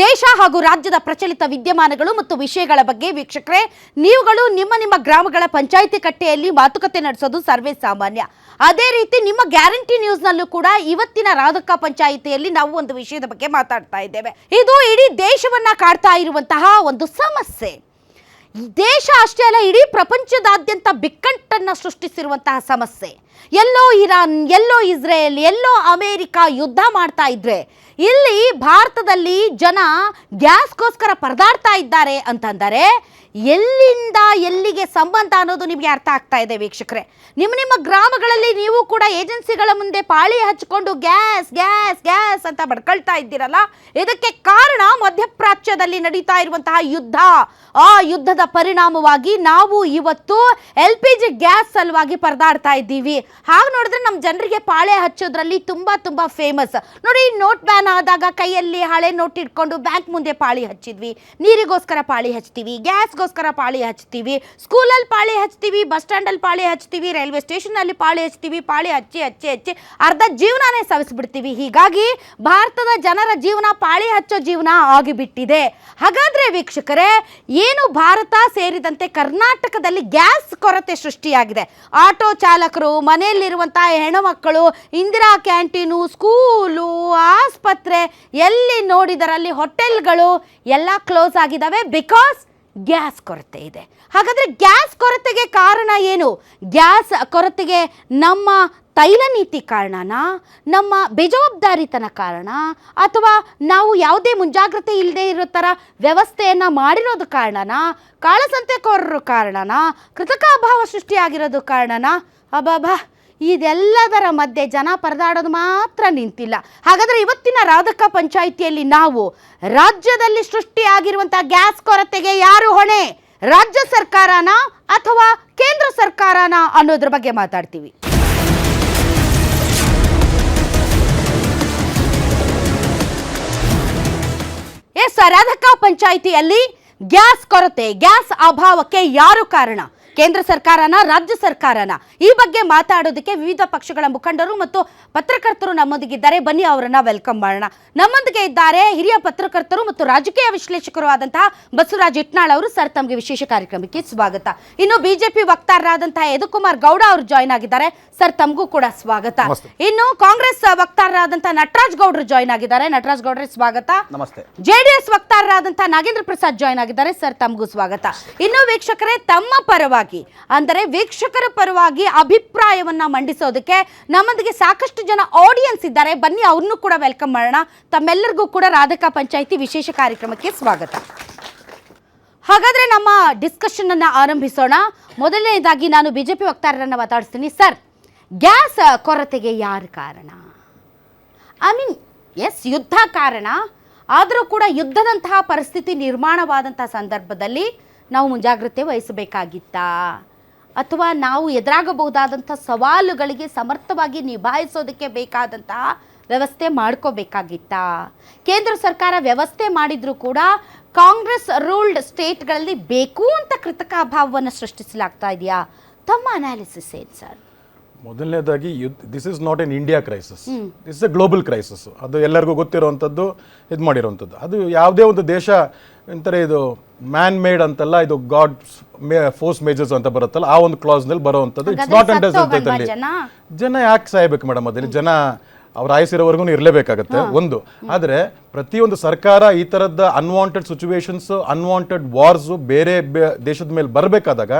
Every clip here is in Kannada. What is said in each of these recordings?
ದೇಶ ಹಾಗೂ ರಾಜ್ಯದ ಪ್ರಚಲಿತ ವಿದ್ಯಮಾನಗಳು ಮತ್ತು ವಿಷಯಗಳ ಬಗ್ಗೆ ವೀಕ್ಷಕರೇ ನೀವುಗಳು ನಿಮ್ಮ ಗ್ರಾಮಗಳ ಪಂಚಾಯಿತಿ ಕಟ್ಟೆಯಲ್ಲಿ ಮಾತುಕತೆ ನಡೆಸೋದು ಸರ್ವೇ ಸಾಮಾನ್ಯ. ಅದೇ ರೀತಿ ನಿಮ್ಮ ಗ್ಯಾರಂಟಿ ನ್ಯೂಸ್ನಲ್ಲೂ ಕೂಡ ಇವತ್ತಿನ ರಾಧಕ ಪಂಚಾಯಿತಿಯಲ್ಲಿ ನಾವು ಒಂದು ವಿಷಯದ ಬಗ್ಗೆ ಮಾತಾಡ್ತಾ ಇದ್ದೇವೆ. ಇದು ಇಡೀ ದೇಶವನ್ನ ಕಾಡ್ತಾ ಇರುವಂತಹ ಒಂದು ಸಮಸ್ಯೆ. ದೇಶ ಅಷ್ಟೇ ಅಲ್ಲ, ಇಡೀ ಪ್ರಪಂಚದಾದ್ಯಂತ ಬಿಕ್ಕಟ್ಟನ್ನು ಸೃಷ್ಟಿಸಿರುವಂತಹ ಸಮಸ್ಯೆ. ಎಲ್ಲೋ ಇರಾನ್, ಎಲ್ಲೋ ಇಸ್ರೇಲ್, ಎಲ್ಲೋ ಅಮೇರಿಕಾ ಯುದ್ಧ ಮಾಡ್ತಾ ಇದ್ರೆ ಇಲ್ಲಿ ಭಾರತದಲ್ಲಿ ಜನ ಗ್ಯಾಸ್ಗೋಸ್ಕರ ಪರದಾಡ್ತಾ ಇದ್ದಾರೆ ಅಂತಂದರೆ ಎಲ್ಲಿಂದ ಎಲ್ಲಿಗೆ ಸಂಬಂಧ ಅನ್ನೋದು ನಿಮಗೆ ಅರ್ಥ ಆಗ್ತಾ ಇದೆ ವೀಕ್ಷಕರೇ. ನಿಮ್ಮ ಗ್ರಾಮಗಳಲ್ಲಿ ನೀವು ಕೂಡ ಏಜೆನ್ಸಿಗಳ ಮುಂದೆ ಪಾಳಿ ಹಚ್ಚಿಕೊಂಡು ಗ್ಯಾಸ್ ಗ್ಯಾಸ್ ಗ್ಯಾಸ್ ಅಂತ ಬಡ್ಕೊಳ್ತಾ ಇದ್ದೀರಲ್ಲ, ಇದಕ್ಕೆ ಕಾರಣ ಮಧ್ಯಪ್ರಾಚ್ಯದಲ್ಲಿ ನಡೀತಾ ಇರುವಂತಹ ಯುದ್ಧ. ಆ ಯುದ್ಧದ ಪರಿಣಾಮವಾಗಿ ನಾವು ಇವತ್ತು LPG ಗ್ಯಾಸ್ ಸಲುವಾಗಿ ಪರದಾಡ್ತಾ ಇದ್ದೀವಿ. ಹಾಗೆ ನೋಡಿದ್ರೆ ನಮ್ಮ ಜನರಿಗೆ ಪಾಳೆ ಹಚ್ಚೋದ್ರಲ್ಲಿ ತುಂಬ ಫೇಮಸ್ ನೋಡಿ. ನೋಟ್ ಬ್ಯಾನ್ ಆದಾಗ ಕೈಯಲ್ಲಿ ಹಳೆ ನೋಟ್ ಇಟ್ಕೊಂಡು ಬ್ಯಾಂಕ್ ಮುಂದೆ ಪಾಳಿ ಹಚ್ಚಿದ್ವಿ, ನೀರಿಗೋಸ್ಕರ ಪಾಳಿ ಹಚ್ತೀವಿ, ಗ್ಯಾಸ್ಗೋಸ್ಕರ ಪಾಳಿ ಹಚ್ತೀವಿ, ಸ್ಕೂಲಲ್ಲಿ ಪಾಳಿ ಹಚ್ತೀವಿ, ಬಸ್ ಸ್ಟ್ಯಾಂಡಲ್ಲಿ ಪಾಳಿ ಹಚ್ತೀವಿ, ರೈಲ್ವೆ ಸ್ಟೇಷನಲ್ಲಿ ಪಾಳಿ ಹಚ್ತೀವಿ. ಪಾಳಿ ಹಚ್ಚಿ ಅರ್ಧ ಜೀವನನೇ ಸವಿಸ್ಬಿಡ್ತೀವಿ. ಹೀಗಾಗಿ ಭಾರತದ ಜನರ ಜೀವನ ಪಾಳಿ ಹಚ್ಚೋ ಜೀವನ ಆಗಿಬಿಟ್ಟಿದೆ. ಹಾಗಾದ್ರೆ ವೀಕ್ಷಕರೇ, ಏನು ಭಾರತ ಸೇರಿದಂತೆ ಕರ್ನಾಟಕದಲ್ಲಿ ಗ್ಯಾಸ್ ಕೊರತೆ ಸೃಷ್ಟಿಯಾಗಿದೆ. ಆಟೋ ಚಾಲಕರು, ಮನೆಯಲ್ಲಿರುವಂತಹ ಹೆಣ್ಣುಮಕ್ಕಳು, ಇಂದಿರಾ ಕ್ಯಾಂಟೀನು, ಸ್ಕೂಲು, ಆಸ್ಪತ್ರೆ, ಎಲ್ಲಿ ನೋಡಿದರಲ್ಲಿ ಹೋಟೆಲ್ಗಳು ಎಲ್ಲ ಕ್ಲೋಸ್ ಆಗಿದ್ದಾವೆ. ಬಿಕಾಸ್ ಗ್ಯಾಸ್ ಕೊರತೆ ಇದೆ. ಹಾಗಾದರೆ ಗ್ಯಾಸ್ ಕೊರತೆಗೆ ಕಾರಣ ಏನು? ಗ್ಯಾಸ್ ಕೊರತೆಗೆ ನಮ್ಮ ತೈಲ ನೀತಿ ಕಾರಣನಾ, ನಮ್ಮ ಬೇಜವಾಬ್ದಾರಿತನ ಕಾರಣ, ಅಥವಾ ನಾವು ಯಾವುದೇ ಮುಂಜಾಗ್ರತೆ ಇಲ್ಲದೆ ಇರೋ ಥರ ವ್ಯವಸ್ಥೆಯನ್ನು ಮಾಡಿರೋದು ಕಾರಣನಾ, ಕಾಳಸಂತೆಕೋರರು ಕಾರಣನಾ, ಕೃತಕ ಅಭಾವ ಸೃಷ್ಟಿಯಾಗಿರೋದು ಕಾರಣನಾ? ಅಬ್ಬಾಬಾ, ಇದೆಲ್ಲದರ ಮಧ್ಯೆ ಜನ ಪರದಾಡೋದು ಮಾತ್ರ ನಿಂತಿಲ್ಲ. ಹಾಗಾದರೆ ಇವತ್ತಿನ ರಾಧಕ ಪಂಚಾಯಿತಿಯಲ್ಲಿ ನಾವು ರಾಜ್ಯದಲ್ಲಿ ಸೃಷ್ಟಿಯಾಗಿರುವಂಥ ಗ್ಯಾಸ್ ಕೊರತೆಗೆ ಯಾರು ಹೊಣೆ? ರಾಜ್ಯ ಸರ್ಕಾರನಾ ಅಥವಾ ಕೇಂದ್ರ ಸರ್ಕಾರನಾ ಅನ್ನೋದ್ರ ಬಗ್ಗೆ ಮಾತಾಡ್ತೀವಿ. ರಾಧಕ ಪಂಚಾಯಿತಿಯಲ್ಲಿ ಗ್ಯಾಸ್ ಕೊರತೆ, ಗ್ಯಾಸ್ ಅಭಾವಕ್ಕೆ ಯಾರು ಕಾರಣ? ಕೇಂದ್ರ ಸರ್ಕಾರನ, ರಾಜ್ಯ ಸರ್ಕಾರನ? ಈ ಬಗ್ಗೆ ಮಾತಾಡೋದಕ್ಕೆ ವಿವಿಧ ಪಕ್ಷಗಳ ಮುಖಂಡರು ಮತ್ತು ಪತ್ರಕರ್ತರು ನಮ್ಮೊಂದಿಗಿದ್ದಾರೆ. ಬನ್ನಿ ಅವರನ್ನ ವೆಲ್ಕಮ್ ಮಾಡೋಣ. ನಮ್ಮೊಂದಿಗೆ ಇದ್ದಾರೆ ಹಿರಿಯ ಪತ್ರಕರ್ತರು ಮತ್ತು ರಾಜಕೀಯ ವಿಶ್ಲೇಷಕರು ಆದಂತಹ ಬಸವರಾಜ್ ಇಟ್ನಾಳ್ ಅವರು. ಸರ್, ತಮಗೆ ವಿಶೇಷ ಕಾರ್ಯಕ್ರಮಕ್ಕೆ ಸ್ವಾಗತ. ಇನ್ನು ಬಿಜೆಪಿ ವಕ್ತಾರರಾದಂತಹ ಯದುಕುಮಾರ್ ಗೌಡ ಅವರು ಜಾಯ್ನ್ ಆಗಿದ್ದಾರೆ. ಸರ್, ತಮಗೂ ಕೂಡ ಸ್ವಾಗತ. ಇನ್ನು ಕಾಂಗ್ರೆಸ್ ವಕ್ತಾರರಾದಂತಹ ನಟರಾಜ್ ಗೌಡರು ಜಾಯ್ನ್ ಆಗಿದ್ದಾರೆ. ನಟರಾಜ್ ಗೌಡ್ರೆ ಸ್ವಾಗತ. ನಮಸ್ತೆ. JDS ವಕ್ತಾರರಾದಂತಹ ನಾಗೇಂದ್ರ ಪ್ರಸಾದ್ ಜಾಯ್ನ್ ಆಗಿದ್ದಾರೆ. ಸರ್, ತಮಗೂ ಸ್ವಾಗತ. ಇನ್ನು ವೀಕ್ಷಕರೇ, ತಮ್ಮ ಪರವಾಗಿ ಅಂದರೆ ವೀಕ್ಷಕರ ಪರವಾಗಿ ಅಭಿಪ್ರಾಯವನ್ನ ಮಂಡಿಸೋದಕ್ಕೆ ನಮ್ಮೊಂದಿಗೆ ಸಾಕಷ್ಟು ಜನ ಆಡಿಯನ್ಸ್ ಇದ್ದಾರೆ. ಬನ್ನಿ ಅವ್ರನ್ನೂ ಕೂಡ ವೆಲ್ಕಮ್ ಮಾಡೋಣ. ತಮ್ಮೆಲ್ಲರಿಗೂ ಕೂಡ ರಾಧಕ ಪಂಚಾಯಿತಿ ವಿಶೇಷ ಕಾರ್ಯಕ್ರಮಕ್ಕೆ ಸ್ವಾಗತ. ಹಾಗಾದ್ರೆ ನಮ್ಮ ಡಿಸ್ಕಷನ್ ಅನ್ನ ಆರಂಭಿಸೋಣ. ಮೊದಲನೇದಾಗಿ ನಾನು ಬಿಜೆಪಿ ವಕ್ತಾರರನ್ನ ಮಾತಾಡಿಸ್ತೀನಿ. ಸರ್, ಗ್ಯಾಸ್ ಕೊರತೆಗೆ ಯಾರು ಕಾರಣ? ಎಸ್, ಯುದ್ಧ ಕಾರಣ. ಆದರೂ ಕೂಡ ಯುದ್ಧದಂತಹ ಪರಿಸ್ಥಿತಿ ನಿರ್ಮಾಣವಾದಂತಹ ಸಂದರ್ಭದಲ್ಲಿ ನಾವು ಮುಂಜಾಗ್ರತೆ ವಹಿಸಬೇಕಾಗಿತ್ತಾ, ಅಥವಾ ನಾವು ಎದುರಾಗಬಹುದಾದಂಥ ಸವಾಲುಗಳಿಗೆ ಸಮರ್ಥವಾಗಿ ನಿಭಾಯಿಸೋದಕ್ಕೆ ಬೇಕಾದಂತಹ ವ್ಯವಸ್ಥೆ ಮಾಡ್ಕೋಬೇಕಾಗಿತ್ತಾ? ಕೇಂದ್ರ ಸರ್ಕಾರ ವ್ಯವಸ್ಥೆ ಮಾಡಿದರೂ ಕೂಡ ಕಾಂಗ್ರೆಸ್ ರೂಲ್ಡ್ ಸ್ಟೇಟ್ಗಳಲ್ಲಿ ಬೇಕು ಅಂತ ಕೃತಕ ಅಭಾವವನ್ನು ಸೃಷ್ಟಿಸಲಾಗ್ತಾ ಇದೆಯಾ? ತಮ್ಮ ಅನಾಲಿಸಿಸ್ ಏನು ಸರ್? ಮೊದಲನೇದಾಗಿ this is not an India crisis, this is A global crisis. ಅದು ಎಲ್ಲರಿಗೂ ಗೊತ್ತಿರುವಂಥದ್ದು, ಇದು ಮಾಡಿರುವಂಥದ್ದು. ಅದು ಯಾವುದೇ ಒಂದು ದೇಶ ಎಂತಾರೆ, ಇದು ಮ್ಯಾನ್ ಮೇಡ್ ಅಂತಲ್ಲ, ಇದು ಗಾಡ್ ಫೋರ್ಸ್ ಮೇಜರ್ಸ್ ಅಂತ ಬರುತ್ತಲ್ಲ, ಆ ಒಂದು ಕ್ಲಾಸ್ನಲ್ಲಿ ಬರುವಂಥದ್ದು. ಇಟ್ಸ್ ನಾಟ್ ಅಂಡರ್ ಜನ ಯಾಕೆ ಸಾಯ್ಬೇಕು ಮೇಡಮ್? ಅದಲ್ಲಿ ಜನ ಅವ್ರ ಆಯಸ್ಸಿರೋವರೆಗೂ ಇರಲೇಬೇಕಾಗತ್ತೆ ಒಂದು. ಆದರೆ ಪ್ರತಿಯೊಂದು ಸರ್ಕಾರ ಈ ಥರದ ಅನ್ವಾಂಟೆಡ್ ಸಿಚುವೇಶನ್ಸ್, ಅನ್ವಾಂಟೆಡ್ ವಾರ್ಸ್ ಬೇರೆ ದೇಶದ ಮೇಲೆ ಬರಬೇಕಾದಾಗ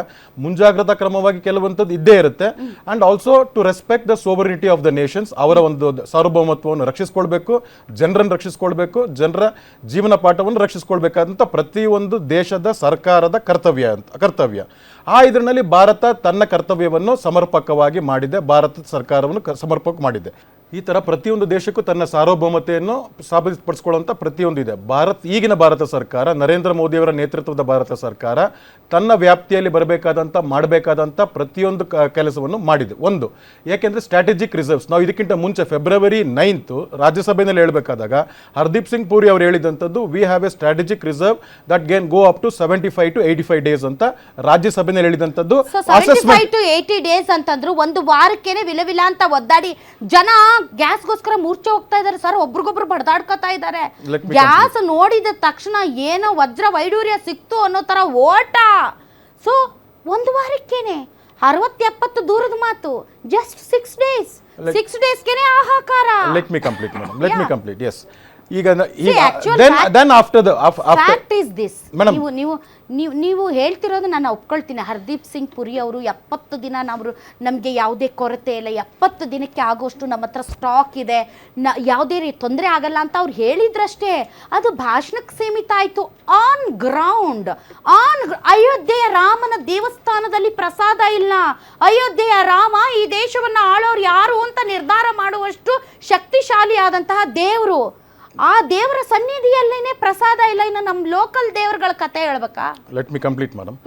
ಮುಂಜಾಗ್ರತಾ ಕ್ರಮವಾಗಿ ಕೆಲವಂಥದ್ದು ಇದ್ದೇ ಇರುತ್ತೆ. And also to respect the sovereignty of the nations, ಅವರ ಒಂದು ಸಾರ್ವಭೌಮತ್ವವನ್ನು ರಕ್ಷಿಸ್ಕೊಳ್ಬೇಕು, ಜನರನ್ನು ರಕ್ಷಿಸ್ಕೊಳ್ಬೇಕು, ಜನರ ಜೀವನ ಪಾಠವನ್ನು ರಕ್ಷಿಸ್ಕೊಳ್ಬೇಕಾದಂಥ ಪ್ರತಿಯೊಂದು ದೇಶದ ಸರ್ಕಾರದ ಕರ್ತವ್ಯ. ಆ ಇದರಲ್ಲಿ ಭಾರತ ತನ್ನ ಕರ್ತವ್ಯವನ್ನು ಸಮರ್ಪಕವಾಗಿ ಮಾಡಿದೆ, ಭಾರತದ ಸರ್ಕಾರವನ್ನು ಸಮರ್ಪಕ ಮಾಡಿದೆ. ಈ ಥರ ಪ್ರತಿಯೊಂದು ದೇಶಕ್ಕೂ ತನ್ನ ಸಾರ್ವಭೌಮತೆಯನ್ನು ಸಾಬೀತುಪಡಿಸ್ಕೊಳ್ಳುವಂಥ ಪ್ರತಿಯೊಂದು ಇದೆ. ಈಗಿನ ಭಾರತ ಸರ್ಕಾರ, ನರೇಂದ್ರ ಮೋದಿಯವರ ನೇತೃತ್ವದ ಭಾರತ ಸರ್ಕಾರ ತನ್ನ ವ್ಯಾಪ್ತಿಯಲ್ಲಿ ಮಾಡಬೇಕಾದಂಥ ಪ್ರತಿಯೊಂದು ಕೆಲಸವನ್ನು ಮಾಡಿದೆ. ಒಂದು, ಯಾಕೆಂದರೆ ಸ್ಟ್ರಾಟಜಿಕ್ ರಿಸರ್ವ್ಸ್. ನಾವು ಇದಕ್ಕಿಂತ ಮುಂಚೆ ಫೆಬ್ರವರಿ 9 ರಾಜ್ಯಸಭೆಯಲ್ಲಿ ಹೇಳಬೇಕಾದಾಗ ಹರ್ದೀಪ್ ಸಿಂಗ್ ಪೂರಿ ಅವರು ಹೇಳಿದಂಥದ್ದು, we have a strategic reserve that can go up to 75 to 85 days ಅಂತ ರಾಜ್ಯಸಭೆಯಲ್ಲಿ ಹೇಳಿದಂಥದ್ದು. 75 to 80 days ಅಂತಂದ್ರು ಒಂದು ವಾರಕ್ಕೇನೆ ವಿಲವಿಲ ಅಂತ ಒದ್ದಾಡಿ ಜನ ಗ್ಯಾಸ್ಗೋಸ್ಕರ ಮೂರ್ಛೆ ಹೋಗ್ತಾ ಇದ್ದಾರೆ ಸರ್, ಒಬ್ರಿಗೊಬ್ರು ಬಡ್ದಾಡ್ಕೊತಾ ಇದ್ದಾರೆ. Let me ಗ್ಯಾಸ್ ನೋಡಿದ ತಕ್ಷಣ ಏನೋ ವಜ್ರ ವೈಡೂರ್ಯ ಸಿಕ್ತು ಅನ್ನೋ ತರ ಓಟ. ಸೊ 1 ವಾರಕ್ಕೇನೆ 60-70 ದೂರದ ಮಾತು. ಜಸ್ಟ್ 6 days, 6 daysಗೆನೆ ಹಾಹಾಕಾರ. Let me complete madam, let me complete. Yes, ಈಗ then after fact is this. Madam. ನೀವು ಹೇಳ್ತಿರೋದು ನಾನು ಒಪ್ಕೊಳ್ತೀನಿ. ಹರ್ದೀಪ್ ಸಿಂಗ್ ಪುರಿ ಅವರು 70 ದಿನ ನಮಗೆ ಯಾವುದೇ ಕೊರತೆ ಇಲ್ಲ, 70 ದಿನಕ್ಕೆ ಆಗೋಷ್ಟು ನಮ್ಮ ಹತ್ರ ಸ್ಟಾಕ್ ಇದೆ, ಯಾವುದೇ ತೊಂದರೆ ಆಗಲ್ಲ ಅಂತ ಅವ್ರು ಹೇಳಿದ್ರಷ್ಟೇ. ಅದು ಭಾಷಣಕ್ಕೆ ಸೀಮಿತ ಆಯಿತು. ಆನ್ ಗ್ರೌಂಡ್, ಅಯೋಧ್ಯೆಯ ರಾಮನ ದೇವಸ್ಥಾನದಲ್ಲಿ ಪ್ರಸಾದ ಇಲ್ಲ. ಅಯೋಧ್ಯೆಯ ರಾಮ ಈ ದೇಶವನ್ನು ಆಳೋರು ಯಾರು ಅಂತ ನಿರ್ಧಾರ ಮಾಡುವಷ್ಟು ಶಕ್ತಿಶಾಲಿ ಆದಂತಹ ದೇವರು. ಆ ದೇವರ ಸನ್ನಿಧಿಯಲ್ಲೇನೆ ಪ್ರಸಾದ ಇಲ್ಲ. ಇನ್ನು ನಮ್ಮ ಲೋಕಲ್ ದೇವರುಗಳ ಕತೆ ಹೇಳ್ಬೇಕಾ? Let me complete madam.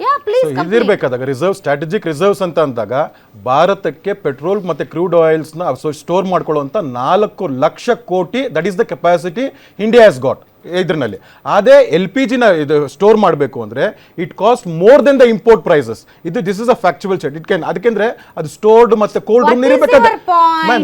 ಇದಿರ್ಬೇಕಾದಾಗ ಸ್ಟ್ರಾಟಜಿಕ್ ರಿಸರ್ವ್ಸ್ ಅಂತ ಅಂದಾಗ ಭಾರತಕ್ಕೆ ಪೆಟ್ರೋಲ್ ಮತ್ತೆ ಕ್ರೂಡ್ ಆಯಿಲ್ಸ್ ನ ಸ್ಟೋರ್ ಮಾಡ್ಕೊಳ್ಳುವಂತ 4 lakh crore, that is the capacity India has got ಇದ್ರಲ್ಲಿ. ಅದೇ LPG ನ ಇದು ಸ್ಟೋರ್ ಮಾಡಬೇಕು ಅಂದ್ರೆ it cost more then the import prices. This is a factual set. ಅದಕ್ಕೆಂದ್ರೆ ಅದು ಸ್ಟೋರ್ಡ್ ಮತ್ತೆ ಕೋಲ್ಡ್ ರೂಮ್ ಇರಬೇಕಾದ್ರೆ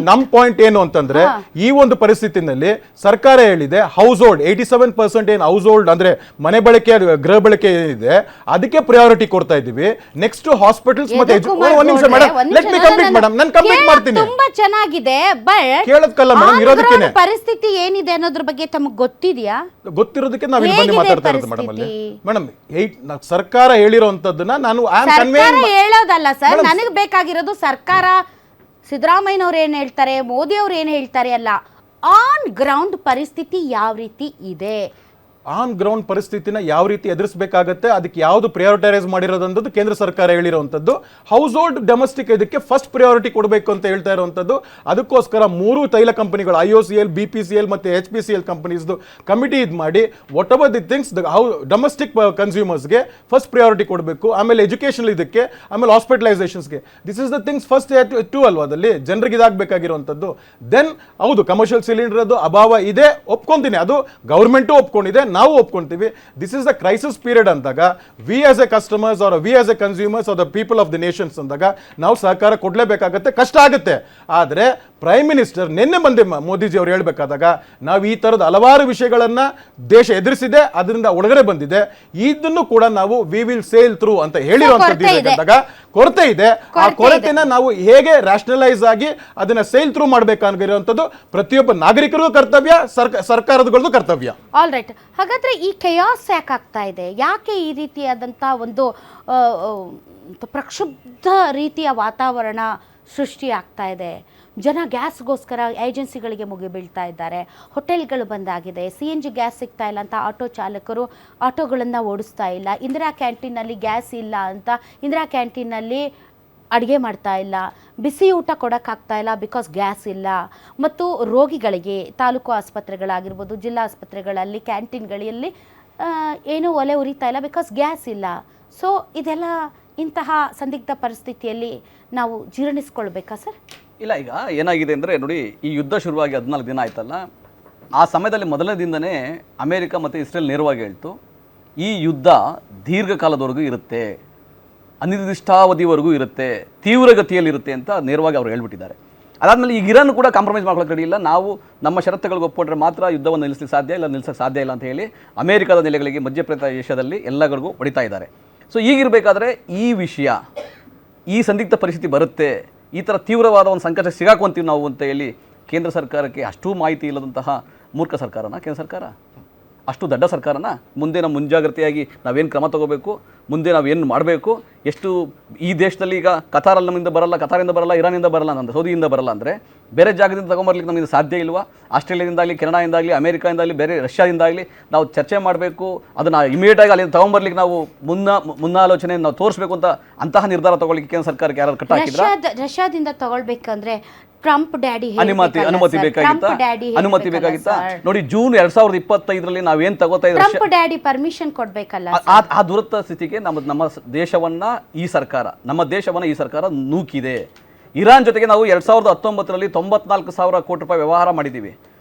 ನಮ್ ಪಾಯಿಂಟ್ ಏನು ಅಂತಂದ್ರೆ ಈ ಒಂದು ಪರಿಸ್ಥಿತಿನಲ್ಲಿ ಸರ್ಕಾರ ಹೇಳಿದೆ ಹೌಸ್ ಹೋಲ್ಡ್ 87% ಏನು ಹೌಸ್ ಹೋಲ್ಡ್ ಅಂದ್ರೆ ಮನೆ ಬಳಕೆ ಗೃಹ ಬಳಕೆ ಏನಿದೆ ಅದಕ್ಕೆ ಪ್ರಯಾರಿಟಿ ಕೊಡ್ತಾ ಇದ್ದೀವಿ. ನೆಕ್ಸ್ಟ್ ಹಾಸ್ಪಿಟಲ್ಸ್ ಮತ್ತೆ ಒಂದ್ ನಿಮಿಷ madam, let me complete madam, ನಾನು ಕಂಪ್ಲೀಟ್ ಮಾಡ್ತೀನಿ. ತುಂಬಾ ಚೆನ್ನಾಗಿದೆ, ಬಟ್ ಕೇಳೋದಕ್ಕಲ್ಲ ಮೇಡಮ್, ಇರೋದಕ್ಕೇನೆ ಪರಿಸ್ಥಿತಿ ಏನಿದೆ ಅನ್ನೋದ್ರ ಬಗ್ಗೆ ತಮಗೆ ಗೊತ್ತಿದೆಯಾ? ಗೊತ್ತಿರೋದಕ್ಕೆ ನಾವು ಇಲ್ಲಿ ಬಂದು ಮಾತಾಡ್ತಾ ಇರೋದು ಮೇಡಮ್. ಅಲ್ಲಿ ಮೇಡಮ್ ಸರ್ಕಾರ ಹೇಳಿರೋಂಥದ್ದನ್ನ ನಾನು ಹೇಳೋದಲ್ಲ ಸರ್, ನನಗೆ ಬೇಕಾಗಿರೋದು ಸರ್ಕಾರ, ಸಿದ್ದರಾಮಯ್ಯನವ್ರು ಏನ್ ಹೇಳ್ತಾರೆ, ಮೋದಿ ಅವ್ರು ಏನ್ ಹೇಳ್ತಾರೆ ಅಲ್ಲ, ಆನ್ ಗ್ರೌಂಡ್ ಪರಿಸ್ಥಿತಿ ಯಾವ ರೀತಿ ಇದೆ, ಆನ್ ಗ್ರೌಂಡ್ ಪರಿಸ್ಥಿತಿನ ಯಾವ ರೀತಿ ಎದುರಿಸಬೇಕಾಗತ್ತೆ, ಅದಕ್ಕೆ ಯಾವುದು ಪ್ರಯಾರಿಟೈಸ್ ಮಾಡಿರೋದಂಥದ್ದು ಕೇಂದ್ರ ಸರ್ಕಾರ ಹೇಳಿರುವಂಥದ್ದು. ಹೌಸ್ ಹೋಲ್ಡ್ ಡೊಮೆಸ್ಟಿಕ್ ಇದಕ್ಕೆ ಫಸ್ಟ್ ಪ್ರಯಾರಿಟಿ ಕೊಡಬೇಕು ಅಂತ ಹೇಳ್ತಾ ಇರುವಂಥದ್ದು. ಅದಕ್ಕೋಸ್ಕರ 3 ತೈಲ ಕಂಪನಿಗಳು IOCL, BPCL ಮತ್ತೆ HPCL ಕಂಪನೀಸ್ದು ಕಮಿಟಿ ಇದು ಮಾಡಿ whatever the things domestic ಕನ್ಸ್ಯೂಮರ್ಸ್ಗೆ ಫಸ್ಟ್ ಪ್ರಯಾರಿಟಿ ಕೊಡಬೇಕು. ಆಮೇಲೆ ಎಜುಕೇಷನ್ ಇದಕ್ಕೆ, ಆಮೇಲೆ ಹಾಸ್ಪಿಟಲೈಸೇಷನ್ಸ್ಗೆ. This is the things first to ಅಲ್ವಾ ಅದಲ್ಲಿ ಜನರಿಗೆ ಇದಾಗಬೇಕಾಗಿರುವಂಥದ್ದು. ದೆನ್ ಹೌದು ಕಮರ್ಷಿಯಲ್ ಸಿಲಿಂಡರ್ ಅದು ಅಭಾವ ಇದೆ, ಒಪ್ಕೊಂತೀನಿ, ಅದು ಗೌರ್ಮೆಂಟು ಒಪ್ಕೊಂಡಿದೆ, ನಾವು ಒಪ್ಕೊಂತೀವಿ. This is the crisis period ಅಂದಾಗ we as a customers are we as a consumers are the people of the nations ಅಂದಾಗ ನಾವು ಸಹಕಾರ ಕೊಡಲೇಬೇಕಾಗತ್ತೆ. ಕಷ್ಟ ಆಗುತ್ತೆ. ಆದರೆ ಪ್ರೈಮ್ ಮಿನಿಸ್ಟರ್ ನಿನ್ನೆ ಮೋದಿಜಿ ಅವರು ಹೇಳ್ಬೇಕಾದಾಗ ನಾವು ಈ ತರದ ಹಲವಾರು ವಿಷಯಗಳನ್ನ ದೇಶ ಎದುರಿಸಿದೆ, ಅದರಿಂದ ಒಳಗಡೆ ಬಂದಿದೆ, ಇದನ್ನು ಕೂಡ ನಾವು ವಿ ವಿಲ್ ಸೇಲ್ ಥ್ರೂ ಅಂತ ಹೇಳಿರುವಂತದ್ದು. ಕೊರತೆ ಇದೆ, ಆ ಕೊರತೆನ ನಾವು ಹೇಗೆ ರ್ಯಾಷನಲೈಸ್ ಆಗಿ ಅದನ್ನ ಸೇಲ್ ಥ್ರೂ ಮಾಡಬೇಕಾಗಿರುವಂಥದ್ದು ಪ್ರತಿಯೊಬ್ಬ ನಾಗರಿಕರಿಗೂ ಕರ್ತವ್ಯ, ಸರ್ಕಾರದಗಳದ್ದು ಕರ್ತವ್ಯ. All right. ಹಾಗಾದ್ರೆ ಈ ಕೆಯಾಸ್ ಯಾಕೆ ಆಗ್ತಾ ಇದೆ? ಯಾಕೆ ಈ ರೀತಿಯಾದಂಥ ಒಂದು ಪ್ರಕ್ಷುಬ್ಧ ರೀತಿಯ ವಾತಾವರಣ ಸೃಷ್ಟಿ ಆಗ್ತಾ ಇದೆ? ಜನ ಗ್ಯಾಸ್ಗೋಸ್ಕರ ಏಜೆನ್ಸಿಗಳಿಗೆ ಮುಗಿಬೀಳ್ತಾ ಇದ್ದಾರೆ, ಹೋಟೆಲ್ಗಳು ಬಂದಾಗಿದೆ, CNG ಗ್ಯಾಸ್ ಸಿಗ್ತಾ ಇಲ್ಲ ಅಂತ ಆಟೋ ಚಾಲಕರು ಆಟೋಗಳನ್ನು ಓಡಿಸ್ತಾ ಇಲ್ಲ, ಇಂದಿರಾ ಕ್ಯಾಂಟೀನಲ್ಲಿ ಗ್ಯಾಸ್ ಇಲ್ಲ ಅಂತ ಇಂದಿರಾ ಕ್ಯಾಂಟೀನಲ್ಲಿ ಅಡುಗೆ ಮಾಡ್ತಾ ಇಲ್ಲ, ಬಿಸಿ ಊಟ ಕೊಡೋಕ್ಕಾಗ್ತಾ ಇಲ್ಲ ಬಿಕಾಸ್ ಗ್ಯಾಸ್ ಇಲ್ಲ. ಮತ್ತು ರೋಗಿಗಳಿಗೆ ತಾಲೂಕು ಆಸ್ಪತ್ರೆಗಳಾಗಿರ್ಬೋದು, ಜಿಲ್ಲಾ ಆಸ್ಪತ್ರೆಗಳಲ್ಲಿ, ಕ್ಯಾಂಟೀನ್ಗಳಲ್ಲಿ ಏನೂ ಒಲೆ ಉರಿತಾ ಇಲ್ಲ ಬಿಕಾಸ್ ಗ್ಯಾಸ್ ಇಲ್ಲ. ಸೊ ಇದೆಲ್ಲ ಇಂತಹ ಸಂದಿಗ್ಧ ಪರಿಸ್ಥಿತಿಯಲ್ಲಿ ನಾವು ಜೀರ್ಣಿಸ್ಕೊಳ್ಬೇಕಾ ಸರ್? ಇಲ್ಲ, ಈಗ ಏನಾಗಿದೆ ಅಂದರೆ ನೋಡಿ, ಈ ಯುದ್ಧ ಶುರುವಾಗಿ 14 ದಿನ ಆಯ್ತಲ್ಲ, ಆ ಸಮಯದಲ್ಲಿ ಮೊದಲನೇ ದಿನನೇ ಅಮೇರಿಕ ಮತ್ತು ಇಸ್ರೇಲ್ ನೇರವಾಗಿ ಹೇಳ್ತು ಈ ಯುದ್ಧ ದೀರ್ಘಕಾಲದವರೆಗೂ ಇರುತ್ತೆ, ಅನಿರ್ದಿಷ್ಟಾವಧಿವರೆಗೂ ಇರುತ್ತೆ, ತೀವ್ರಗತಿಯಲ್ಲಿರುತ್ತೆ ಅಂತ ನೇರವಾಗಿ ಅವರು ಹೇಳ್ಬಿಟ್ಟಿದ್ದಾರೆ. ಅದಾದಮೇಲೆ ಈಗ ಇರಾನ್ ಕೂಡ ಕಾಂಪ್ರಮೈಸ್ ಮಾಡ್ಕೊಳ್ಳೋಕೆ ರೆಡಿ ಇಲ್ಲ, ನಾವು ನಮ್ಮ ಷರತ್ತುಗಳಿಗೆ ಒಪ್ಪಿಕೊಂಡ್ರೆ ಮಾತ್ರ ಯುದ್ಧವನ್ನು ನಿಲ್ಲಿಸಲಿಕ್ಕೆ ಸಾಧ್ಯ ಇಲ್ಲ, ನಿಲ್ಲಿಸೋಕ್ಕೆ ಸಾಧ್ಯ ಇಲ್ಲ ಅಂತ ಹೇಳಿ ಅಮೇರಿಕದ ನೆಲೆಗಳಿಗೆ ಮಧ್ಯಪ್ರದೇಶದಲ್ಲಿ ಎಲ್ಲರಿಗೂ ಹೊಡಿತಾ ಇದ್ದಾರೆ. ಸೊ ಈಗಿರಬೇಕಾದ್ರೆ ಈ ವಿಷಯ, ಈ ಸಂದಿಗ್ಧ ಪರಿಸ್ಥಿತಿ ಬರುತ್ತೆ, ಈ ಥರ ತೀವ್ರವಾದ ಒಂದು ಸಂಕಟ ಸಿಗಾಕೊಂತೀವಿ ನಾವು ಅಂತ ಹೇಳಿ ಕೇಂದ್ರ ಸರ್ಕಾರಕ್ಕೆ ಅಷ್ಟೂ ಮಾಹಿತಿ ಇಲ್ಲದಂತಹ ಮೂರ್ಖ ಸರ್ಕಾರನ ಕೇಂದ್ರ ಸರ್ಕಾರ? ಅಷ್ಟು ದೊಡ್ಡ ಸರ್ಕಾರನ? ಮುಂದೆ ನಾವು ಮುಂಜಾಗ್ರತೆಯಾಗಿ ನಾವೇನು ಕ್ರಮ ತಗೋಬೇಕು, ಮುಂದೆ ನಾವೇನು ಮಾಡಬೇಕು, ಎಷ್ಟು ಈ ದೇಶದಲ್ಲಿ ಈಗ ಕತಾರಲ್ಲಿ ನಮ್ಮಿಂದ ಬರಲ್ಲ, ಕತಾರಿಂದ ಬರಲ್ಲ, ಇರಾನಿಂದ ಬರಲ್ಲ, ನಂದು ಸೌದಿಯಿಂದ ಬರಲ್ಲ ಅಂದರೆ ಬೇರೆ ಜಾಗದಿಂದ ತೊಗೊಂಬರ್ಲಿಕ್ಕೆ ನಮಗೆ ಸಾಧ್ಯ ಇಲ್ವಾ? ಆಸ್ಟ್ರೇಲಿಯಾದಿಂದಾಗಲಿ, ಕೆನಡಾಯಿಂದಾಗಲಿ, ಅಮೇರಿಕಾದಿಂದಾಗಲಿ, ಬೇರೆ ರಷ್ಯಾದಿಂದಾಗಲಿ ನಾವು ಚರ್ಚೆ ಮಾಡಬೇಕು, ಅದನ್ನು ಇಮಿಡಿಯೇಟಾಗಿ ಅಲ್ಲಿಂದ ತೊಗೊಂಬರ್ಲಿಕ್ಕೆ ನಾವು ಮುನ್ನಾಲೋಚನೆ ನಾವು ತೋರಿಸಬೇಕು ಅಂತ ಅಂತಹ ನಿರ್ಧಾರ ತಗೊಳ್ಳಿಕ್ಕೆ ಕೇಂದ್ರ ಸರ್ಕಾರಕ್ಕೆ ಯಾರು ಕಟ್ಟ ಹಾಕಿದ್ರೆ? ರಷ್ಯಾದಿಂದ ತಗೊಳ್ಬೇಕಂದ್ರೆ ಟ್ರಂಪ್ ಡ್ಯಾಡಿ ಅನುಮತಿ ಬೇಕಾಗಿತ್ತಾ? ನೋಡಿ, ಜೂನ್ 2025ರಲ್ಲಿ ನಾವೇನ್ ತಗೋತಾ ಇದ್ದೀವಿ, ಟ್ರಂಪ್ ಡ್ಯಾಡಿ ಪರ್ಮಿಷನ್ ಕೊಡ್ಬೇಕಲ್ಲ. ಆ ದುರತ್ತ ಸ್ಥಿತಿಗೆ ನಮ್ಮ ದೇಶವನ್ನ ಈ ಸರ್ಕಾರ ನೂಕಿದೆ. ಇರಾನ್ ಜೊತೆಗೆ ನಾವು 2019ರಲ್ಲಿ 94,000 ಕೋಟಿ ರೂಪಾಯಿ ವ್ಯವಹಾರ ಮಾಡಿದ್ದೀವಿ.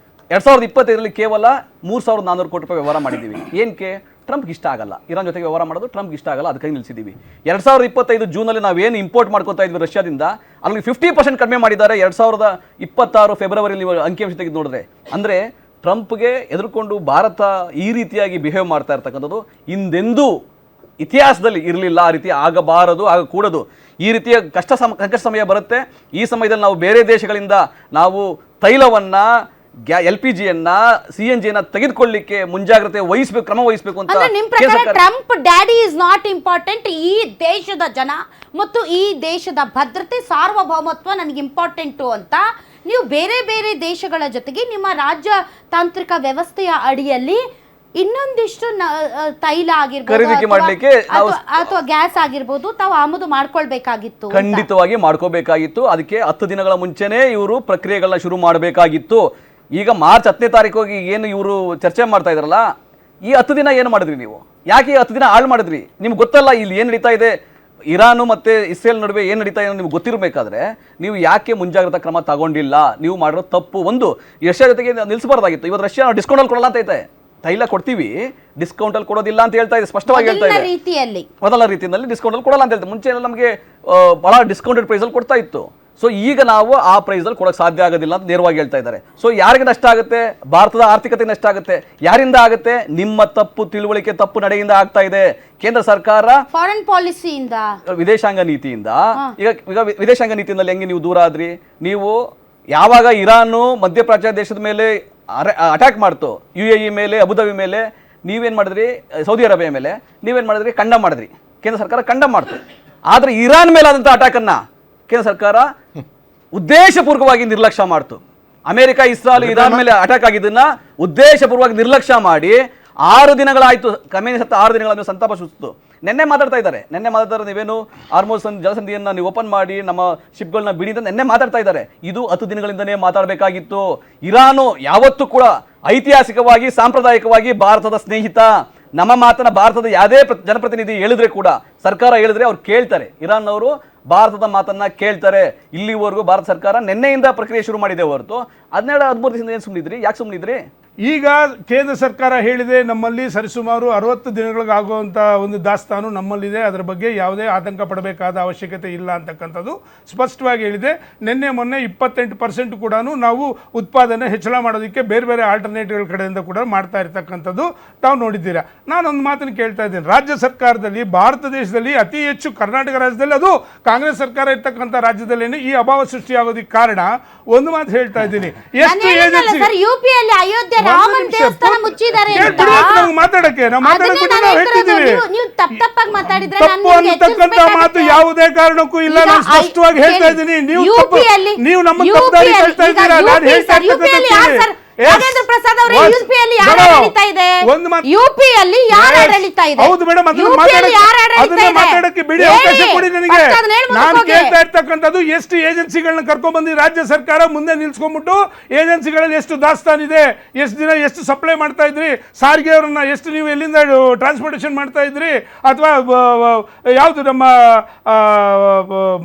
2025ರಲ್ಲಿ ಕೇವಲ 3,400 ಕೋಟಿ ರೂಪಾಯಿ ವ್ಯವಹಾರ ಮಾಡಿದ್ದೀವಿ. ಏನಕ್ಕೆ? ಟ್ರಂಪ್ಗೆ ಇಷ್ಟ ಆಗಲ್ಲ. ಇರಾನ್ ಜೊತೆಗೆ ವ್ಯವಹಾರ ಮಾಡೋದು ಟ್ರಂಪ್ಗೆ ಇಷ್ಟ ಆಗಲ್ಲ, ಅದಕ್ಕಾಗಿ ನಿಲ್ಲಿಸಿದ್ದೀವಿ. 2025 ಜೂನಲ್ಲಿ ನಾವೇನು ಇಂಪೋರ್ಟ್ ಮಾಡ್ಕೊತಾ ಇದ್ವಿ ರಷ್ಯಾದಿಂದ, ಅಲ್ಲಿ 50% ಕಡಿಮೆ ಮಾಡಿದ್ದಾರೆ 2026 ಫೆಬ್ರವರಿಯಲ್ಲಿ ಅಂಕಿಅಂಶ ತೆಗೆದು ನೋಡಿದ್ರೆ. ಅಂದರೆ ಟ್ರಂಪ್ಗೆ ಎದುರುಕೊಂಡು ಭಾರತ ಈ ರೀತಿಯಾಗಿ ಬಿಹೇವ್ ಮಾಡ್ತಾ ಇರ್ತಕ್ಕಂಥದ್ದು ಹಿಂದೆಂದೂ ಇತಿಹಾಸದಲ್ಲಿ ಇರಲಿಲ್ಲ. ಆ ರೀತಿ ಆಗಬಾರದು, ಆಗಕೂಡದು. ಈ ರೀತಿಯ ಸಂಕಷ್ಟ ಸಮಯ ಬರುತ್ತೆ. ಈ ಸಮಯದಲ್ಲಿ ನಾವು ಬೇರೆ ದೇಶಗಳಿಂದ ನಾವು ತೈಲವನ್ನು, LPG-ಯನ್ನ, CNG-ಯನ್ನು ತೆಗೆದುಕೊಳ್ಳಿಕ್ಕೆ ಮುಂಜಾಗ್ರತೆ ವಹಿಸಬೇಕು, ಕ್ರಮ ವಹಿಸಬೇಕು ಅಂತ. ಅಂದ್ರೆ ನಿಮ್ ಪ್ರಕಾರ Trump daddy is not important, ಈ ದೇಶದ ಜನ ಮತ್ತು ಈ ದೇಶದ ಭದ್ರತೆ, ಸಾರ್ವಭೌಮತ್ವ ನನಗೆ ಇಂಪಾರ್ಟೆಂಟು ಅಂತ ನೀವು ಬೇರೆ ಬೇರೆ ದೇಶಗಳ ಜೊತೆಗೆ ನಿಮ್ಮ ರಾಜ್ಯತಾಂತ್ರಿಕ ವ್ಯವಸ್ಥೆಯ ಅಡಿಯಲ್ಲಿ ಇನ್ನೊಂದಿಷ್ಟು ತೈಲ ಆಗಿರ್ಬೋದು ಅಥವಾ ಗ್ಯಾಸ್ ಆಗಿರ್ಬೋದು ತಾವು ಆಮದು ಮಾಡ್ಕೊಳ್ಬೇಕಾಗಿತ್ತು. ಖಂಡಿತವಾಗಿ ಮಾಡ್ಕೋಬೇಕಾಗಿತ್ತು. ಅದಕ್ಕೆ 10 ದಿನಗಳ ಮುಂಚೆನೇ ಇವರು ಪ್ರಕ್ರಿಯೆಗಳನ್ನ ಶುರು ಮಾಡಬೇಕಾಗಿತ್ತು. ಈಗ ಮಾರ್ಚ್ 10ನೇ ತಾರೀಕಿಗೆ ಏನು ಇವರು ಚರ್ಚೆ ಮಾಡ್ತಾ ಇದ್ರಲ್ಲ, ಈ 10 ದಿನ ಏನು ಮಾಡಿದ್ರಿ ನೀವು? ಯಾಕೆ ಈ 10 ದಿನ ಹಾಳು ಮಾಡಿದ್ರಿ? ನಿಮ್ಗೆ ಗೊತ್ತಲ್ಲ ಇಲ್ಲಿ ಏನು ನಡೀತಾ ಇದೆ, ಇರಾನು ಮತ್ತು ಇಸ್ರೇಲ್ ನಡುವೆ ಏನು ನಡೀತಾ ಇದೆ ನಿಮ್ಗೆ ಗೊತ್ತಿರಬೇಕಾದ್ರೆ ನೀವು ಯಾಕೆ ಮುಂಜಾಗ್ರತಾ ಕ್ರಮ ತಗೊಂಡಿಲ್ಲ? ನೀವು ಮಾಡಿರೋ ತಪ್ಪು. ಒಂದು, ರಷ್ಯಾ ಜೊತೆಗೆ ನಿಲ್ಲಿಸಬಾರ್ದಾಗಿತ್ತು. ಇವತ್ತು ರಷ್ಯಾ ಡಿಸ್ಕೌಂಟಲ್ಲಿ ಕೊಡಲ್ಲ ಅಂತ ಐತೆ, ತೈಲ ಕೊಡ್ತೀವಿ ಡಿಸ್ಕೌಂಟಲ್ಲಿ ಕೊಡೋದಿಲ್ಲ ಅಂತ ಹೇಳ್ತಾ ಇದೆ, ಸ್ಪಷ್ಟವಾಗಿ ಹೇಳ್ತಾ ಇದೆ. ಮೊದಲ ರೀತಿಯಲ್ಲಿ ಡಿಸ್ಕೌಂಟಲ್ಲಿ ಕೊಡಲ್ಲ ಅಂತ ಹೇಳ್ತಾರೆ. ಮುಂಚೆ ಎಲ್ಲ ನಮಗೆ ಬಹಳ ಡಿಸ್ಕೌಂಟೆಡ್ ಪ್ರೈಸಲ್ಲಿ ಕೊಡ್ತಾ ಇತ್ತು. ಸೊ ಈಗ ನಾವು ಆ ಪ್ರೈಸಲ್ಲಿ ಕೊಡೋಕೆ ಸಾಧ್ಯ ಆಗೋದಿಲ್ಲ ಅಂತ ನೇರವಾಗಿ ಹೇಳ್ತಾ ಇದ್ದಾರೆ. ಸೊ ಯಾರಿಗೆ ನಷ್ಟ ಆಗುತ್ತೆ? ಭಾರತದ ಆರ್ಥಿಕತೆ ನಷ್ಟ ಆಗುತ್ತೆ. ಯಾರಿಂದ ಆಗುತ್ತೆ? ನಿಮ್ಮ ತಪ್ಪು ತಿಳುವಳಿಕೆ, ತಪ್ಪು ನಡೆಯಿಂದ ಆಗ್ತಾ ಇದೆ. ಕೇಂದ್ರ ಸರ್ಕಾರ ಫಾರಿನ್ ಪಾಲಿಸಿಯಿಂದ, ವಿದೇಶಾಂಗ ನೀತಿಯಿಂದ, ಈಗ ವಿದೇಶಾಂಗ ನೀತಿಯಿಂದ ಹೆಂಗೆ ನೀವು ದೂರ ಆದ್ರಿ? ನೀವು ಯಾವಾಗ ಇರಾನು ಮಧ್ಯಪ್ರಾಚ್ಯ ದೇಶದ ಮೇಲೆ ಅಟ್ಯಾಕ್ ಮಾಡ್ತು, UAE ಮೇಲೆ, ಅಬುಧಾಬಿ ಮೇಲೆ, ನೀವೇನು ಮಾಡಿದ್ರಿ? ಸೌದಿ ಅರೇಬಿಯಾ ಮೇಲೆ ನೀವೇನು ಮಾಡಿದ್ರಿ? ಕಂಡಮ್ ಮಾಡಿದ್ರಿ. ಕೇಂದ್ರ ಸರ್ಕಾರ ಕಂಡಮ್ ಮಾಡ್ತು. ಆದರೆ ಇರಾನ್ ಮೇಲೆ ಆದಂಥ ಅಟ್ಯಾಕನ್ನು ಕೇಂದ್ರ ಸರ್ಕಾರ ಉದ್ದೇಶಪೂರ್ವಕವಾಗಿ ನಿರ್ಲಕ್ಷ್ಯ ಮಾಡ್ತು. ಅಮೆರಿಕ, ಇಸ್ರಾಯೇಲ್, ಇರಾನ್ ಮೇಲೆ ಅಟ್ಯಾಕ್ ಆಗಿದ್ದನ್ನ ಉದ್ದೇಶಪೂರ್ವವಾಗಿ ನಿರ್ಲಕ್ಷ್ಯ ಮಾಡಿ 6 ದಿನಗಳಾಯಿತು. ಕಮೇನಿ ಸತ್ತ 6 ದಿನಗಳ ಸಂತಾಪ ಸೂಚಿಸಿತು. ನಿನ್ನೆ ಮಾತಾಡ್ತಾ ಇದ್ದಾರೆ. ನೀವೇನು ಹಾರ್ಮೋಸ್ ಜಲಸಂಧಿಯನ್ನು ನೀವು ಓಪನ್ ಮಾಡಿ ನಮ್ಮ ಶಿಪ್ಗಳನ್ನ ಬಿಡಿ ಅಂತ ನಿನ್ನೆ ಮಾತಾಡ್ತಾ ಇದ್ದಾರೆ. ಇದು 10 ದಿನಗಳಿಂದನೇ ಮಾತಾಡಬೇಕಾಗಿತ್ತು. ಇರಾನು ಯಾವತ್ತೂ ಕೂಡ ಐತಿಹಾಸಿಕವಾಗಿ, ಸಾಂಪ್ರದಾಯಿಕವಾಗಿ ಭಾರತದ ಸ್ನೇಹಿತ. ನಮ್ಮ ಮಾತನ್ನ ಭಾರತದ ಯಾವುದೇ ಜನಪ್ರತಿನಿಧಿ ಹೇಳಿದ್ರೆ ಕೂಡ, ಸರ್ಕಾರ ಹೇಳಿದ್ರೆ ಅವ್ರು ಕೇಳ್ತಾರೆ. ಇರಾನ್ ಅವರು ಭಾರತದ ಮಾತನ್ನ ಕೇಳ್ತಾರೆ. ಇಲ್ಲಿವರೆಗೂ ಭಾರತ ಸರ್ಕಾರ ನಿನ್ನೆಯಿಂದ ಪ್ರಕ್ರಿಯೆ ಶುರು ಮಾಡಿದೆ ಹೊರತು 12-13 ದಿವಸದಿಂದ ಏನು ಸುಮ್ಮನಿದ್ರಿ? ಯಾಕೆ ಸುಮ್ಮನಿದ್ರಿ? ಈಗ ಕೇಂದ್ರ ಸರ್ಕಾರ ಹೇಳಿದೆ ನಮ್ಮಲ್ಲಿ ಸರಿಸುಮಾರು 60 ದಿನಗಳಿಗಾಗುವಂಥ ಒಂದು ದಾಸ್ತಾನು ನಮ್ಮಲ್ಲಿದೆ, ಅದರ ಬಗ್ಗೆ ಯಾವುದೇ ಆತಂಕ ಪಡಬೇಕಾದ ಅವಶ್ಯಕತೆ ಇಲ್ಲ ಅಂತಕ್ಕಂಥದ್ದು ಸ್ಪಷ್ಟವಾಗಿ ಹೇಳಿದೆ. ನಿನ್ನೆ ಮೊನ್ನೆ 28% ಕೂಡ ನಾವು ಉತ್ಪಾದನೆ ಹೆಚ್ಚಳ ಮಾಡೋದಕ್ಕೆ ಬೇರೆ ಬೇರೆ ಆಲ್ಟರ್ನೇಟಿವ್ಗಳ ಕಡೆಯಿಂದ ಕೂಡ ಮಾಡ್ತಾ ಇರ್ತಕ್ಕಂಥದ್ದು ತಾವು ನೋಡಿದ್ದೀರಾ. ನಾನೊಂದು ಮಾತನ್ನು ಕೇಳ್ತಾ ಇದ್ದೇನೆ. ರಾಜ್ಯ ಸರ್ಕಾರದಲ್ಲಿ, ಭಾರತ ದೇಶದಲ್ಲಿ ಅತಿ ಹೆಚ್ಚು ಕರ್ನಾಟಕ ರಾಜ್ಯದಲ್ಲಿ, ಅದು ಕಾಂಗ್ರೆಸ್ ಸರ್ಕಾರ ಇರ್ತಕ್ಕಂಥ ರಾಜ್ಯದಲ್ಲೇನೆ ಈ ಅಭಾವ ಸೃಷ್ಟಿಯಾಗೋದಕ್ಕೆ ಕಾರಣ ಒಂದು ಮಾತು ಹೇಳ್ತಾ ಇದ್ದೀನಿ. ಎಷ್ಟು ಏಜೆನ್ಸಿ ರಾಮನ್ ದೇವಸ್ಥಾನ ಮುಚ್ಚಿದ್ದಾರೆ ಮಾತಾಡಕ್ಕೆ ನಾವು ಹೇಳ್ತಿದ್ದೀವಿ. ತಪ್ಪು ಅನ್ನತಕ್ಕಂಥ ಮಾತು ಯಾವುದೇ ಕಾರಣಕ್ಕೂ ಇಲ್ಲ. ನಾನು ಸ್ಪಷ್ಟವಾಗಿ ಹೇಳ್ತಾ ಇದ್ದೀನಿ. ನೀವು ನಮ್ಮ ತಪ್ಪದಾರಿ ಹೇಳ್ತಾ ಇದ್ದೀರಾ. ನಾನು ಹೇಳ್ತಾ ಇರ್ತಕ್ಕಂಥ ರಾಜೇಂದ್ರ ಪ್ರಸಾದ್ ಅವರೇ, ಯುಪಿಯಲ್ಲಿ ಯಾರ ಆಡಳಿತ ಇದೆ? ಯುಪಿಯಲ್ಲಿ ಯಾರ ಆಡಳಿತ ಇದೆ? ಹೌದು ಮೇಡಮ್, ಅದನ್ನ ಮಾತಾಡಕ್ಕೆ ಬಿಡಿ, ಅವಕಾಶ ಕೊಡಿ ನನಗೆ. ನಾನು ಕೇಳ್ತಾ ಇರ್ತಕ್ಕಂಥದ್ದು ಎಷ್ಟು ಏಜೆನ್ಸಿಗಳನ್ನ ಕರ್ಕೊಂಡ್ ಬಂದು ರಾಜ್ಯ ಸರ್ಕಾರ ಮುಂದೆ ನಿಲ್ಸ್ಕೊಂಡ್ಬಿಟ್ಟು ಏಜೆನ್ಸಿಗಳಲ್ಲಿ ಎಷ್ಟು ದಾಸ್ತಾನಿದೆ, ಎಷ್ಟು ದಿನ ಎಷ್ಟು ಸಪ್ಲೈ ಮಾಡ್ತಾ ಇದ್ರಿ, ಸಾರಿಗೆ ಅವರನ್ನ ಎಷ್ಟು ನೀವು ಎಲ್ಲಿಂದ ಟ್ರಾನ್ಸ್ಪೋರ್ಟೇಷನ್ ಮಾಡ್ತಾ ಇದ್ರಿ, ಅಥವಾ ಯಾವುದು ನಮ್ಮ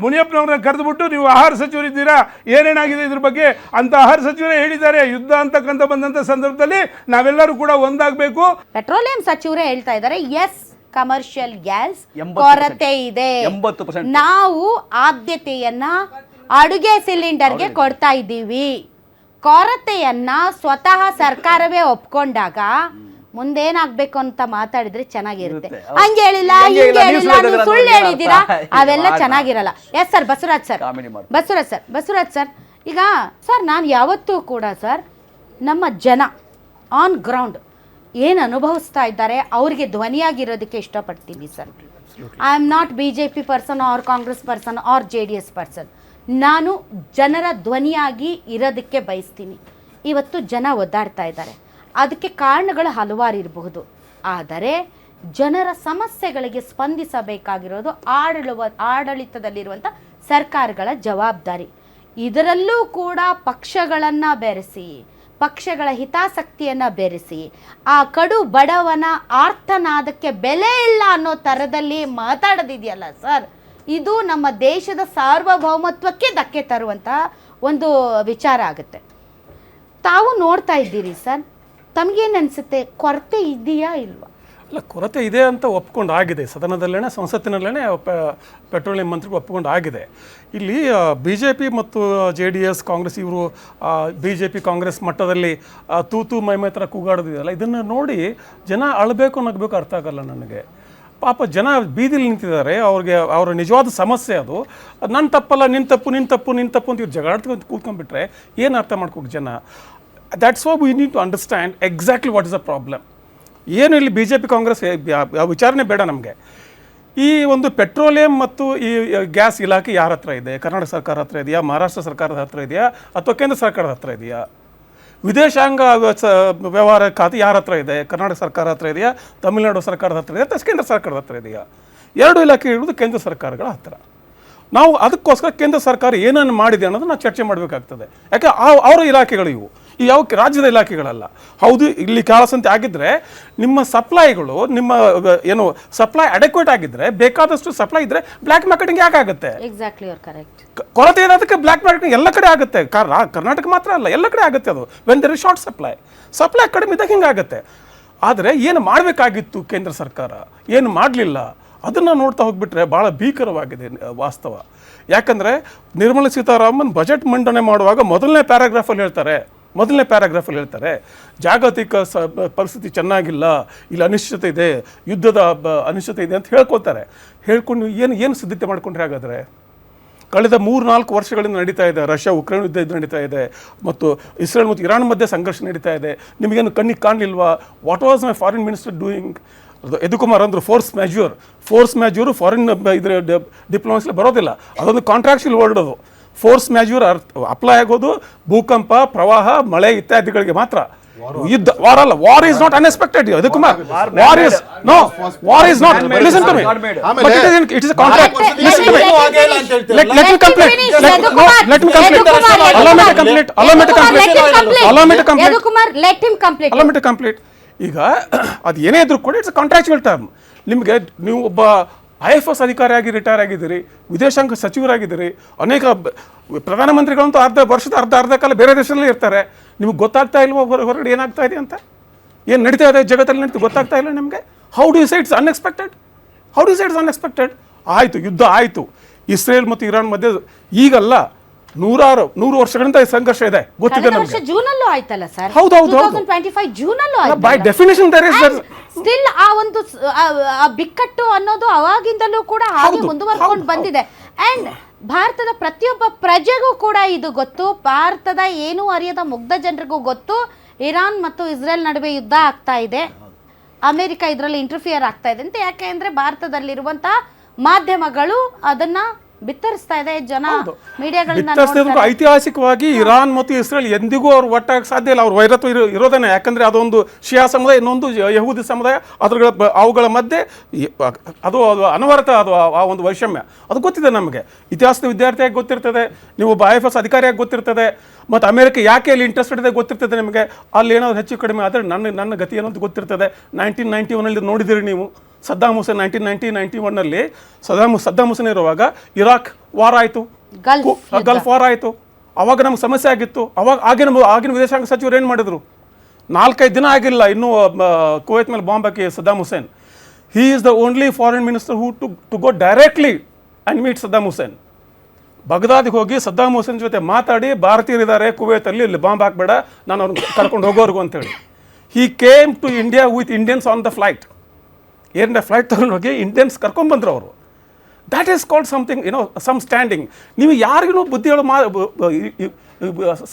ಮುನಿಯಪ್ಪನವ್ರನ್ನ ಕರೆದುಬಿಟ್ಟು ನೀವು ಆಹಾರ ಸಚಿವರಿದ್ದೀರಾ, ಏನೇನಾಗಿದೆ ಇದ್ರ ಬಗ್ಗೆ ಅಂತ ಆಹಾರ ಸಚಿವರೇ ಹೇಳಿದ್ದಾರೆ. ಯುದ್ಧ ಅಂತ ಬಂದಂತ ಸಂದರ್ಭದಲ್ಲಿ ನಾವೆಲ್ಲರೂ ಕೂಡ ಒಂದಾಗಬೇಕು. ಪೆಟ್ರೋಲಿಯಂ ಸಚಿವರೇ ಹೇಳ್ತಾ ಇದ್ದಾರೆ, ಎಸ್ ಕಮರ್ಷಿಯಲ್ ಗ್ಯಾಸ್ ಕೊರತೆ ಇದೆ, ನಾವು ಆದ್ಯತೆಯನ್ನ ಅಡುಗೆ ಸಿಲಿಂಡರ್ಗೆ ಕೊಡ್ತಾ ಇದ್ದೀವಿ. ಕೊರತೆಯನ್ನ ಸ್ವತಃ ಸರ್ಕಾರವೇ ಒಪ್ಕೊಂಡಾಗ ಮುಂದೇನಾಗ್ಬೇಕು ಅಂತ ಮಾತಾಡಿದ್ರೆ ಚೆನ್ನಾಗಿರುತ್ತೆ. ಹಂಗೆ ಹೇಳಿಲ್ಲ, ಹಿಂಗೆ ಹೇಳಿಲ್ಲ, ನೀವು ಸುಳ್ಳು ಹೇಳಿದ್ದೀರಾ, ಅವೆಲ್ಲ ಚೆನ್ನಾಗಿರಲ್ಲ. ಎಸ್ ಸರ್, ಬಸವರಾಜ್ ಸರ್, ಈಗ ಸರ್ ನಾನು ಯಾವತ್ತೂ ಕೂಡ ಸರ್ ನಮ್ಮ ಜನ ಆನ್ ಗ್ರೌಂಡ್ ಏನು ಅನುಭವಿಸ್ತಾ ಇದ್ದಾರೆ ಅವ್ರಿಗೆ ಧ್ವನಿಯಾಗಿರೋದಕ್ಕೆ ಇಷ್ಟಪಡ್ತೀನಿ sir. I am not BJP person or Congress person or JDS person. ನಾನು ಜನರ ಧ್ವನಿಯಾಗಿ ಇರೋದಕ್ಕೆ ಬಯಸ್ತೀನಿ. ಇವತ್ತು ಜನ ಒದ್ದಾಡ್ತಾ ಇದ್ದಾರೆ, ಅದಕ್ಕೆ ಕಾರಣಗಳು ಹಲವಾರು ಇರಬಹುದು. ಆದರೆ ಜನರ ಸಮಸ್ಯೆಗಳಿಗೆ ಸ್ಪಂದಿಸಬೇಕಾಗಿರೋದು ಆಡಳಿತದಲ್ಲಿರುವಂಥ ಸರ್ಕಾರಗಳ ಜವಾಬ್ದಾರಿ. ಇದರಲ್ಲೂ ಕೂಡ ಪಕ್ಷಗಳನ್ನು ಬೆರೆಸಿ, ಪಕ್ಷಗಳ ಹಿತಾಸಕ್ತಿಯನ್ನು ಬೆರೆಸಿ, ಆ ಕಡು ಬಡವನ ಆರ್ತನಾದಕ್ಕೆ ಬೆಲೆ ಇಲ್ಲ ಅನ್ನೋ ಥರದಲ್ಲಿ ಮಾತಾಡೋದಿದೆಯಲ್ಲ ಸರ್, ಇದು ನಮ್ಮ ದೇಶದ ಸಾರ್ವಭೌಮತ್ವಕ್ಕೆ ಧಕ್ಕೆ ತರುವಂಥ ಒಂದು ವಿಚಾರ ಆಗುತ್ತೆ. ತಾವು ನೋಡ್ತಾ ಇದ್ದೀರಿ ಸರ್, ತಮಗೇನು ಅನಿಸುತ್ತೆ, ಕೊರತೆ ಇದೆಯಾ ಇಲ್ವಾ? ಅಲ್ಲ, ಕೊರತೆ ಇದೆ ಅಂತ ಒಪ್ಕೊಂಡು ಆಗಿದೆ ಸದನದಲ್ಲೇ, ಸಂಸತ್ತಿನಲ್ಲೇ ಪೆಟ್ರೋಲಿಯಂ ಮಂತ್ರಿಗೆ ಒಪ್ಕೊಂಡು ಆಗಿದೆ. ಇಲ್ಲಿ ಬಿ ಜೆ ಪಿ ಮತ್ತು JDS ಕಾಂಗ್ರೆಸ್ ಇವರು ಬಿ ಜೆ ಪಿ ಕಾಂಗ್ರೆಸ್ ಮಟ್ಟದಲ್ಲಿ ತೂತು ಮೈಮೈ ಥರ ಕೂಗಾಡೋದಿದೆಯಲ್ಲ, ಇದನ್ನು ನೋಡಿ ಜನ ಅಳಬೇಕು ನಗಬೇಕು ಅರ್ಥ ಆಗಲ್ಲ ನನಗೆ. ಪಾಪ ಜನ ಬೀದಿಲಿ ನಿಂತಿದ್ದಾರೆ, ಅವ್ರಿಗೆ ಅವರ ನಿಜವಾದ ಸಮಸ್ಯೆ ಅದು. ನನ್ನ ತಪ್ಪಲ್ಲ, ನಿನ್ನ ತಪ್ಪು ನಿನ್ನ ತಪ್ಪು ನಿನ್ನ ತಪ್ಪು ಅಂತ ಇವ್ರು ಜಗಳಾಡ್ಕೊಂಡು ಕೂತ್ಕೊಂಡ್ಬಿಟ್ರೆ ಏನು ಅರ್ಥ ಮಾಡ್ಬೇಕು ಜನ? That's why we need to understand exactly what is the problem. ಏನು ಇಲ್ಲಿ ಬಿ ಜೆ ಪಿ ಕಾಂಗ್ರೆಸ್ ವಿಚಾರಣೆ ಬೇಡ ನಮಗೆ. ಈ ಒಂದು ಪೆಟ್ರೋಲಿಯಂ ಮತ್ತು ಈ ಗ್ಯಾಸ್ ಇಲಾಖೆ ಯಾರ ಹತ್ರ ಇದೆ? ಕರ್ನಾಟಕ ಸರ್ಕಾರ ಹತ್ರ ಇದೆಯಾ, ಮಹಾರಾಷ್ಟ್ರ ಸರ್ಕಾರದ ಹತ್ರ ಇದೆಯಾ, ಅಥವಾ ಕೇಂದ್ರ ಸರ್ಕಾರದ ಹತ್ರ ಇದೆಯಾ? ವಿದೇಶಾಂಗ ವ್ಯವಹಾರ ಖಾತೆ ಯಾರ ಹತ್ರ ಇದೆ? ಕರ್ನಾಟಕ ಸರ್ಕಾರ ಹತ್ರ ಇದೆಯಾ, ತಮಿಳುನಾಡು ಸರ್ಕಾರದ ಹತ್ರ ಇದೆಯಾ, ಅಥವಾ ಕೇಂದ್ರ ಸರ್ಕಾರದ ಹತ್ರ ಇದೆಯಾ? ಎರಡು ಇಲಾಖೆ ಇರುವುದು ಕೇಂದ್ರ ಸರ್ಕಾರಗಳ ಹತ್ರ. ನಾವು ಅದಕ್ಕೋಸ್ಕರ ಕೇಂದ್ರ ಸರ್ಕಾರ ಏನನ್ನು ಮಾಡಿದೆ ಅನ್ನೋದು ನಾವು ಚರ್ಚೆ ಮಾಡಬೇಕಾಗ್ತದೆ. ಯಾಕೆ ಅವರ ಇಲಾಖೆಗಳು ಇವು ಯಾವ ರಾಜ್ಯದ ಇಲಾಖೆಗಳಲ್ಲ. ಹೌದು, ಇಲ್ಲಿ ಕಾಳಸಂತೆ ಆಗಿದ್ದರೆ ನಿಮ್ಮ ಸಪ್ಲೈಗಳು, ನಿಮ್ಮ ಏನು ಸಪ್ಲೈ ಅಡೆಕ್ವೇಟ್ ಆಗಿದ್ದರೆ, ಬೇಕಾದಷ್ಟು ಸಪ್ಲೈ ಇದ್ದರೆ ಬ್ಲ್ಯಾಕ್ ಮಾರ್ಕೆಟಿಂಗ್ ಯಾಕೆ ಆಗುತ್ತೆ? Exactly you are correct. ಕೊರತೆ ಇರೋದಕ್ಕೆ ಬ್ಲ್ಯಾಕ್ ಮಾರ್ಕೆಟಿಂಗ್ ಎಲ್ಲ ಕಡೆ ಆಗುತ್ತೆ. ಕರ್ನಾಟಕ ಮಾತ್ರ ಅಲ್ಲ, ಎಲ್ಲ ಕಡೆ ಆಗುತ್ತೆ ಅದು. When there is short supply ಕಡಿಮೆ ಇದ್ದಾಗ ಹಿಂಗಾಗುತ್ತೆ. ಆದರೆ ಏನು ಮಾಡಬೇಕಾಗಿತ್ತು ಕೇಂದ್ರ ಸರ್ಕಾರ, ಏನು ಮಾಡಲಿಲ್ಲ, ಅದನ್ನು ನೋಡ್ತಾ ಹೋಗ್ಬಿಟ್ರೆ ಭಾಳ ಭೀಕರವಾಗಿದೆ ವಾಸ್ತವ. ಯಾಕಂದರೆ ನಿರ್ಮಲಾ ಸೀತಾರಾಮನ್ ಬಜೆಟ್ ಮಂಡನೆ ಮಾಡುವಾಗ ಮೊದಲನೇ ಪ್ಯಾರಾಗ್ರಾಫಲ್ಲಿ ಹೇಳ್ತಾರೆ ಜಾಗತಿಕ ಪರಿಸ್ಥಿತಿ ಚೆನ್ನಾಗಿಲ್ಲ, ಇಲ್ಲಿ ಅನಿಶ್ಚಿತತೆ ಇದೆ, ಯುದ್ಧದ ಅನಿಶ್ಚಿತತೆ ಇದೆ ಅಂತ ಹೇಳ್ಕೊಂಡು ಏನು ಸಿದ್ಧತೆ ಮಾಡ್ಕೊಂಡ್ರೆ ಹಾಗಾದರೆ? ಕಳೆದ 3-4 ವರ್ಷಗಳಿಂದ ನಡೀತಾ ಇದೆ. ರಷ್ಯಾ ಉಕ್ರೇನ್ ಯುದ್ಧ ನಡೀತಾ ಇದೆ, ಮತ್ತು ಇಸ್ರೇಲ್ ಮತ್ತು ಇರಾನ್ ಮಧ್ಯೆ ಸಂಘರ್ಷ ನಡೀತಾ ಇದೆ. ನಿಮಗೇನು ಕಣ್ಣಿಗೆ ಕಾಣಲಿಲ್ವಾ? What was my foreign minister doing? Yadukumar ಅಂದರು ಫೋರ್ಸ್ ಮ್ಯಾಜ್ಯೂರು ಫಾರಿನ್ ಇದ್ರ ಡಿಪ್ಲೊಮಸಿಲಿ ಬರೋದಿಲ್ಲ, ಅದೊಂದು ಕಾಂಟ್ರಾಕ್ಚುಯಲ್ ವರ್ಡ್ ಅದು. ಫೋರ್ಸ್ ಮ್ಯಾಜ್ಯೂರ್ ಅಪ್ಲೈ ಆಗೋದು ಭೂಕಂಪ, ಪ್ರವಾಹ, ಮಳೆ ಇತ್ಯಾದಿಗಳಿಗೆ ಮಾತ್ರ. ಯುದ್ಧ, ವಾರ್ ಅಲ್ಲ. War is not unexpected. Yadukumar, war is not. Listen to me, but it is a contract. Listen to me, let me complete. ಈಗ ಅದು ಏನೇ ಇದ್ರೂ ಕೂಡ ಇಟ್ಸ್ ಕಾಂಟ್ರಾಕ್ಚುವಲ್ ಟರ್ಮ್. ನಿಮಗೆ ನೀವು ಒಬ್ಬ IFS ಅಧಿಕಾರಿಯಾಗಿ ರಿಟೈರ್ ಆಗಿದ್ದೀರಿ, ವಿದೇಶಾಂಗ ಸಚಿವರಾಗಿದ್ದೀರಿ, ಅನೇಕ ಪ್ರಧಾನಮಂತ್ರಿಗಳಂತೂ ಅರ್ಧ ಕಾಲ ಬೇರೆ ದೇಶದಲ್ಲಿ ಇರ್ತಾರೆ. ನಿಮ್ಗೆ ಗೊತ್ತಾಗ್ತಾ ಇಲ್ವೋ ಹೊರಗಡೆ ಏನಾಗ್ತಾ ಇದೆ ಅಂತ? ಏನು ನಡೀತಾ ಇದೆ ಜಗತ್ತಲ್ಲಿ ನಡೀತಾ ಗೊತ್ತಾಗ್ತಾ ಇಲ್ಲ ನಿಮಗೆ? How do you say it's unexpected? ಆಯಿತು, ಯುದ್ಧ ಆಯಿತು. ಇಸ್ರೇಲ್ ಮತ್ತು ಇರಾನ್ ಮಧ್ಯೆ ಈಗಲ್ಲ, 100 ವರ್ಷಗಳಿಂದ ಸಂಘರ್ಷ ಇದೆ, ಗೊತ್ತಿದೆ ನಮಗೆ. ಜೂನಲ್ಲೂ ಆಯ್ತಲ್ಲ ಸರ್? ಹೌದು, 2025 ಜೂನಲ್ಲೂ ಆಯ್ತು. ಬೈ ಡೆಫಿನೇಷನ್ ಸ್ಟಿಲ್ ಆ ಒಂದು ಬಿಕ್ಕಟ್ಟು ಅನ್ನೋದು ಅವಾಗಿಂದಲೂ ಕೂಡ ಹಾಗೆ ಮುಂದುವರ್ಕೊಂಡು ಬಂದಿದೆ. ಅಂಡ್ ಭಾರತದ ಪ್ರತಿಯೊಬ್ಬ ಪ್ರಜೆಗೂ ಕೂಡ ಇದು ಗೊತ್ತು. ಭಾರತದ ಏನೂ ಅರಿಯದ ಮುಗ್ಧ ಜನರಿಗೂ ಗೊತ್ತು, ಇರಾನ್ ಮತ್ತು ಇಸ್ರೇಲ್ ನಡುವೆ ಯುದ್ಧ ಆಗ್ತಾ ಇದೆ, ಅಮೆರಿಕ ಇದರಲ್ಲಿ ಇಂಟರ್ಫಿಯರ್ ಆಗ್ತಾ ಇದೆ ಅಂತ. ಯಾಕೆ ಅಂದ್ರೆ ಭಾರತದಲ್ಲಿರುವಂತಹ ಮಾಧ್ಯಮಗಳು ಅದನ್ನ ಬಿತ್ತರಿಸ್ತಾ ಇದೆ, ಜನ ಮೀಡಿಯಾಗಳನ್ನ. ಐತಿಹಾಸಿಕವಾಗಿ ಇರಾನ್ ಮತ್ತು ಇಸ್ರೇಲ್ ಎಂದಿಗೂ ಅವ್ರು ಒಟ್ಟಾಗಿ ಸಾಧ್ಯ ಇಲ್ಲ. ಅವ್ರ ವೈರತ್ವ ಇರೋದೇನೆ. ಯಾಕಂದ್ರೆ ಅದೊಂದು ಶಿಯಾ ಸಮುದಾಯ, ಇನ್ನೊಂದು ಯಹೂದಿ ಸಮುದಾಯ, ಅವುಗಳ ಮಧ್ಯೆ ಅದು ಅನವರತ, ಅದು ಆ ಒಂದು ವೈಷಮ್ಯ ಅದು ಗೊತ್ತಿದೆ ನಮಗೆ. ಇತಿಹಾಸದ ವಿದ್ಯಾರ್ಥಿಯಾಗಿ ಗೊತ್ತಿರ್ತದೆ, ನೀವು ಒಬ್ಬ IFS ಅಧಿಕಾರಿಯಾಗಿ ಗೊತ್ತಿರ್ತದೆ, ಮತ್ತು ಅಮೆರಿಕ ಯಾಕೆ ಅಲ್ಲಿ ಇಂಟ್ರೆಸ್ಟೆಡ್ ಇದೆ ಗೊತ್ತಿರ್ತದೆ ನಿಮಗೆ. ಅಲ್ಲಿ ಏನಾದ್ರು ಹೆಚ್ಚು ಕಡಿಮೆ ಆದರೆ ನನ್ನ ಗತಿ ಏನಂತ ಗೊತ್ತಿರ್ತದೆ. 1991 ನೋಡಿದಿರಿ ನೀವು, ಸದ್ದಾಮ್ ಹುಸೇನ್ 1991 ಸದ್ದಾಮ್ ಹುಸೇನ್ ಇರುವಾಗ ಇರಾಕ್ ವಾರ್ ಆಯಿತು, ಗಲ್ಫ್ ವಾರ್ ಆಯಿತು. ಅವಾಗ ನಮ್ಗೆ ಸಮಸ್ಯೆ ಆಗಿತ್ತು. ಆಗಿನ ವಿದೇಶಾಂಗ ಸಚಿವರು ಏನು ಮಾಡಿದ್ರು? 4-5 ದಿನ ಆಗಿಲ್ಲ ಇನ್ನೂ ಕುವೈತ್ ಮೇಲೆ ಬಾಂಬ್ ಹಾಕಿ Saddam Hussein. He is the only foreign minister who to go directly and meet Saddam Hussein. ಬಗ್ದಾದಿಗೆ ಹೋಗಿ ಸದ್ದಾಮ್ ಹುಸೇನ್ ಜೊತೆ ಮಾತಾಡಿ, ಭಾರತೀಯರಿದ್ದಾರೆ ಕುವೈತಲ್ಲಿ, ಇಲ್ಲಿ ಬಾಂಬ್ ಹಾಕಬೇಡ, ನಾನು ಅವ್ರನ್ನ ಕರ್ಕೊಂಡು ಹೋಗೋರ್ಗು ಅಂತೇಳಿ. He came to India with Indians on the flight. ಏರಿಂದ ಫ್ಲೈಟ್ ತಗೊಂಡು ಹೋಗಿ ಇಂಡಿಯನ್ಸ್ ಕರ್ಕೊಂಡ್ಬಂದ್ರು ಅವರು. That is called something, some standing. ನೀವು ಯಾರಿಗೂ ಬುದ್ಧಿಗಳು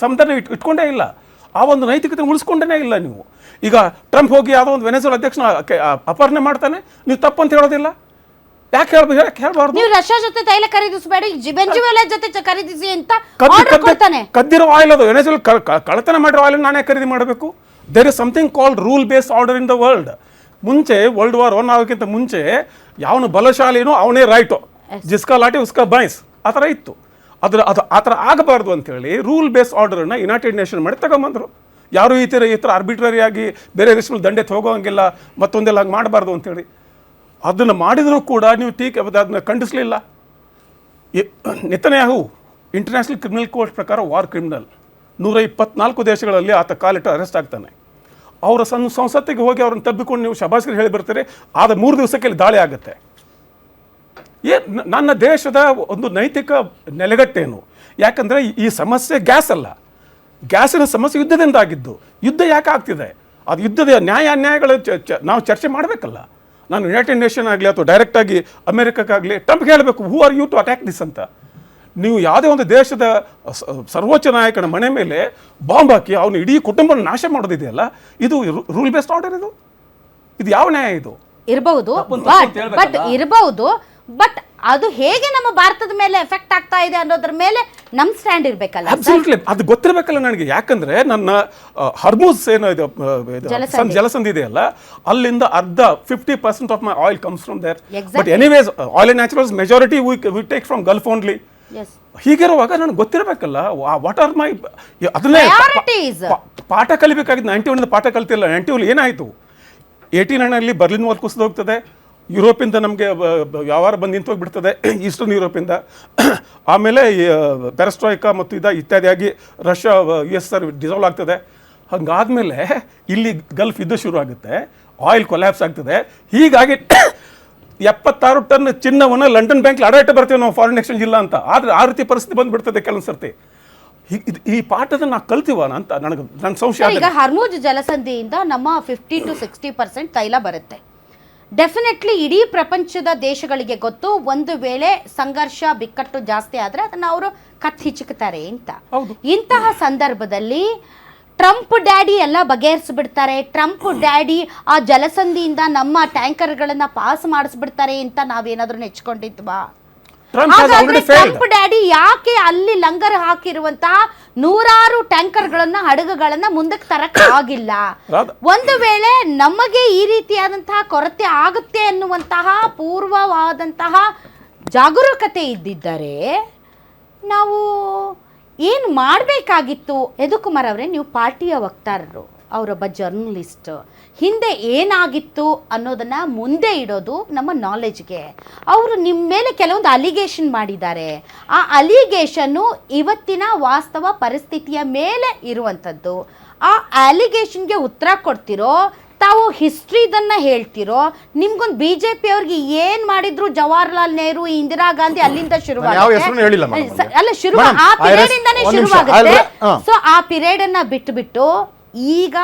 ಸಮತನ ಇಟ್ಕೊಂಡೇ ಇಲ್ಲ, ಆ ಒಂದು ನೈತಿಕತೆ ಉಳಿಸ್ಕೊಂಡೇ ಇಲ್ಲ ನೀವು. ಈಗ ಟ್ರಂಪ್ ಹೋಗಿ ಯಾವುದೋ ಒಂದು ವೆನೆಜುವೆಲಾ ಅಧ್ಯಕ್ಷನ ಅಪಹರಣೆ ಮಾಡ್ತಾನೆ, ನೀವು ತಪ್ಪು ಅಂತ ಹೇಳೋದಿಲ್ಲ. ಯಾಕೆ ಹೇಳ್ಬಾರ್ದು? ನೀವು ರಷ್ಯಾ ಜೊತೆ ತೈಲ ಖರೀದಿಸಬೇಡಿ, ವೆನೆಜುವೆಲಾ ಜೊತೆ ಖರೀದಿಸಿ ಅಂತ ಆರ್ಡರ್ ಕೊಡ್ತಾನೆ. ಕದ್ದಿರೋ ಆಯಿಲ್ ಅದು, ವೆನೆಜುವೆಲಾ ಕಳ್ಳತನ ಮಾಡಿರೋ ಆಯಿಲ್ ನಾನೇ ಖರೀದಿ ಮಾಡಬೇಕು? There is something called rule based order in the world. ಮುಂಚೆ ವರ್ಲ್ಡ್ ವಾರ್ 1 ಆಗೋಕ್ಕಿಂತ ಮುಂಚೆ ಯಾವನು ಬಲಶಾಲಿನೋ ಅವನೇ ರೈಟು, ಜಿಸ್ಕಾ ಲಾಟಿ ಉಸ್ಕಾ ಬಾಯ್ಸ್, ಆ ಥರ ಇತ್ತು. ಆ ಥರ ಆಗಬಾರ್ದು ಅಂತೇಳಿ ರೂಲ್ ಬೇಸ್ ಆರ್ಡರನ್ನು ಯುನೈಟೆಡ್ ನೇಷನ್ ಮಾಡಿ ತಗೊಂಬಂದರು. ಯಾರು ಈ ಥರ ಆರ್ಬಿಟ್ರರಿಯಾಗಿ ಬೇರೆ ದೇಶಗಳು ದಂಡೆ ಹೋಗೋಂಗಿಲ್ಲ, ಮತ್ತೊಂದೆಲ್ಲ ಹಂಗೆ ಮಾಡಬಾರ್ದು ಅಂತೇಳಿ. ಅದನ್ನು ಮಾಡಿದರೂ ಕೂಡ ನೀವು ಅದನ್ನು ಖಂಡಿಸಲಿಲ್ಲ. ನೆತನ್ಯಾಹು ಇಂಟರ್ನ್ಯಾಷನಲ್ ಕ್ರಿಮಿನಲ್ ಕೋರ್ಟ್ ಪ್ರಕಾರ ವಾರ್ ಕ್ರಿಮಿನಲ್. 124 ದೇಶಗಳಲ್ಲಿ ಆತ ಕಾಲಿಟ್ಟು ಅರೆಸ್ಟ್ ಆಗ್ತಾನೆ. ಅವರ ಸಂಸತ್ತಿಗೆ ಹೋಗಿ ಅವ್ರನ್ನ ತಬ್ಬಿಕೊಂಡು ನೀವು ಶಬಾಸ್ಕರ್ ಹೇಳಿ ಬರ್ತೀರಿ, ಆದ 3 ದಿವಸಕ್ಕೆ ಇಲ್ಲಿ ದಾಳಿ ಆಗುತ್ತೆ. ನನ್ನ ದೇಶದ ಒಂದು ನೈತಿಕ ನೆಲೆಗಟ್ಟೇನು? ಯಾಕಂದರೆ ಈ ಸಮಸ್ಯೆ ಗ್ಯಾಸ್ ಅಲ್ಲ, ಗ್ಯಾಸಿನ ಸಮಸ್ಯೆ ಯುದ್ಧದಿಂದ ಆಗಿದ್ದು. ಯುದ್ಧ ಯಾಕೆ ಆಗ್ತಿದೆ? ಅದು ಯುದ್ಧದ ನ್ಯಾಯ ಅನ್ಯಾಯಗಳು ನಾವು ಚರ್ಚೆ ಮಾಡಬೇಕಲ್ಲ. ನಾನು ಯುನೈಟೆಡ್ ನೇಷನ್ ಆಗಲಿ ಅಥವಾ ಡೈರೆಕ್ಟಾಗಿ ಅಮೆರಿಕಕ್ಕಾಗಲಿ ಟ್ರಂಪ್ಗೆ ಹೇಳಬೇಕು, who are you to attack this ಅಂತ. ನೀವು ಯಾವುದೇ ಒಂದು ದೇಶದ ಸರ್ವೋಚ್ಚ ನಾಯಕನ ಮನೆ ಮೇಲೆ ಬಾಂಬ್ ಹಾಕಿ ಅವನು ಇಡೀ ಕುಟುಂಬನ ನಾಶ ಮಾಡೋದಿದೆಯಲ್ಲ, ಇದು ರೂಲ್ ಬೇಸ್ಡ್ ಆರ್ಡರ್. ಇದು ಯಾವ ನ್ಯಾಯ? ಇದು ಇರಬಹುದು, ಬಟ್ ಇರಬಹುದು, ಬಟ್ ಅದು ಹೇಗೆ ನಮ್ಮ ಭಾರತದ ಮೇಲೆ ಎಫೆಕ್ಟ್ ಆಗ್ತಾ ಇದೆ ಅನ್ನೋದ್ರ ಮೇಲೆ ನಮ್ ಸ್ಟ್ಯಾಂಡ್ ಇರ್ಬೇಕಲ್ಲ. ಅಬ್ಸಲ್ಯೂಟ್ಲಿ, ಅದು ಗೊತ್ತಿರಬೇಕಲ್ಲ ನನಗೆ. ಯಾಕಂದ್ರೆ ನನ್ನ ಹರ್ಮೂಸ್ ಏನೋ ಇದು ಜಲಸಂಧಿ ಇದೆಯಲ್ಲ, ಅಲ್ಲಿಂದ ಅರ್ಧ 50% of my oil comes from there. But anyways oil and naturals majority we take from Gulf only. ಹೀಗಿರುವಾಗ ನನಗೆ ಗೊತ್ತಿರಬೇಕಲ್ಲ ವಾಟ್ ಆರ್ ಮೈ, ಅದನ್ನೇ ಪಾಠ ಕಲಿಬೇಕಾಗಿದ್ದು. 91 ಪಾಠ ಕಲ್ತಿಲ್ಲ. 92 ಏನಾಯಿತು? 89 ಬರ್ಲಿನ್ ವಾಲ್ ಕುಸಿದು ಹೋಗ್ತದೆ, ಯುರೋಪಿಂದ ನಮಗೆ ವ್ಯವಹಾರ ಬಂದು ನಿಂತೋಗ್ಬಿಡ್ತದೆ, ಈಸ್ಟರ್ನ್ ಯುರೋಪಿಂದ. ಆಮೇಲೆ ಪೆರೆಸ್ಟ್ರಾಯ್ಕಾ ಮತ್ತು ಇತ್ಯಾದಿಯಾಗಿ ರಷ್ಯಾ USSR ಡಿಸಾಲ್ವ್ ಆಗ್ತದೆ. ಹಾಗಾದ್ಮೇಲೆ ಇಲ್ಲಿ ಗಲ್ಫ್ ಯುದ್ಧ ಶುರು ಆಗುತ್ತೆ, ಆಯಿಲ್ ಕೊಲ್ಯಾಪ್ಸ್ ಆಗ್ತದೆ. ಹೀಗಾಗಿ 76 ಟನ್ ಚಿನ್ನವನ್ನು ಲಂಡನ್ ಬ್ಯಾಂಕ್ಲಿ ಅಡ ಇಟ್ಟು ಬರ್ತೀವಿ ನಾವು, ಫಾರಿನ್ ಎಕ್ಸ್ಚೇಂಜ್ ಇಲ್ಲ ಅಂತ. ಆದರೆ ಆ ರೀತಿ ಪರಿಸ್ಥಿತಿ ಬಂದುಬಿಡ್ತದೆ ಕೆಲವೊಂದು ಸರ್ತಿ. ಈ ಪಾಠದ ನಾವು ಕಲ್ತೀವನ ಅಂತ ನನ್ನ ಸಂಶಯ. ಈಗ ಹರ್ಮುಜ್ ಜಲಸಂಧಿಯಿಂದ ನಮ್ಮ 50 to 60% ತೈಲ ಬರುತ್ತೆ. ಡೆಫಿನೆಟ್ಲಿ ಇಡೀ ಪ್ರಪಂಚದ ದೇಶಗಳಿಗೆ ಗೊತ್ತು, ಒಂದು ವೇಳೆ ಸಂಘರ್ಷ ಬಿಕ್ಕಟ್ಟು ಜಾಸ್ತಿ ಆದರೆ ಅದನ್ನು ಅವರು ಕತ್ತಿಹಿಚ್ಚುತ್ತಾರೆ ಅಂತ. ಇಂತಹ ಸಂದರ್ಭದಲ್ಲಿ ಟ್ರಂಪ್ ಡ್ಯಾಡಿ ಎಲ್ಲ ಬಗೆಹರಿಸ್ಬಿಡ್ತಾರೆ, ಟ್ರಂಪ್ ಡ್ಯಾಡಿ ಆ ಜಲಸಂಧಿಯಿಂದ ನಮ್ಮ ಟ್ಯಾಂಕರ್ಗಳನ್ನು ಪಾಸ್ ಮಾಡಿಸ್ಬಿಡ್ತಾರೆ ಅಂತ ನಾವೇನಾದ್ರೂ ನೆಚ್ಕೊಂಡಿದ್ವಾ? ಹಾಗಾದ್ರೆ ಟ್ರಂಪ್ ಡ್ಯಾಡಿ ಯಾಕೆ ಅಲ್ಲಿ ಲಂಗರ್ ಹಾಕಿರುವಂತಹ 100 ಟ್ಯಾಂಕರ್ಗಳನ್ನ ಹಡಗುಗಳನ್ನ ಮುಂದಕ್ಕೆ ತರಕ್ ಆಗಿಲ್ಲ? ಒಂದು ವೇಳೆ ನಮಗೆ ಈ ರೀತಿಯಾದಂತಹ ಕೊರತೆ ಆಗುತ್ತೆ ಅನ್ನುವಂತಹ ಪೂರ್ವವಾದಂತಹ ಜಾಗರೂಕತೆ ಇದ್ದಿದ್ದರೆ ನಾವು ಏನು ಮಾಡಬೇಕಾಗಿತ್ತು? ಯದುಕುಮಾರ್ ಅವರೇ, ನೀವು ಪಾರ್ಟಿಯ ವಕ್ತಾರರು, ಅವರೊಬ್ಬ ಜರ್ನಲಿಸ್ಟ್. ಹಿಂದೆ ಏನಾಗಿತ್ತು ಅನ್ನೋದನ್ನ ಮುಂದೆ ಇಡೋದು ನಮ್ಮ ನಾಲೆಜ್ಗೆ. ಅವರು ನಿಮ್ಮ ಮೇಲೆ ಕೆಲವೊಂದು ಅಲಿಗೇಷನ್ ಮಾಡಿದ್ದಾರೆ. ಆ ಅಲಿಗೇಷನ್ನು ಇವತ್ತಿನ ವಾಸ್ತವ ಪರಿಸ್ಥಿತಿಯ ಮೇಲೆ ಇರುವಂಥದ್ದು. ಆ ಅಲಿಗೇಷನ್ಗೆ ಉತ್ತರ ಕೊಡ್ತಿರೋ, ತಾವು ಹಿಸ್ಟ್ರಿದನ್ನ ಹೇಳ್ತಿರೋ, ನಿಮ್ಗೊಂದು BJP ಅವ್ರಿಗೆ ಏನ್ ಮಾಡಿದ್ರು ಜವಾಹರ್ಲಾಲ್ ನೆಹರು, ಇಂದಿರಾ ಗಾಂಧಿ ಅಲ್ಲಿಂದ ಶುರುವಾಗುತ್ತೆ ಅಲ್ಲ, ಶುರು ಆ ಪಿರಿಯಡ್ ಇಂದಾನೇ ಶುರುವಾಗುತ್ತೆ. ಸೊ ಆ ಪಿರಿಯಡ್ ಅನ್ನ ಬಿಟ್ಟು ಈಗ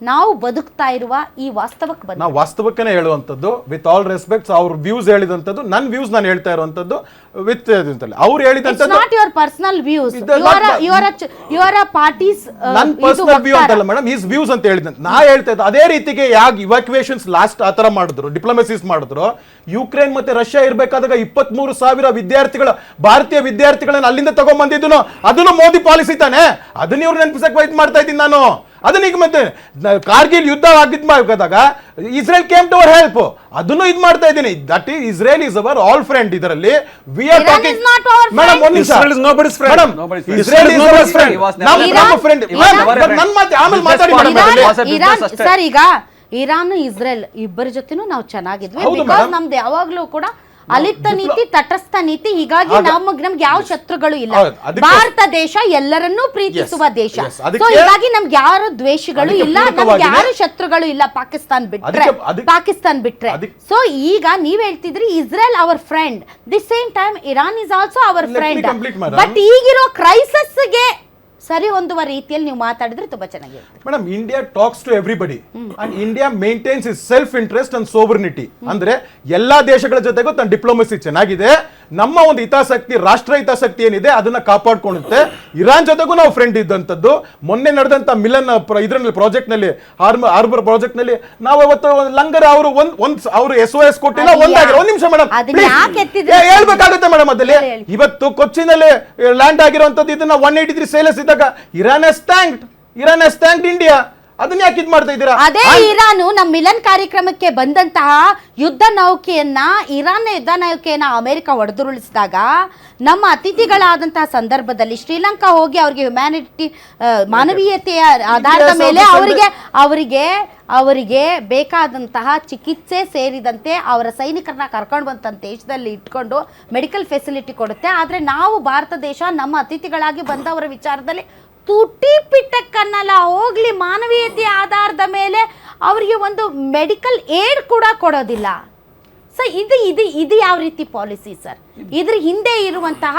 ನಾವು ಬದುಕ್ತಾ ಇರುವ ಈ ವಾಸ್ತವಕ್ಕೆ ನಾವು ವಾಸ್ತವಕ್ಕೇ ಹೇಳುವಂಥದ್ದು. ವಿತ್ ಆಲ್ ರೆಸ್ಪೆಕ್ಟ್ಸ್, ಅವ್ರ ವ್ಯೂಸ್ ಹೇಳಿದಂಥದ್ದು, ನನ್ನ ವ್ಯೂಸ್ ನಾನು ಹೇಳ್ತಾ ಇರುವಂಥದ್ದು ವಿತ್ ಅವ್ರು ಹೇಳಿದಂಥದ್ದು. Not your personal views, your parties ನನ್ನ ಪರ್ಸನಲ್ ವ್ಯೂ ಅಂತಲ್ಲ ಮೇಡಮ್, ಈಸ್ ವ್ಯೂಸ್ ಅಂತ ಹೇಳಿದಂತ ನಾ ಹೇಳ್ತಾ ಇದ್ದೆ. ಅದೇ ರೀತಿಗೆ ಯಾಕೆ ಇವಾಕ್ಯುವೇಷನ್ಸ್ ಲಾಸ್ಟ್ ಆ ಥರ ಮಾಡಿದ್ರು, ಡಿಪ್ಲೊಮೆಸೀಸ್ ಮಾಡಿದ್ರು. ಯುಕ್ರೇನ್ ಮತ್ತೆ ರಷ್ಯಾ ಇರಬೇಕಾದಾಗ 23,000 ವಿದ್ಯಾರ್ಥಿಗಳು, ಭಾರತೀಯ ವಿದ್ಯಾರ್ಥಿಗಳನ್ನ ಅಲ್ಲಿಂದ ತಗೊಂಡ್ಬಂದಿದ್ದು ಅದನ್ನು ಮೋದಿ ಪಾಲಿಸಿ ತಾನೆ. ಅದನ್ನ ಇವ್ರು ನೆನಪಿಸಕ್ಕೆ ಇದು ಮಾಡ್ತಾ ಇದ್ದೀನಿ ನಾನು. ಅದನ್ನ ಈಗ ಮತ್ತೆ ಕಾರ್ಗಿಲ್ ಯುದ್ಧ ಆಗಿದ್ದಾಗ Israel came to our help, ಅದನ್ನು ಇದು ಮಾಡ್ತಾ ಇದ್ದೀನಿ. That is Israel is our all friend. ಇದರಲ್ಲಿ ವಿ ಆರ್ ಟಾಕಿಂಗ್ ಮೇಡಮ್, ಒಂದು ನಿಮಿಷ, Israel is nobody's friend. Israel is our friend, ನಮ್ಮ ಫ್ರೆಂಡ್. ನನ್ನ ಮಾತು ಆಮೇಲೆ ಮಾತಾಡಿ. ಸರ್, ಈಗ ಇರಾನ್ ಇಸ್ರೇಲ್ ಇಬ್ಬರ ಜೊತೆನೂ ನಾವು ಚೆನ್ನಾಗಿದ್ವಿ. ಬಿಕಾಸ್ ನಮ್ದು ಯಾವಾಗ್ಲೂ ಕೂಡ ಅಲಿಪ್ತ ನೀತಿ, ತಟಸ್ಥ ನೀತಿ. ಹೀಗಾಗಿ ನಮ್ಗೆ ಯಾವ ಶತ್ರುಗಳು ಇಲ್ಲ. ಭಾರತ ದೇಶ ಎಲ್ಲರನ್ನೂ ಪ್ರೀತಿಸುವ ದೇಶ. ಸೊ ಹೀಗಾಗಿ ನಮ್ಗೆ ಯಾರು ದ್ವೇಷಗಳು ಇಲ್ಲ, ನಮ್ಗೆ ಯಾರು ಶತ್ರುಗಳು ಇಲ್ಲ, ಪಾಕಿಸ್ತಾನ್ ಬಿಟ್ರೆ. ಸೊ ಈಗ ನೀವ್ ಹೇಳ್ತಿದ್ರಿ Israel our friend, the same time Iran is also our friend. But ಈಗಿರೋ ಕ್ರೈಸಿಸ್ಗೆ ಸರಿ ಹೊಂದುವ ರೀತಿಯಲ್ಲಿ ನೀವು ಮಾತಾಡಿದ್ರೆ ತುಂಬಾ ಚೆನ್ನಾಗಿರುತ್ತೆ. Madam, India talks to everybody and India maintains is self interest and sovereignty. ಅಂದ್ರೆ ಎಲ್ಲಾ ದೇಶಗಳ ಜೊತೆಗೂ ತನ್ನ ಡಿಪ್ಲೊಮಸಿ ಚೆನ್ನಾಗಿದೆ. ನಮ್ಮ ಒಂದು ಹಿತಾಸಕ್ತಿ, ರಾಷ್ಟ್ರ ಹಿತಾಸಕ್ತಿ ಏನಿದೆ ಅದನ್ನ ಕಾಪಾಡ್ಕೊಳ್ಳುತ್ತೆ. ಇರಾನ್ ಜೊತೆಗೂ ನಾವು ಫ್ರೆಂಡ್ ಇದ್ದಂಥದ್ದು. ಮೊನ್ನೆ ನಡೆದಂತ ಮಿಲನ್ ಇದರಲ್ಲಿ ಪ್ರಾಜೆಕ್ಟ್ ನಲ್ಲಿ, ಹಾರ್ಬರ್ ಪ್ರಾಜೆಕ್ಟ್ ನಲ್ಲಿ ನಾವು ಅವತ್ತು ಲಂಗರ್ ಅವರು ಅವರು SOS ಕೊಟ್ಟಿಲ್ಲ, ಒಂದಾಗಿರೋ. ಒಂದ್ ನಿಮಿಷ ಮೇಡಮ್, ಹೇಳ್ಬೇಕಾಗುತ್ತೆ ಮೇಡಮ್. ಅದಲ್ಲಿ ಇವತ್ತು ಕೊಚ್ಚಿನಲ್ಲಿ ಲ್ಯಾಂಡ್ ಆಗಿರುವಂತದ್ದು, ಇದನ್ನ 183 ಸೇಲಸ್ ಇದ್ದಾಗ ಇರಾನ್ ಹ್ಯಾಸ್ ಥ್ಯಾಂಕ್ಡ್ ಇಂಡಿಯಾ. ಅದನ್ನ ಯಾಕೆ ಇದು ಮಾಡ್ತಾ ಇದ್ದೀರಾ? ಅದೇ ಇರಾನ್ ನಮ್ಮ ಮಿಲನ್ ಕಾರ್ಯಕ್ರಮಕ್ಕೆ ಬಂದಂತಹ ಯುದ್ಧ ನೌಕೆಯನ್ನ, ಇರಾನ್ ಯುದ್ಧ ನೌಕೆಯನ್ನ ಅಮೆರಿಕ ಹೊಡೆದುರುಳಿಸಿದಾಗ ನಮ್ಮ ಅತಿಥಿಗಳಾದಂತಹ ಸಂದರ್ಭದಲ್ಲಿ ಶ್ರೀಲಂಕಾ ಹೋಗಿ ಅವರಿಗೆ ಮಾನವೀಯತೆಯ ಆಧಾರದ ಮೇಲೆ ಅವರಿಗೆ ಬೇಕಾದಂತಹ ಚಿಕಿತ್ಸೆ ಸೇರಿದಂತೆ ಅವರ ಸೈನಿಕರನ್ನ ಕರ್ಕೊಂಡು ಬಂತ ದೇಶದಲ್ಲಿ ಇಟ್ಕೊಂಡು ಮೆಡಿಕಲ್ ಫೆಸಿಲಿಟಿ ಕೊಡುತ್ತೆ. ಆದರೆ ನಾವು ಭಾರತ ದೇಶ ನಮ್ಮ ಅತಿಥಿಗಳಾಗಿ ಬಂದವರ ವಿಚಾರದಲ್ಲಿ ತುಟಿ ಪಿಟ್ಟಕ್ಕನ್ನಲ್ಲ, ಹೋಗ್ಲಿ ಮಾನವೀಯತೆಯ ಆಧಾರದ ಮೇಲೆ ಅವರಿಗೆ ಒಂದು ಮೆಡಿಕಲ್ ಏಡ್ ಕೂಡ ಕೊಡೋದಿಲ್ಲ. ಸರ್ ಇದು ಯಾವ ರೀತಿ ಪಾಲಿಸಿ ಸರ್? ಇದ್ರ ಹಿಂದೆ ಇರುವಂತಹ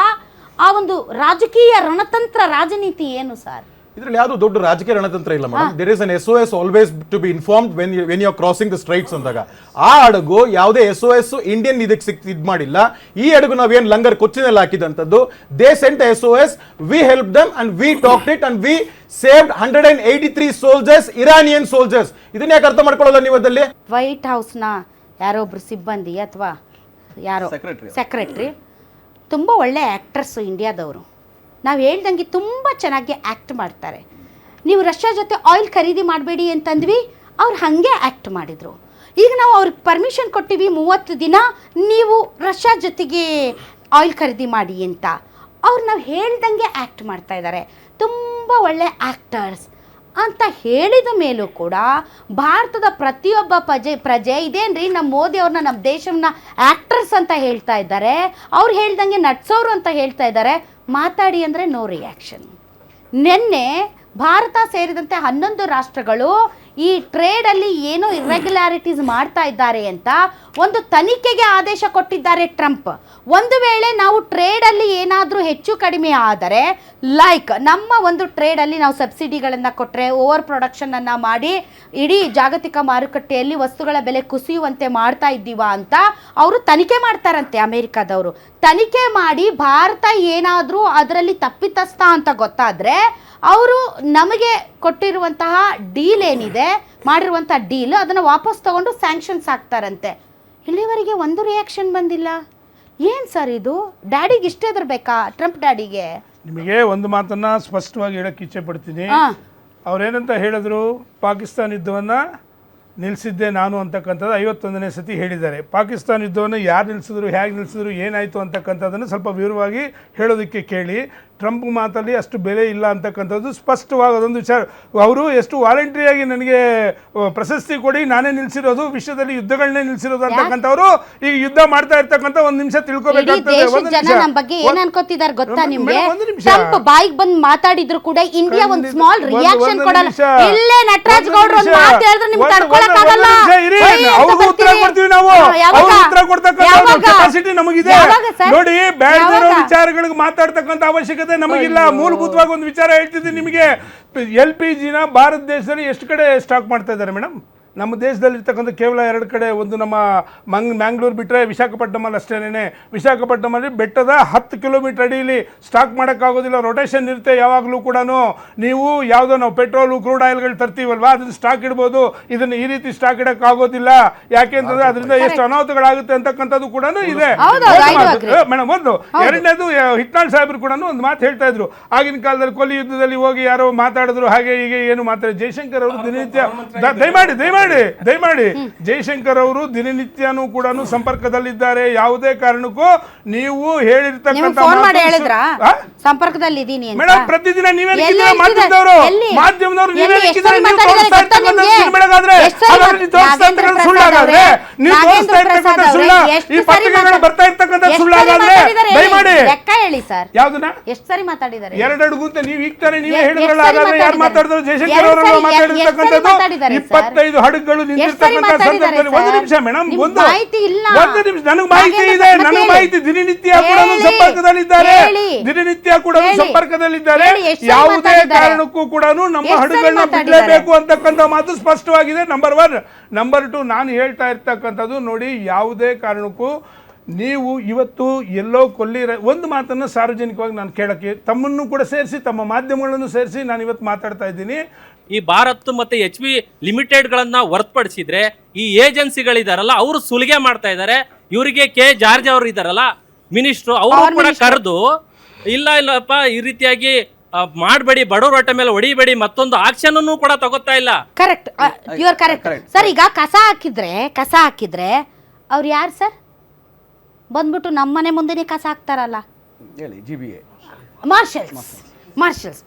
ಆ ಒಂದು ರಾಜಕೀಯ ರಣತಂತ್ರ ರಾಜನೀತಿ ಏನು ಸರ್? ಇದ್ರಲ್ಲಿ ಯಾವುದು ದೊಡ್ಡ ರಾಜಕೀಯ ರಣತಂತ್ರ ಇಲ್ಲ madam. There is an SOS always to be informed when you are crossing the straits ಅಂದಾಗ. ಆ ಹಡಗು ಯಾವುದೇ SOS ಇಂಡಿಯನ್ ಇದಕ್ಕೆ ಇದು ಮಾಡಿಲ್ಲ. ಈ ಹಡಗು ನಾವೇನು ಲಂಗರ್ ಕೊಚ್ಚಿನಲ್ಲಿ ಹಾಕಿದಂಥದ್ದು, they sent SOS, we help them and we talked it and we saved 183 soldiers, Iranian soldiers. ಇದನ್ನ ಯಾಕೆ ಅರ್ಥ ಮಾಡ್ಕೊಳ್ಳಲ್ಲ ನೀವು? ಅದಲ್ಲಿ ವೈಟ್ ಹೌಸ್ನ ಯಾರೋ ಒಬ್ರು ಸಿಬ್ಬಂದಿ ಅಥವಾ ಯಾರೋ ಸೆಕ್ರೆಟ್ರಿ ತುಂಬ ಒಳ್ಳೆ ಆ್ಯಕ್ಟರ್ಸು ಇಂಡಿಯಾದವರು. ನಾವು ಹೇಳ್ದಂಗೆ ತುಂಬ ಚೆನ್ನಾಗಿ ಆ್ಯಕ್ಟ್ ಮಾಡ್ತಾರೆ. ನೀವು ರಷ್ಯಾ ಜೊತೆ ಆಯಿಲ್ ಖರೀದಿ ಮಾಡಬೇಡಿ ಅಂತಂದ್ವಿ, ಅವ್ರು ಹಾಗೆ ಆ್ಯಕ್ಟ್ ಮಾಡಿದರು. ಈಗ ನಾವು ಅವ್ರಿಗೆ ಪರ್ಮಿಷನ್ ಕೊಟ್ಟಿವಿ 30 ದಿನ ನೀವು ರಷ್ಯಾ ಜೊತೆಗೆ ಆಯಿಲ್ ಖರೀದಿ ಮಾಡಿ ಅಂತ. ಅವ್ರು ನಾವು ಹೇಳ್ದಂಗೆ ಆ್ಯಕ್ಟ್ ಮಾಡ್ತಾ ಇದ್ದಾರೆ. ತುಂಬ ಒಳ್ಳೆ ಆ್ಯಕ್ಟರ್ಸ್ ಅಂತ ಹೇಳಿದ ಮೇಲೂ ಕೂಡ ಭಾರತದ ಪ್ರತಿಯೊಬ್ಬ ಪ್ರಜೆ ಇದೇನ್ರಿ ನಮ್ಮ ಮೋದಿ ಅವ್ರನ್ನ ನಮ್ಮ ದೇಶವನ್ನ ಆ್ಯಕ್ಟರ್ಸ್ ಅಂತ ಹೇಳ್ತಾ ಇದ್ದಾರೆ, ಅವ್ರು ಹೇಳ್ದಂಗೆ ನಟ್ಸೋರು ಅಂತ ಹೇಳ್ತಾ ಇದ್ದಾರೆ. ಮಾತಾಡಿ ಅಂದರೆ ನೋ ರಿಯಾಕ್ಷನ್. ನಿನ್ನೆ ಭಾರತ ಸೇರಿದಂತೆ 11 ರಾಷ್ಟ್ರಗಳು ಈ ಟ್ರೇಡಲ್ಲಿ ಏನೋ ಇರ್ರೆಗ್ಯುಲಾರಿಟೀಸ್ ಮಾಡ್ತಾ ಇದ್ದಾರೆ ಅಂತ ಒಂದು ತನಿಖೆಗೆ ಆದೇಶ ಕೊಟ್ಟಿದ್ದಾರೆ ಟ್ರಂಪ್. ಒಂದು ವೇಳೆ ನಾವು ಟ್ರೇಡಲ್ಲಿ ಏನಾದರೂ ಹೆಚ್ಚು ಕಡಿಮೆ ಆದರೆ, ಲೈಕ್ ನಮ್ಮ ಒಂದು ಟ್ರೇಡಲ್ಲಿ ನಾವು ಸಬ್ಸಿಡಿಗಳನ್ನು ಕೊಟ್ಟರೆ, ಓವರ್ ಪ್ರೊಡಕ್ಷನನ್ನು ಮಾಡಿ ಇಡೀ ಜಾಗತಿಕ ಮಾರುಕಟ್ಟೆಯಲ್ಲಿ ವಸ್ತುಗಳ ಬೆಲೆ ಕುಸಿಯುವಂತೆ ಮಾಡ್ತಾ ಇದ್ದೀವಾ ಅಂತ ಅವರು ತನಿಖೆ ಮಾಡ್ತಾರಂತೆ. ಅಮೇರಿಕಾದವರು ತನಿಖೆ ಮಾಡಿ ಭಾರತ ಏನಾದರೂ ಅದರಲ್ಲಿ ತಪ್ಪಿತಸ್ಥ ಅಂತ ಗೊತ್ತಾದರೆ ಅವರು ನಮಗೆ ಕೊಟ್ಟಿರುವಂತಹ ಡೀಲ್ ಏನಿದೆ, ಮಾಡಿರುವಂಥ ಡೀಲ್, ಅದನ್ನು ವಾಪಸ್ ತಗೊಂಡು ಸ್ಯಾಂಕ್ಷನ್ಸ್ ಹಾಕ್ತಾರಂತೆ. ಇಲ್ಲಿವರೆಗೆ ಒಂದು ರಿಯಾಕ್ಷನ್ ಬಂದಿಲ್ಲ. ಏನು ಸರ್ ಇದು? ಡ್ಯಾಡಿಗೆ ಇಷ್ಟೇ ಬೇಕಾ ಟ್ರಂಪ್ ಡ್ಯಾಡಿಗೆ? ನಿಮಗೆ ಒಂದು ಮಾತನ್ನ ಸ್ಪಷ್ಟವಾಗಿ ಹೇಳಕ್ಕೆ ಇಚ್ಛೆ ಪಡ್ತೀನಿ. ಅವ್ರೇನಂತ ಹೇಳಿದ್ರು, ಪಾಕಿಸ್ತಾನ ಯುದ್ಧವನ್ನು ನಿಲ್ಲಿಸಿದ್ದೆ ನಾನು ಅಂತಕ್ಕಂಥದ್ದು 51ನೇ ಸತಿ ಹೇಳಿದ್ದಾರೆ. ಪಾಕಿಸ್ತಾನ ಯುದ್ಧವನ್ನು ಯಾರು ನಿಲ್ಲಿಸಿದ್ರು, ಹೇಗೆ ನಿಲ್ಲಿಸಿದ್ರು, ಏನಾಯಿತು ಅಂತಕ್ಕಂಥದ್ದನ್ನು ಸ್ವಲ್ಪ ವಿವರವಾಗಿ ಹೇಳೋದಕ್ಕೆ ಕೇಳಿ. ಟ್ರಂಪ್ ಮಾತಲ್ಲಿ ಅಷ್ಟು ಬೆಲೆ ಇಲ್ಲ ಅಂತಕ್ಕಂಥದ್ದು ಸ್ಪಷ್ಟವಾಗಿ ಅದೊಂದು ವಿಚಾರ. ಅವರು ಎಷ್ಟು ವಾಲಂಟ್ರಿಯಾಗಿ ನನಗೆ ಪ್ರಶಸ್ತಿ ಕೊಡಿ, ನಾನೇ ನಿಲ್ಲಿಸಿರೋದು, ವಿಶ್ವದಲ್ಲಿ ಯುದ್ಧಗಳನ್ನೇ ನಿಲ್ಲಿಸಿರೋದು ಅಂತಕ್ಕಂಥವ್ರು ಈಗ ಯುದ್ಧ ಮಾಡ್ತಾ ಇರ್ತಕ್ಕಂಥ ಒಂದು ನಿಮಿಷ ತಿಳ್ಕೊಬೇಕಾಗ್ತದೆ. ನಮ್ಮ ಬಗ್ಗೆ ಏನ್ ಅನ್ಕೋತಿದ್ದಾರೆ ಗೊತ್ತಾ ನಿಮ್ಗೆ? ಟ್ರಂಪ್ ಬಾಯಿಗೆ ಬಂದು ಮಾತಾಡಿದ್ರು ಕೂಡ ಇಂಡಿಯಾ ಒಂದು ಸ್ಮಾಲ್ ರಿಯಾಕ್ಷನ್ ಕೊಡಲ್ಲ. ಇಲ್ಲೇ ನಟರಾಜ್ ಗೌಡ್ರು ಒಂದು ಮಾತು ಹೇಳಿದ್ರೆ ನಿಮ್ಗೆ ತಡ್ಕೊಳಕ್ಕಾಗಲ್ಲ. ಅವ್ರಿಗೂ ಉತ್ತರ ಕೊಡ್ತೀವಿ ನಾವು. ಅವ್ರು ಉತ್ತರ ಕೊಡ್ತಕ್ಕಂಥ ಕೆಪಾಸಿಟಿ ನಮಗಿದೆ ನೋಡಿ. ಬೇಡದಿರೋ ವಿಚಾರಗಳಿಗೆ ಮಾತಾಡ್ತಕ್ಕಂಥ ಅವಶ್ಯಕತೆ ನಮಗಿಲ್ಲ. ಮೂಲಭೂತವಾಗಿ ಒಂದು ವಿಚಾರ ಹೇಳ್ತಿದ್ದೀನಿ ನಿಮಗೆ. LPGನ ಭಾರತ ದೇಶದಲ್ಲಿ ಎಷ್ಟು ಕಡೆ ಸ್ಟಾಕ್ ಮಾಡ್ತಾ ಇದ್ದಾರೆ ಮೇಡಮ್? ನಮ್ಮ ದೇಶದಲ್ಲಿ ಇರ್ತಕ್ಕಂಥ ಕೇವಲ 2 ಕಡೆ. ಒಂದು ನಮ್ಮ ಮ್ಯಾಂಗ್ಳೂರು ಬಿಟ್ಟರೆ ವಿಶಾಖಪಟ್ಟಣಮಲ್ಲಿ ಅಷ್ಟೇನೆ. ವಿಶಾಖಪಟ್ಟಣಮಲ್ಲಿ ಬೆಟ್ಟದ 10 ಕಿಲೋಮೀಟರ್ ಅಡಿಯಲ್ಲಿ ಸ್ಟಾಕ್ ಮಾಡೋಕ್ಕಾಗೋದಿಲ್ಲ. ರೊಟೇಷನ್ ಇರುತ್ತೆ ಯಾವಾಗಲೂ ಕೂಡ. ನೀವು ಯಾವುದೋ ನಾವು ಪೆಟ್ರೋಲು ಕ್ರೂಡ್ ಆಯಿಲ್ಗಳು ತರ್ತೀವಲ್ವಾ, ಅದನ್ನು ಸ್ಟಾಕ್ ಇಡ್ಬೋದು. ಇದನ್ನು ಈ ರೀತಿ ಸ್ಟಾಕ್ ಇಡೋಕ್ಕಾಗೋದಿಲ್ಲ. ಯಾಕೆ ಅಂತಂದ್ರೆ ಅದರಿಂದ ಎಷ್ಟು ಅನಾಹುತಗಳಾಗುತ್ತೆ ಅಂತಕ್ಕಂಥದ್ದು ಕೂಡ ಇದೆ ಮೇಡಮ್. ಒಂದು ಎರಡನೇದು, ಹಿಟ್ನಾಳ್ ಸಾಹೇಬರು ಕೂಡ ಒಂದು ಮಾತು ಹೇಳ್ತಾ ಇದ್ರು. ಆಗಿನ ಕಾಲದಲ್ಲಿ ಕೊಲ್ಲಿ ಯುದ್ಧದಲ್ಲಿ ಹೋಗಿ ಯಾರೋ ಮಾತಾಡಿದ್ರು, ಹಾಗೆ ಹೀಗೆ ಏನು ಮಾತಾಡಿ. ಜೈಶಂಕರ್ ಅವರು ದಿನನಿತ್ಯ ದಯಮಾಡಿ ಜೈಶಂಕರ್ ಅವರು ದಿನನಿತ್ಯನೂ ಕೂಡ ಸಂಪರ್ಕದಲ್ಲಿದ್ದಾರೆ. ಯಾವುದೇ ಕಾರಣಕ್ಕೂ ನೀವು ಹೇಳಿರ್ತಕ್ಕಂಥ ಸಂಪರ್ಕದಲ್ಲಿ ಮೇಡಮ್, ಪ್ರತಿದಿನ ನೀವೇ ಮಾಧ್ಯಮದವರು ಸುಳ್ಳಾಗಾದ್ರೆ, ನೀವು ತೋರಿಸ್ತಾ ಇರ್ತಕ್ಕಂಥ ಸುಳ್ಳ, ಈ ಪತ್ರಿಕೆಗಳು ಬರ್ತಾ ಇರ್ತಕ್ಕಂಥ ಸುಳ್ಳಾಗಾದ್ರೆ ದಯಮಾಡಿ ಹೇಳಿ ಸರ್. ಯಾವ್ದನ್ನ ಎಷ್ಟು ಸರಿ ಮಾತಾಡಿದ್ದಾರೆ? 2 ಅಡುಗು ಅಂತ ನೀವು ಈಗ ತಾನೇ ನೀವೇ ಹೇಳಿದ್ರಲ್ಲ. ಹಾಗಾದ್ರೆ ಯಾರು ಮಾತಾಡಿದ್ರು? ಜೈಶಂಕರ್ ಅವರೆಲ್ಲ ಮಾತಾಡಿರ್ತಕ್ಕಂಥದ್ದು 25 ಹಡಗುಗಳು ನಿಂತಿರ್ತಕ್ಕಂಥ ಸಂದರ್ಭದಲ್ಲಿ. ಒಂದು ನಿಮಿಷ ಮೇಡಮ್, ಒಂದು ನಿಮಿಷ. ನನಗೆ ಮಾಹಿತಿ ಇದೆ, ನನಗೆ ಮಾಹಿತಿ. ದಿನನಿತ್ಯ ಕೂಡ ಸಂಪರ್ಕದಲ್ಲಿದ್ದಾರೆ. ಯಾವುದೇ ಕಾರಣಕ್ಕೂ ಕೂಡ ನಮ್ಮ ಹಡಗುಗಳನ್ನ ಬಿಡಲೇಬೇಕು ಅಂತಕ್ಕಂಥ ಮಾತು ಸ್ಪಷ್ಟವಾಗಿದೆ. ನಂಬರ್ 1. ನಂಬರ್ 2, ನಾನು ಹೇಳ್ತಾ ಇರ್ತಕ್ಕಂಥದ್ದು ನೋಡಿ, ಯಾವುದೇ ಕಾರಣಕ್ಕೂ ನೀವು ಇವತ್ತು ಎಲ್ಲೋ ಒಂದು ಮಾತನ್ನು ಸಾರ್ವಜನಿಕವಾಗಿ ನಾನು ಕೇಳಕ್ಕೆ, ತಮ್ಮನ್ನು ಕೂಡ ಸೇರಿಸಿ, ತಮ್ಮ ಮಾಧ್ಯಮಗಳನ್ನು ಸೇರಿಸಿ ನಾನು ಇವತ್ತು ಮಾತಾಡ್ತಾ ಇದ್ದೀನಿ. ಈ ಭಾರತ್ ಮತ್ತೆ HP ಲಿಮಿಟೆಡ್ಗಳನ್ನ ಹೊರತುಪಡಿಸಿದ್ರೆ ಈ ಏಜೆನ್ಸಿಗಳಿದಾರಲ್ಲ, ಅವರು ಸುಲಿಗೆ ಮಾಡ್ತಾ ಇದ್ದಾರೆ. ಇವರಿಗೆ ಜಾರ್ಜ್ ಅವರು ಇದಾರಲ್ಲ ಮಿನಿಸ್ಟ್ರು, ಅವರು ಕೂಡ ಕರೆದು ಇಲ್ಲಪ್ಪ ಈ ರೀತಿಯಾಗಿ ಮಾಡಬೇಡಿ, ಬಡವ್ರ ಹೊಟ್ಟೆ ಮೇಲೆ ಹೊಡಿಬೇಡಿ, ಮತ್ತೊಂದು ಆಕ್ಷನ್ ಕೂಡ ತಗೋತಾ ಇಲ್ಲ. Correct, you are correct sir. ಈಗ ಕಸ ಹಾಕಿದ್ರೆ ಅವ್ರು ಯಾರು ಸರ್? ಬಂದ್ಬಿಟ್ಟು ನಮ್ಮನೆ ಮುಂದೆನೇ ಕಸ ಹಾಕ್ತಾರಲ್ಲ, ಮಾರ್ಷಲ್ಸ್.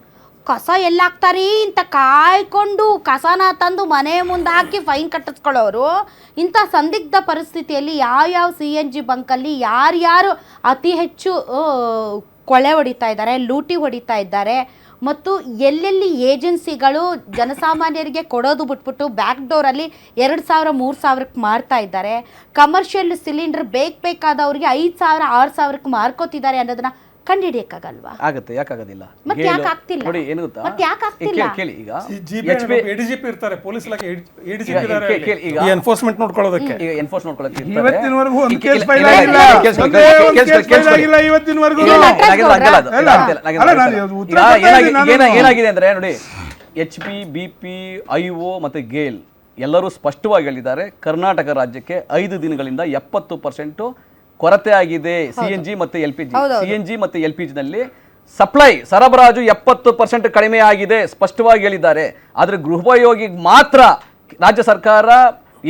ಕಸ ಎಲ್ಲ ಹಾಕ್ತಾರಿ ಅಂತ ಕಾಯ್ಕೊಂಡು ಕಸನ ತಂದು ಮನೆ ಮುಂದೆ ಹಾಕಿ ಫೈನ್ ಕಟ್ಟಿಸ್ಕೊಳ್ಳೋರು. ಇಂಥ ಸಂದಿಗ್ಧ ಪರಿಸ್ಥಿತಿಯಲ್ಲಿ ಯಾವ CNG ಬಂಕಲ್ಲಿ ಯಾರ್ಯಾರು ಅತಿ ಹೆಚ್ಚು ಕೊಳೆ ಹೊಡಿತಾ ಇದ್ದಾರೆ, ಲೂಟಿ ಹೊಡಿತಾ ಇದ್ದಾರೆ, ಮತ್ತು ಎಲ್ಲೆಲ್ಲಿ ಏಜೆನ್ಸಿಗಳು ಜನಸಾಮಾನ್ಯರಿಗೆ ಕೊಡೋದು ಬಿಟ್ಬಿಟ್ಟು ಬ್ಯಾಕ್ ಡೋರಲ್ಲಿ 2,000 3,000ಕ್ಕೆ ಮಾರ್ತಾ ಇದ್ದಾರೆ, ಕಮರ್ಷಿಯಲ್ ಸಿಲಿಂಡರ್ ಬೇಕಾದವ್ರಿಗೆ 5,000 6,000ಕ್ಕೆ ಮಾರ್ಕೋತಿದ್ದಾರೆ ಅನ್ನೋದನ್ನ ಕಂಡುಹಿಡಿಯಕ್ಕಾಗಲ್ವಾ? ಆಗುತ್ತೆ, ಯಾಕಾಗೋದಿಲ್ಲ? ಮತ್ತೆ ಯಾಕೆ ಆಗ್ತಿಲ್ಲ? ನೋಡಿ ಏನು ಗೊತ್ತಾ, ಮತ್ತೆ ಯಾಕೆ ಆಗ್ತಿಲ್ಲ? ಕೇಳಿ ಈಗ ಎಡಿಜಿಪಿ ಇರ್ತಾರೆ, ಪೊಲೀಸ್ ಇಲಾಖೆ ಎಡಿಜಿಪಿ ಇದ್ದಾರೆ ಕೇಳಿ ಈಗ ಎನ್ಫೋರ್ಸ್ಮೆಂಟ್ ನೋಡ್ಕೊಳ್ಳೋದಕ್ಕೆ. ಈಗ ಎನ್ಫೋರ್ಸ್ ನೋಡ್ಕೊಳ್ಳೋಕೆ ಇವತ್ತಿನವರೆಗೂ ಒಂದು ಕೇಸ್ ಫೈಲ್ ಆಗಿಲ್ಲ, ಒಂದೇ ಒಂದು ಕೇಸ್ ಫೈಲ್ ಆಗಿಲ್ಲ ಇವತ್ತಿನವರೆಗೂ. ಏನಾಗಿದೆ ಅಂದ್ರೆ ನೋಡಿ, HP, BP, IO ಮತ್ತೆ ಗೇಲ್ ಎಲ್ಲರೂ ಸ್ಪಷ್ಟವಾಗಿ ಹೇಳಿದ್ದಾರೆ, ಕರ್ನಾಟಕ ರಾಜ್ಯಕ್ಕೆ 5 ದಿನಗಳಿಂದ 70% ಕೊರತೆ ಆಗಿದೆ CNG ಮತ್ತೆ LPG. CNG ಮತ್ತೆ LPG ನಲ್ಲಿ ಸರಬರಾಜು 70% ಕಡಿಮೆ ಆಗಿದೆ ಸ್ಪಷ್ಟವಾಗಿ ಹೇಳಿದ್ದಾರೆ. ಆದರೆ ಗೃಹೋಪಯೋಗಿಗೆ ಮಾತ್ರ ರಾಜ್ಯ ಸರ್ಕಾರ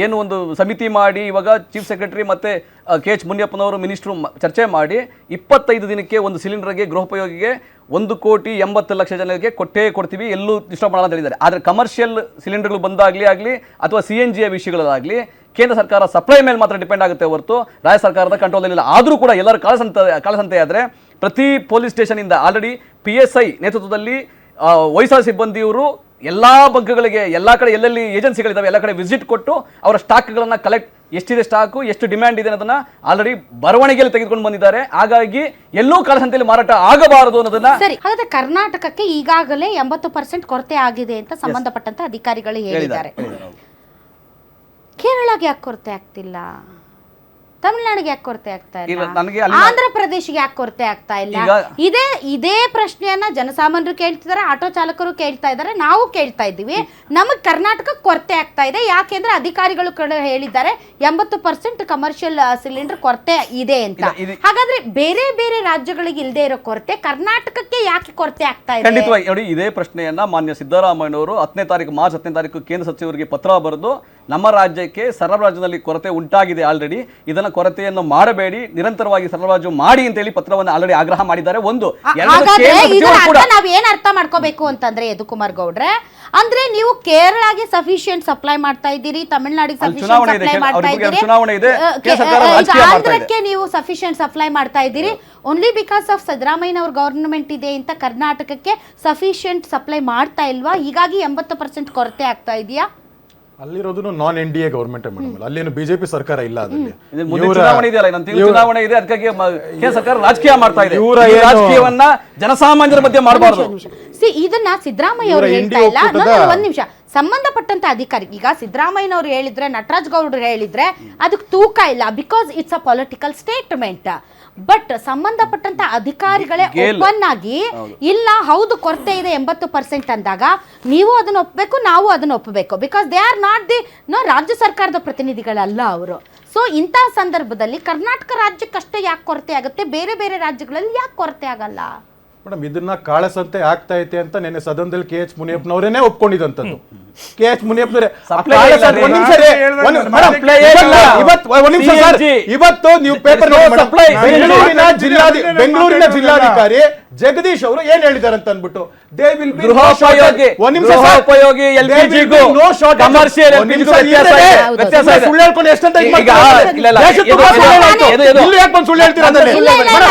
ಏನು ಒಂದು ಸಮಿತಿ ಮಾಡಿ ಇವಾಗ ಚೀಫ್ ಸೆಕ್ರೆಟರಿ ಮತ್ತೆ KH ಮುನಿಯಪ್ಪನವರು ಮಿನಿಸ್ಟ್ರು ಚರ್ಚೆ ಮಾಡಿ 25 ದಿನಕ್ಕೆ ಒಂದು ಸಿಲಿಂಡರ್ಗೆ ಗೃಹೋಪಯೋಗಿಗೆ 1,80,00,000 ಜನರಿಗೆ ಕೊಡ್ತೀವಿ, ಎಲ್ಲೂ ಡಿಸ್ಟರ್ಬ್ ಮಾಡಲ್ಲ ಅಂತ ಹೇಳಿದ್ದಾರೆ. ಆದರೆ ಕಮರ್ಷಿಯಲ್ ಸಿಲಿಂಡರ್ಗಳು ಬಂದಾಗಲಿ ಅಥವಾ CNG ವಿಷಯಗಳಾಗಲಿ ಕೇಂದ್ರ ಸರ್ಕಾರ ಸಪ್ಲೈ ಮೇಲೆ ಮಾತ್ರ ಡಿಪೆಂಡ್ ಆಗುತ್ತೆ ಹೊರತು ರಾಜ್ಯ ಸರ್ಕಾರದ ಕಂಟ್ರೋಲ್. ಆದರೂ ಕೂಡ ಎಲ್ಲರೂ ಕಾಳಸಂತೆ ಆದರೆ ಪ್ರತಿ ಪೊಲೀಸ್ ಸ್ಟೇಷನ್ ಇಂದ ಆಲ್ರೆಡಿ PSI ನೇತೃತ್ವದಲ್ಲಿ ವೈಸಾಲ್ ಸಿಬ್ಬಂದಿಯವರು ಎಲ್ಲಾ ಬಗ್ಗಗಳಿಗೆ ಎಲ್ಲ ಕಡೆ ಎಲ್ಲೆಲ್ಲಿ ಏಜೆನ್ಸಿಗಳಿದ್ದಾವೆ ಎಲ್ಲ ಕಡೆ ವಿಸಿಟ್ ಕೊಟ್ಟು ಅವರ ಸ್ಟಾಕ್ಗಳನ್ನು ಕಲೆಕ್ಟ್, ಎಷ್ಟಿದೆ ಸ್ಟಾಕು, ಎಷ್ಟು ಡಿಮ್ಯಾಂಡ್ ಇದೆ ಅನ್ನೋದನ್ನ ಆಲ್ರೆಡಿ ಬರವಣಿಗೆಯಲ್ಲಿ ತೆಗೆದುಕೊಂಡು ಬಂದಿದ್ದಾರೆ. ಹಾಗಾಗಿ ಎಲ್ಲೂ ಕಾಳಸಂತೆಯಲ್ಲಿ ಮಾರಾಟ ಆಗಬಾರದು ಅನ್ನೋದನ್ನ. ಸರಿ, ಹಾಗಾದ್ರೆ ಕರ್ನಾಟಕಕ್ಕೆ ಈಗಾಗಲೇ 80% ಕೊರತೆ ಆಗಿದೆ ಅಂತ ಸಂಬಂಧಪಟ್ಟಂತ ಅಧಿಕಾರಿಗಳು ಹೇಳಿದ್ದಾರೆ. ಕೇರಳಗೆ ಯಾಕೆ ಕೊರತೆ ಆಗ್ತಿಲ್ಲ? ತಮಿಳುನಾಡಿಗೆ ಯಾಕೆ ಕೊರತೆ ಆಗ್ತಾ ಇಲ್ಲ? ಆಂಧ್ರ ಪ್ರದೇಶಿಗೆ ಯಾಕೆ ಕೊರತೆ ಆಗ್ತಾ ಇಲ್ಲ? ಇದೇ ಪ್ರಶ್ನೆಯನ್ನ ಜನಸಾಮಾನ್ಯರು ಕೇಳ್ತಿದ್ದಾರೆ, ಆಟೋ ಚಾಲಕರು ಕೇಳ್ತಾ ಇದ್ದಾರೆ, ನಾವು ಕೇಳ್ತಾ ಇದ್ದೀವಿ. ನಮಗ್ ಕರ್ನಾಟಕ ಕೊರತೆ ಆಗ್ತಾ ಇದೆ ಯಾಕೆಂದ್ರೆ ಅಧಿಕಾರಿಗಳು ಹೇಳಿದ್ದಾರೆ 80% ಕಮರ್ಷಿಯಲ್ ಸಿಲಿಂಡರ್ ಕೊರತೆ ಇದೆ ಅಂತ. ಹಾಗಾದ್ರೆ ಬೇರೆ ಬೇರೆ ರಾಜ್ಯಗಳಿಗೆ ಇಲ್ಲದೆ ಇರೋ ಕೊರತೆ ಕರ್ನಾಟಕಕ್ಕೆ ಯಾಕೆ ಕೊರತೆ ಆಗ್ತಾ ಇದೆ? ಖಂಡಿತವಾಗಿ ನೋಡಿ, ಇದೇ ಪ್ರಶ್ನೆಯನ್ನ ಮಾನ್ಯ ಸಿದ್ದರಾಮಯ್ಯನವರು ಮಾರ್ಚ್ 10ನೇ ತಾರೀಕು ಕೇಂದ್ರ ಸಚಿವರಿಗೆ ಪತ್ರ ಬರೆದು ನಮ್ಮ ರಾಜ್ಯಕ್ಕೆ ಸರಬರಾಜಿನಲ್ಲಿ ಕೊರತೆ ಉಂಟಾಗಿದೆ, ಆಲ್ರೆಡಿ ಇದನ್ನ ಕೊರತೆಯನ್ನು ಮಾಡಬೇಡಿ, ನಿರಂತರವಾಗಿ ಸರಬರಾಜು ಮಾಡಿ ಅಂತ ಹೇಳಿ ಪತ್ರವನ್ನು ಆಲ್ರೆಡಿ ಆಗ್ರಹ ಮಾಡಿದ್ದಾರೆ. ನಾವ್ ಏನ್ ಅರ್ಥ ಮಾಡ್ಕೋಬೇಕು ಅಂತಂದ್ರೆ ಯದುಕುಮಾರ್ ಗೌಡ್ರೆ, ಅಂದ್ರೆ ನೀವು ಕೇರಳಗೆ ಸಫಿಶಿಯಂಟ್ ಸಪ್ಲೈ ಮಾಡ್ತಾ ಇದ್ದೀರಿ, ತಮಿಳುನಾಡಿಗೆ ಸಫಿಶಿಯಂಟ್ ಸಪ್ಲೈ ಮಾಡ್ತಾ ಇದ್ದೀರಿ, ಆಂಧ್ರಕ್ಕೆ ನೀವು ಸಫಿಶಿಯಂಟ್ ಸಪ್ಲೈ ಮಾಡ್ತಾ ಇದ್ದೀರಿ. ಓನ್ಲಿ ಬಿಕಾಸ್ ಆಫ್ ಸಿದ್ದರಾಮಯ್ಯ ಅವ್ರ ಗವರ್ನಮೆಂಟ್ ಇದೆ ಅಂತ ಕರ್ನಾಟಕಕ್ಕೆ ಸಫಿಶಿಯಂಟ್ ಸಪ್ಲೈ ಮಾಡ್ತಾ ಇಲ್ವಾ? ಹೀಗಾಗಿ 80% ಕೊರತೆ ಆಗ್ತಾ ಇದೆಯಾ? ಅಲ್ಲಿರೋದು ನಾನ್ NDA ಗವರ್ಮೆಂಟ್ ಮೇಡಮ್, ಅಲ್ಲೇನು ಬಿಜೆಪಿ ಸರ್ಕಾರ ಇಲ್ಲ. ಅದರಲ್ಲಿ ಚುನಾವಣೆ ಇದೆ, ಅದಕ್ಕಾಗಿ ಕೇಂದ್ರ ಸರ್ಕಾರ ರಾಜಕೀಯ ಮಾಡ್ತಾ ಇದೆ. ರಾಜಕೀಯವನ್ನ ಜನಸಾಮಾನ್ಯರ ಮಧ್ಯೆ ಮಾಡಬಾರದು. ಇದನ್ನ ಸಿದ್ದರಾಮಯ್ಯ ಅವರು ಹೇಳ್ತಾ ಇಲ್ಲ. ಒಂದ್ ನಿಮಿಷ, ಸಂಬಂಧಪಟ್ಟಂತ ಅಧಿಕಾರಿ, ಈಗ ಸಿದ್ದರಾಮಯ್ಯನವರು ಹೇಳಿದ್ರೆ, ನಟರಾಜ್ ಗೌಡ್ರು ಹೇಳಿದ್ರೆ ಅದಕ್ಕೆ ತೂಕ ಇಲ್ಲ, because it's a political statement. But ಸಂಬಂಧಪಟ್ಟಂತ ಅಧಿಕಾರಿಗಳೇ ಓಪನ್ ಆಗಿ ಇಲ್ಲ ಹೌದು ಕೊರತೆ ಇದೆ 80% ಅಂದಾಗ ನೀವು ಅದನ್ನ ಒಪ್ಪಬೇಕು, ನಾವು ಅದನ್ನ ಒಪ್ಪಬೇಕು. Because they are not the ರಾಜ್ಯ ಸರ್ಕಾರದ ಪ್ರತಿನಿಧಿಗಳಲ್ಲ ಅವರು. ಸೊ ಇಂತಹ ಸಂದರ್ಭದಲ್ಲಿ ಕರ್ನಾಟಕ ರಾಜ್ಯಕ್ಕಷ್ಟೇ ಯಾಕೆ ಕೊರತೆ ಆಗುತ್ತೆ, ಬೇರೆ ಬೇರೆ ರಾಜ್ಯಗಳಲ್ಲಿ ಯಾಕೆ ಕೊರತೆ ಆಗಲ್ಲ? ಮೇಡಮ್, ಇದನ್ನ ಕಾಳಸಂತೆ ಆಗ್ತಾ ಐತೆ ಅಂತ ನೆನ್ನೆ ಸದನದಲ್ಲಿ KH ಮುನಿಯಪ್ಪನವರೇನೆ ಒಪ್ಕೊಂಡಿದಂತದ್ದು. KH ಮುನಿಯಪ್ಪನವರೇ ಇವತ್ತು ನೀವು ಪೇಪರ್ ಬೆಂಗಳೂರಿನ ಜಿಲ್ಲಾಧಿಕಾರಿ ಜಗದೀಶ್ ಅವರು ಏನ್ ಹೇಳಿದ್ದಾರೆ ಅಂತ ಅನ್ಬಿಟ್ಟು, ದೇ ವಿಲ್ ಬಿ ಗೃಹೋಪಯೋಗಿ LPG-ಗೂ ಕಮರ್ಷಿಯಲ್ LPG-ಗೂ ವ್ಯತ್ಯಾಸ ಇದೆ. ಸುಳ್ಳು ಹೇಳ್ಕೊಂಡು ಎಷ್ಟಂತ ಸುಳ್ಳು ಹೇಳ್ತೀರಾ?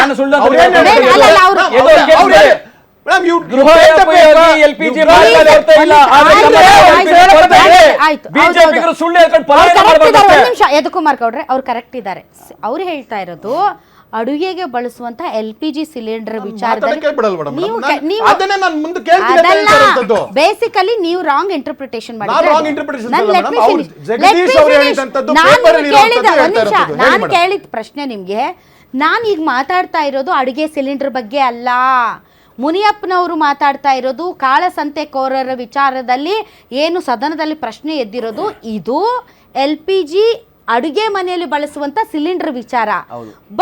ಯದುಕುಮಾರ್ ಗೌಡ್ರೆ ಅವ್ರು ಕರೆಕ್ಟ್ ಇದ್ದಾರೆ. ಅವ್ರು ಹೇಳ್ತಾ ಇರೋದು ಅಡುಗೆಗೆ ಬಳಸುವಂತ LPG ಸಿಲಿಂಡರ್ ವಿಚಾರದಲ್ಲಿ ಬೇಸಿಕಲಿ ನೀವು ರಾಂಗ್ ಇಂಟರ್ಪ್ರಿಟೇಷನ್ ಮಾಡಿದ್ರೆ, ನಾನು ಕೇಳಿದ ಪ್ರಶ್ನೆ ನಿಮ್ಗೆ, ನಾನು ಈಗ ಮಾತಾಡ್ತಾ ಇರೋದು ಅಡುಗೆ ಸಿಲಿಂಡರ್ ಬಗ್ಗೆ ಅಲ್ಲ. ಮುನಿಯಪ್ಪನವರು ಮಾತಾಡ್ತಾ ಇರೋದು ಕಾಳಸಂತೆಕೋರರ ವಿಚಾರದಲ್ಲಿ ಏನು ಸದನದಲ್ಲಿ ಪ್ರಶ್ನೆ ಎದ್ದಿರೋದು, ಇದು LPG ಅಡುಗೆ ಮನೆಯಲ್ಲಿ ಬಳಸುವಂತ ಸಿಲಿಂಡರ್ ವಿಚಾರ.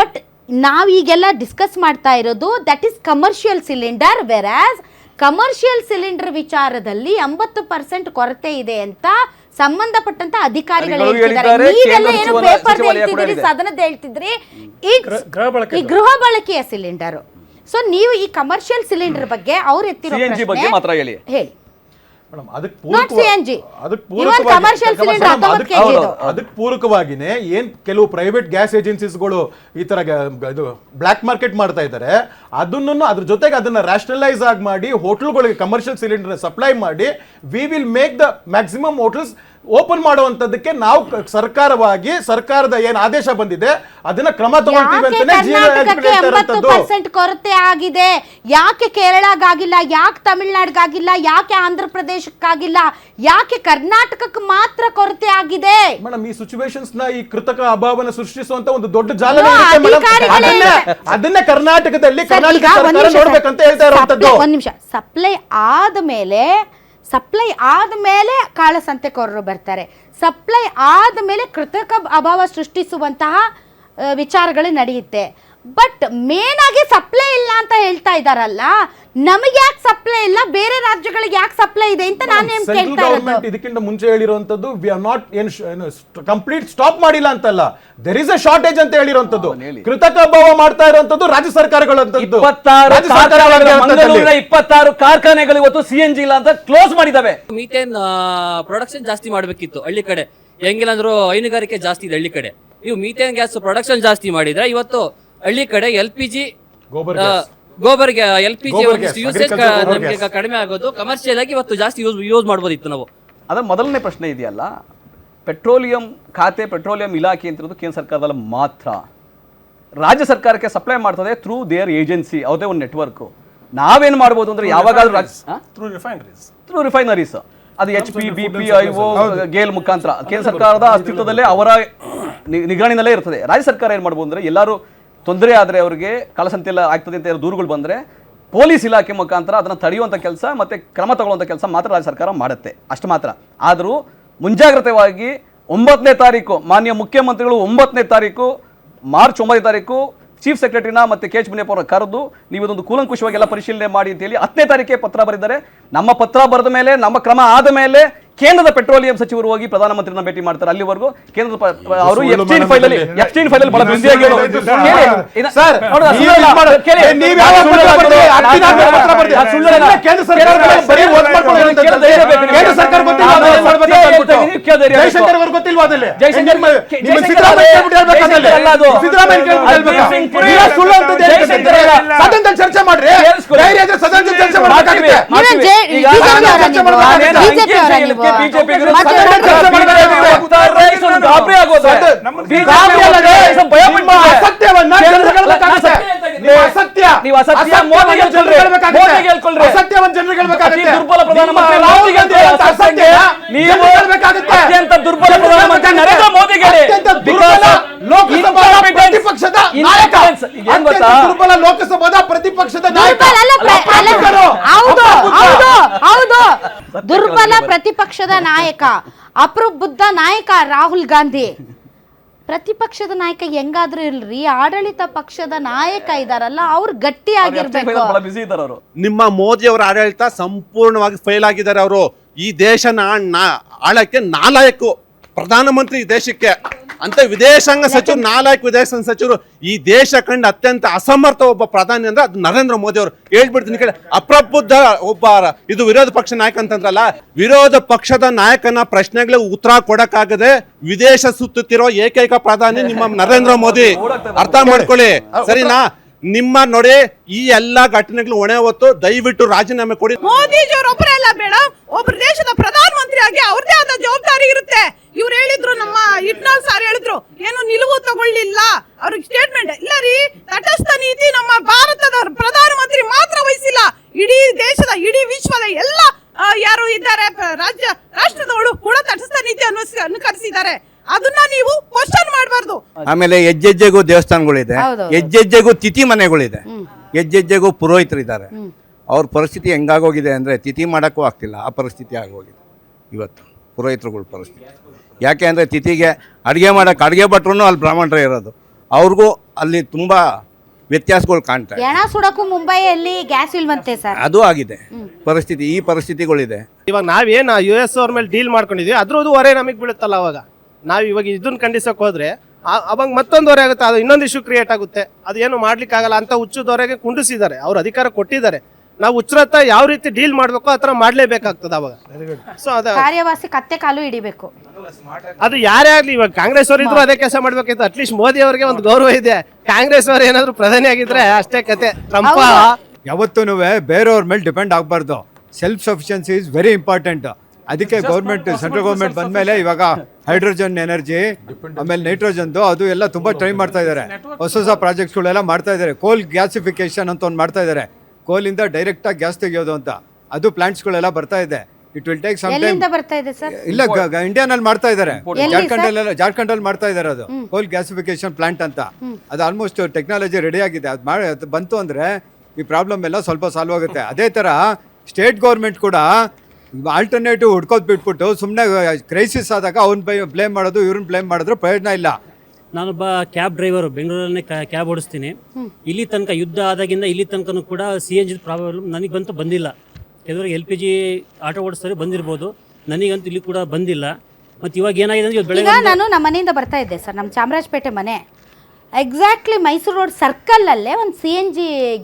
ಬಟ್ ನಾವೀಗೆಲ್ಲ ಡಿಸ್ಕಸ್ ಮಾಡ್ತಾ ಇರೋದು that is commercial cylinder. Versus commercial cylinder ವಿಚಾರದಲ್ಲಿ 80% ಕೊರತೆ ಇದೆ ಅಂತ ಸಂಬಂಧಪಟ್ಟಂತ ಅಧಿಕಾರಿಗಳು ಹೇಳ್ತಿದ್ದಾರೆ. ನೀವೆಲ್ಲ ಏನು ಪೇಪರ್ ಹೇಳ್ತಿದ್ರಿ, ಸದನದ ಹೇಳ್ತಿದ್ರಿ ಈ ಗೃಹ ಬಳಕೆಯ ಸಿಲಿಂಡರ್. ಸೊ ನೀವು ಈ ಕಮರ್ಷಿಯಲ್ ಸಿಲಿಂಡರ್ ಬಗ್ಗೆ ಅವ್ರು ಎತ್ತಿರೋ ಮಾತ್ರ ಹೇಳಿ. ಮೇಡಮ್ ಅದಕ್ಕೆ Not CNG. Even commercial cylinder 19 kg ಇದು. ಅದಕ್ಕೆ ಪೂರಕವಾಗಿನೇ ಏನ್ ಕೆಲವು ಪ್ರೈವೇಟ್ ಗ್ಯಾಸ್ ಏಜೆನ್ಸೀಸ್ಗಳು ಈ ತರ ಇದು ಬ್ಲಾಕ್ ಮಾರ್ಕೆಟ್ ಮಾಡ್ತಾ ಇದ್ದಾರೆ, ಅದನ್ನು ಅದ್ರ ಜೊತೆಗೆ ಅದನ್ನ ರ್ಯಾಷನಲೈಸ್ ಆಗಿ ಮಾಡಿ ಹೋಟೆಲ್ಗಳಿಗೆ ಕಮರ್ಷಿಯಲ್ ಸಿಲಿಂಡರ್ ಸಪ್ಲೈ ಮಾಡಿ we will make the maximum hotels open ಮಾಡುವಂತದಕ್ಕೆ ನಾವು ಸರ್ಕಾರದ ಏನ್ ಆದೇಶ ಬಂದಿದೆ ಅದನ್ನ ಕ್ರಮ ತಗೊಳ್ತೀವಿ ಯಾಕೆ ಅಂತಾನೆ ಕರ್ನಾಟಕಕ್ಕೆ 80% ಕೊರತೆ ಆಗಿದೆ? ಯಾಕೆ ಕೇರಳಗಾಗಿಲ್ಲ? ಯಾಕೆ ತಮಿಳ್ನಾಡಿಗಾಗಿಲ್ಲ? ಯಾಕೆ ಆಂಧ್ರ ಪ್ರದೇಶಕ್ಕಾಗಿಲ್ಲ? ಯಾಕೆ ಕರ್ನಾಟಕಕ್ಕೆ ಮಾತ್ರ ಕೊರತೆ ಆಗಿದೆ? ಮೇಡಮ್ ಈ ಸಿಚುವೇಶನ್ಸ್ ನ ಈ ಕೃತಕ ಅಭಾವನ ಸೃಷ್ಟಿಸುವಂತ ಒಂದು ದೊಡ್ಡ ಜಾಲ ಅದನ್ನೇ ಕರ್ನಾಟಕದಲ್ಲಿ ಕರ್ನಾಟಕ ಸರ್ಕಾರ ನೋಡ್ಬೇಕಂತ ಹೇಳ್ತಾ ಇರುವಂತದ್ದು. ಒಂದ್ ನಿಮಿಷ, ಸಪ್ಲೈ ಆದ್ಮೇಲೆ ಕಾಳಸಂತೆಕೋರರು ಬರ್ತಾರೆ. ಸಪ್ಲೈ ಆದ್ಮೇಲೆ ಕೃತಕ ಅಭಾವ ಸೃಷ್ಟಿಸುವಂತಹ ವಿಚಾರಗಳು ನಡೆಯುತ್ತೆ. ಬಟ್ ಮೇನ್ ಆಗಿ ಸಪ್ಲೈ ಇಲ್ಲ ಅಂತ ಹೇಳ್ತಾ ಇದಾರಲ್ಲ, ನಮಗೆ ಯಾಕೆ ಸಪ್ಲೈ ಇಲ್ಲ, ಬೇರೆ ರಾಜ್ಯಗಳಿಗೆ ಯಾಕೆ ಸಪ್ಲೈ ಇದೆ ಅಂತ ನಾನು ಕೇಳ್ತಾ ಇರೋದು. ಇದಕ್ಕಿಂತ ಮುಂಚೆ ಹೇಳಿರುವಂತದ್ದು we are not complete stop ಮಾಡಿಲ್ಲ ಅಂತಲ್ಲ, ದೇರ್ ಇಸ್ ಅ ಶಾರ್ಟೇಜ್ ಅಂತ ಹೇಳಿರುವಂತದ್ದು. ಕೃತಕ ಅಭಾವ ಮಾಡ್ತಾ ಇರುವಂತದ್ದು ರಾಜ್ಯ ಸರ್ಕಾರಗಳು ಅಂತ 26 ಕಾರ್ಖಾನೆಗಳು ಇವತ್ತು CNG ಇಲ್ಲ ಅಂತ ಕ್ಲೋಸ್ ಮಾಡಿದಾವೆ. ಮೀಥೇನ್ ಪ್ರೊಡಕ್ಷನ್ ಜಾಸ್ತಿ ಮಾಡಬೇಕಿತ್ತು ಹಳ್ಳಿ ಕಡೆ, ಹೆಂಗಿಲ್ಲ ಅಂದ್ರೂ ಹೈನುಗಾರಿಕೆ ಜಾಸ್ತಿ ಇದೆ ಹಳ್ಳಿ ಕಡೆ. ನೀವು ಮೀಥೇನ್ ಗ್ಯಾಸ್ ಪ್ರೊಡಕ್ಷನ್ ಜಾಸ್ತಿ ಮಾಡಿದ್ರೆ ಇವತ್ತು ಹಳ್ಳಿ ಕಡೆ LPG ಗೋಬರ್ LPG ಯೂಸೇಜ್ ನಮಗೆ ಕಡಿಮೆ ಆಗೋದು, ಕಮರ್ಷಿಯಲ್ ಆಗಿ ಇವತ್ತು ಜಾಸ್ತಿ ಯೂಸ್ ಮಾಡ್ಬೋದಿತ್ತು ನಾವು. ಅದರ ಮೊದಲನೇ ಪ್ರಶ್ನೆ ಇದೆಯಲ್ಲ, ಪೆಟ್ರೋಲಿಯಂ ಖಾತೆ, ಪೆಟ್ರೋಲಿಯಂ ಇಲಾಖೆ ಅಂತಿರೋದು ಕೇಂದ್ರ ಸರ್ಕಾರದಲ್ಲಿ ಮಾತ್ರ. ರಾಜ್ಯ ಸರ್ಕಾರಕ್ಕೆ ಸಪ್ಲೈ ಮಾಡ್ತದೆ ಥ್ರೂ ದೇರ್ ಏಜೆನ್ಸಿ, ಯಾವುದೇ ಒಂದು ನೆಟ್ವರ್ಕ್. ನಾವೇನು ಮಾಡ್ಬೋದು ಅಂದ್ರೆ ಯಾವಾಗಾದ್ರೂ ಥ್ರೂ ರಿಫೈನರೀಸ್, ಅದು HP, BP, IO, ಗೇಲ್ ಮುಖಾಂತರ ಕೇಂದ್ರ ಸರ್ಕಾರದ ಅಸ್ತಿತ್ವದಲ್ಲೇ ಅವರ ನಿಗರಾಣಿನಲ್ಲೇ ಇರ್ತದೆ. ರಾಜ್ಯ ಸರ್ಕಾರ ಏನು ಮಾಡ್ಬೋದು ಅಂದ್ರೆ, ಎಲ್ಲರೂ ತೊಂದರೆ ಆದರೆ ಅವರಿಗೆ ಕಾಳಸಂತೆ ಎಲ್ಲ ಆಗ್ತದೆ ಅಂತ ದೂರುಗಳು ಬಂದರೆ ಪೊಲೀಸ್ ಇಲಾಖೆ ಮುಖಾಂತರ ಅದನ್ನು ತಡೆಯುವಂಥ ಕೆಲಸ ಮತ್ತು ಕ್ರಮ ತಗೊಳ್ಳುವಂಥ ಕೆಲಸ ಮಾತ್ರ ರಾಜ್ಯ ಸರ್ಕಾರ ಮಾಡುತ್ತೆ, ಅಷ್ಟು ಮಾತ್ರ. ಆದರೂ ಮುಂಜಾಗ್ರತೆಯಾಗಿ 9ನೇ ತಾರೀಕು ಮಾನ್ಯ ಮುಖ್ಯಮಂತ್ರಿಗಳು 9ನೇ ತಾರೀಕು ಮಾರ್ಚ್ 9ನೇ ತಾರೀಕು ಚೀಫ್ ಸೆಕ್ರೆಟರಿನ ಮತ್ತು KH ಮುನಿಯಪ್ಪ ಅವರ ಕರೆದು ನೀವು ಇದೊಂದು ಕೂಲಂಕುಷವಾಗಿ ಎಲ್ಲ ಪರಿಶೀಲನೆ ಮಾಡಿ ಅಂತ ಹೇಳಿ 10ನೇ ತಾರೀಕೆ ಪತ್ರ ಬರೆದಿದ್ದಾರೆ. ನಮ್ಮ ಪತ್ರ ಬರೆದ ಮೇಲೆ, ನಮ್ಮ ಕ್ರಮ ಆದ ಮೇಲೆ ಕೇಂದ್ರದ ಪೆಟ್ರೋಲಿಯಂ ಸಚಿವರು ಹೋಗಿ ಪ್ರಧಾನಮಂತ್ರಿನ ಭೇಟಿ ಮಾಡ್ತಾರೆ. ಅಲ್ಲಿವರೆಗೂ ಕೇಂದ್ರದ ಅವರು ಎಫ್ಸ್ಟೈನ್ ಫೈಲ್ ಅಲ್ಲಿ ಬಹಳ ಬ್ಯುಸಿಯಾಗಿ ಚರ್ಚೆ ಮಾಡ್ರಿ, ಅತ್ಯಂತ ದುರ್ಬಲ ಪ್ರಧಾನಮಂತ್ರಿ ನರೇಂದ್ರ ಮೋದಿಗೆ ಲೋಕಸಭಾದ ಪ್ರತಿಪಕ್ಷದ ನಾಯಕ, ದುರ್ಬಲ ಪ್ರತಿಪಕ್ಷದ ನಾಯಕ, ಅಪ್ರಬುದ್ಧ ನಾಯಕ ರಾಹುಲ್ ಗಾಂಧಿ. ಪ್ರತಿಪಕ್ಷದ ನಾಯಕ ಹೆಂಗಾದ್ರೂ ಇಲ್ರಿ, ಆಡಳಿತ ಪಕ್ಷದ ನಾಯಕ ಇದಾರಲ್ಲ ಅವ್ರು ಗಟ್ಟಿಯಾಗಿರ್ಬೇಕು. ನಿಮ್ಮ ಮೋದಿ ಅವರ ಆಡಳಿತ ಸಂಪೂರ್ಣವಾಗಿ ಫೇಲ್ ಆಗಿದ್ದಾರೆ. ಅವರು ಈ ದೇಶನ ಆಳಕ್ಕೆ ನಾಲಾಯಕು ಪ್ರಧಾನಮಂತ್ರಿ ದೇಶಕ್ಕೆ ಅಂತ ವಿದೇಶಾಂಗ ಸಚಿವರು, ನಾಲ್ಕು ವಿದೇಶಾಂಗ ಸಚಿವರು. ಈ ದೇಶ ಕಂಡು ಅತ್ಯಂತ ಅಸಮರ್ಥ ಒಬ್ಬ ಪ್ರಧಾನಿ ಅಂದ್ರೆ ಅದು ನರೇಂದ್ರ ಮೋದಿ ಅವರು. ಹೇಳ್ಬಿಡ್ತೀನಿ ಕೇಳಿ, ಅಪ್ರಬುದ್ಧ ಒಬ್ಬ ಇದು ವಿರೋಧ ಪಕ್ಷ ನಾಯಕ ಅಂತಂದ್ರಲ್ಲ, ವಿರೋಧ ಪಕ್ಷದ ನಾಯಕನ ಪ್ರಶ್ನೆಗಳಿಗೆ ಉತ್ತರ ಕೊಡಕ್ಕಾಗದೆ ವಿದೇಶ ಸುತ್ತುತ್ತಿರೋ ಏಕೈಕ ಪ್ರಧಾನಿ ನಿಮ್ಮ ನರೇಂದ್ರ ಮೋದಿ. ಅರ್ಥ ಮಾಡ್ಕೊಳ್ಳಿ, ಸರಿನಾ? ನಿಮ್ಮ ನೋಡಿ ಈ ಎಲ್ಲಾ ಘಟನೆಗಳು ಹೊಣೆ ಹೊತ್ತು ದಯವಿಟ್ಟು ರಾಜೀನಾಮೆ ಕೊಡಿ. ಮೋದಿಜಿಯವರೊಬ್ಬರೇ ಅಲ್ಲ ಮೇಡಮ್, ಒಬ್ಬರು ದೇಶದ ಪ್ರಧಾನಮಂತ್ರಿ ಆಗಿ ಅವ್ರದೇ ಆದ ಜವಾಬ್ದಾರಿ ಇರುತ್ತೆ. ಇವ್ರು ಹೇಳಿದ್ರು, ನಮ್ಮ ಇಟ್ನಾಳ್ ಸಾರ್ ಹೇಳಿದ್ರು, ಏನು ನಿಲುವು ತಗೊಳ್ಳಿಲ್ಲ ಅವ್ರಿಗೆ ಸ್ಟೇಟ್ಮೆಂಟ್ ಇಲ್ಲ ರೀ. ತಟಸ್ಥ ನೀತಿ ನಮ್ಮ ಭಾರತದ ಪ್ರಧಾನಮಂತ್ರಿ ಮಾತ್ರ ವಹಿಸಿಲ್ಲ, ಇಡೀ ದೇಶದ, ಇಡೀ ವಿಶ್ವದ ಎಲ್ಲ ಯಾರು ಇದ್ದಾರೆ ರಾಷ್ಟ್ರದವರು ಕೂಡ ತಟಸ್ಥ ನೀತಿ ಅನುಸರಿಸಿದ್ದಾರೆ. ಅದನ್ನ ನೀವು ಕ್ವಶನ್ ಮಾಡಬಾರ್ದು. ಆಮೇಲೆ ಹೆಜ್ಜೆಜ್ಜೆಗೂ ದೇವಸ್ಥಾನಗಳಿದೆ, ಹೆಜ್ಜೆಜ್ಜೆಗೂ ತಿಥಿ ಮನೆಗಳಿದೆ, ಹೆಜ್ಜೆಜ್ಜೆಗೂ ಪುರೋಹಿತರಿದ್ದಾರೆ. ಅವ್ರ ಪರಿಸ್ಥಿತಿ ಹೆಂಗಾಗೋಗಿದೆ ಅಂದರೆ ತಿಥಿ ಮಾಡೋಕ್ಕೂ ಆಗ್ತಿಲ್ಲ, ಆ ಪರಿಸ್ಥಿತಿ ಆಗೋಗಿದೆ ಇವತ್ತು ಪುರೋಹಿತರುಗಳ ಪರಿಸ್ಥಿತಿ. ಯಾಕೆ ಅಂದರೆ ತಿಥಿಗೆ ಅಡುಗೆ ಮಾಡೋಕ್ಕೆ ಅಡುಗೆ ಭಟ್ರು ಅಲ್ಲಿ ಬ್ರಾಹ್ಮಣರೇ ಇರೋದು, ಅವ್ರಿಗೂ ಅಲ್ಲಿ ತುಂಬ ವ್ಯತ್ಯಾಸಗಳು ಕಾಣ್ತಾರೆ. ಎಣ ಸುಡಕ್ಕೂ ಮುಂಬೈಯಲ್ಲಿ ಗ್ಯಾಸ್ ಇಲ್ವಂತೆ ಸರ್, ಅದು ಆಗಿದೆ ಪರಿಸ್ಥಿತಿ. ಈ ಪರಿಸ್ಥಿತಿಗಳಿದೆ. ಇವಾಗ ನಾವೇನು US ಅವ್ರ ಮೇಲೆ ಡೀಲ್ ಮಾಡ್ಕೊಂಡಿದ್ವಿ, ಅದ್ರದ್ದು ಹೊರೆ ನಮಗೆ ಬೀಳುತ್ತಲ್ಲ. ಅವಾಗ ನಾವು ಇವಾಗ ಇದನ್ನ ಖಂಡಿಸಕ್ಕೆ ಹೋದ್ರೆ ಅವಾಗ ಮತ್ತೊಂದು ಹೊರೆ ಆಗುತ್ತೆ, ಅದು ಇನ್ನೊಂದು ಇಶ್ಯೂ ಕ್ರಿಯೇಟ್ ಆಗುತ್ತೆ. ಅದೇನು ಮಾಡ್ಲಿಕ್ಕೆ ಆಗಲ್ಲ ಅಂತ ಹುಚ್ಚುದವರೆಗೆ ಕುಂಡಿಸಿದ್ದಾರೆ, ಅವ್ರು ಅಧಿಕಾರ ಕೊಟ್ಟಿದ್ದಾರೆ. ನಾವು ಹುಚ್ಚರ ಹತ್ರ ಯಾವ ರೀತಿ ಡೀಲ್ ಮಾಡಬೇಕು ಆ ಥರ ಮಾಡಲೇಬೇಕಾಗ್ತದೆ ಅವಾಗ. ಸೊ ಅದು ಕಾರ್ಯವಾಸಿ ಕತ್ತೆ ಕಾಲು ಹಿಡಿಬೇಕು. ಅದು ಯಾರೇ ಆಗಲಿ, ಇವಾಗ ಕಾಂಗ್ರೆಸ್ ಅವರು ಇದ್ರು ಅದೇ ಕೆಲಸ ಮಾಡ್ಬೇಕಿತ್ತು. ಅಟ್ಲೀಸ್ಟ್ ಮೋದಿ ಅವರಿಗೆ ಒಂದು ಗೌರವ ಇದೆ. ಕಾಂಗ್ರೆಸ್ ಅವರು ಏನಾದ್ರು ಪ್ರಧಾನಿ ಆಗಿದ್ರೆ ಅಷ್ಟೇ ಕತೆ. ಟ್ರಂಪ್ ಯಾವತ್ತೂ ಬೇರೆಯವ್ರ ಮೇಲೆ ಡಿಪೆಂಡ್ ಆಗಬಾರ್ದು. Self sufficiency is very important. ಅದಕ್ಕೆ ಗೌರ್ಮೆಂಟ್, ಸೆಂಟ್ರಲ್ ಗೌರ್ಮೆಂಟ್ ಬಂದ್ಮೇಲೆ ಇವಾಗ ಹೈಡ್ರೋಜನ್ ಎನರ್ಜಿ, ಆಮೇಲೆ ನೈಟ್ರೋಜನ್ದು ಅದು ಎಲ್ಲ ತುಂಬಾ ಟ್ರೈ ಮಾಡ್ತಾ ಇದ್ದಾರೆ. ಹೊಸ ಪ್ರಾಜೆಕ್ಟ್ಸ್ಗಳೆಲ್ಲ ಮಾಡ್ತಾ ಇದ್ದಾರೆ. ಕೋಲ್ ಗ್ಯಾಸಿಫಿಕೇಶನ್ ಅಂತ ಒಂದು ಮಾಡ್ತಾ ಇದ್ದಾರೆ. ಕೋಲಿಂದ ಡೈರೆಕ್ಟ್ ಆಗಿ ಗ್ಯಾಸ್ ತೆಗೆಯೋದು ಅಂತ, ಅದು ಪ್ಲಾಂಟ್ಸ್ಗಳೆಲ್ಲ ಬರ್ತಾ ಇದೆ. It will take some time. ಎಲ್ಲಿಂದ ಬರ್ತಾ ಇದೆ ಸರ್? ಇಲ್ಲ, ಇಂಡಿಯಾನಲ್ಲಿ ಮಾಡ್ತಾ ಇದ್ದಾರೆ. ಜಾರ್ಖಂಡಲ್ಲಿ ಮಾಡ್ತಾ ಇದ್ದಾರೆ. ಅದು ಕೋಲ್ ಗ್ಯಾಸಿಫಿಕೇಶನ್ ಪ್ಲಾಂಟ್ ಅಂತ. ಅದು ಆಲ್ಮೋಸ್ಟ್ ಟೆಕ್ನಾಲಜಿ ರೆಡಿ ಆಗಿದೆ. ಅದು ಬಂತು ಅಂದ್ರೆ ಈ ಪ್ರಾಬ್ಲಮ್ ಎಲ್ಲ ಸ್ವಲ್ಪ ಸಾಲ್ವ್ ಆಗುತ್ತೆ. ಅದೇ ತರ ಸ್ಟೇಟ್ ಗೌರ್ಮೆಂಟ್ ಕೂಡ ಆಲ್ಟರ್ನೇಟಿವ್ ಹುಡ್ಕೋದ್ ಬಿಟ್ಬಿಟ್ಟು ಸುಮ್ಮನೆ ಕ್ರೈಸಿಸ್ ಆದಾಗ ಅವ್ನ ಬ್ಲೇಮ್ ಮಾಡೋದು, ಇವ್ರನ್ನ ಬ್ಲೇಮ್ ಮಾಡಿದ್ರೆ ಪ್ರಯೋಜನ ಇಲ್ಲ. ನಾನೊಬ್ಬ ಕ್ಯಾಬ್ ಡ್ರೈವರು, ಬೆಂಗಳೂರಲ್ಲೇ ಕ್ಯಾಬ್ ಓಡಿಸ್ತೀನಿ. ಇಲ್ಲಿ ತನಕ ಯುದ್ಧ ಆದಾಗಿಂದ ಇಲ್ಲಿ ತನಕನೂ ಕೂಡ CNG ಪ್ರಾಬ್ಲಮ್ ನನಗಂತೂ ಬಂದಿಲ್ಲ. ಕೆಲವರಿಗೆ LPG ಆಟೋ ಓಡಿಸ್ತಾರೆ ಬಂದಿರ್ಬೋದು, ನನಗಂತೂ ಇಲ್ಲಿ ಕೂಡ ಬಂದಿಲ್ಲ. ಮತ್ತು ಇವಾಗ ಏನಾಗಿದೆ ಅಂದರೆ ಈಗ ನಾನು ನಮ್ಮ ಮನೆಯಿಂದ ಬರ್ತಾ ಇದ್ದೆ ಸರ್, ನಮ್ಮ ಚಾಮರಾಜಪೇಟೆ ಮನೆ, ಎಕ್ಸಾಕ್ಟ್ಲಿ ಮೈಸೂರು ರೋಡ್ ಸರ್ಕಲಲ್ಲೇ ಒಂದು CNG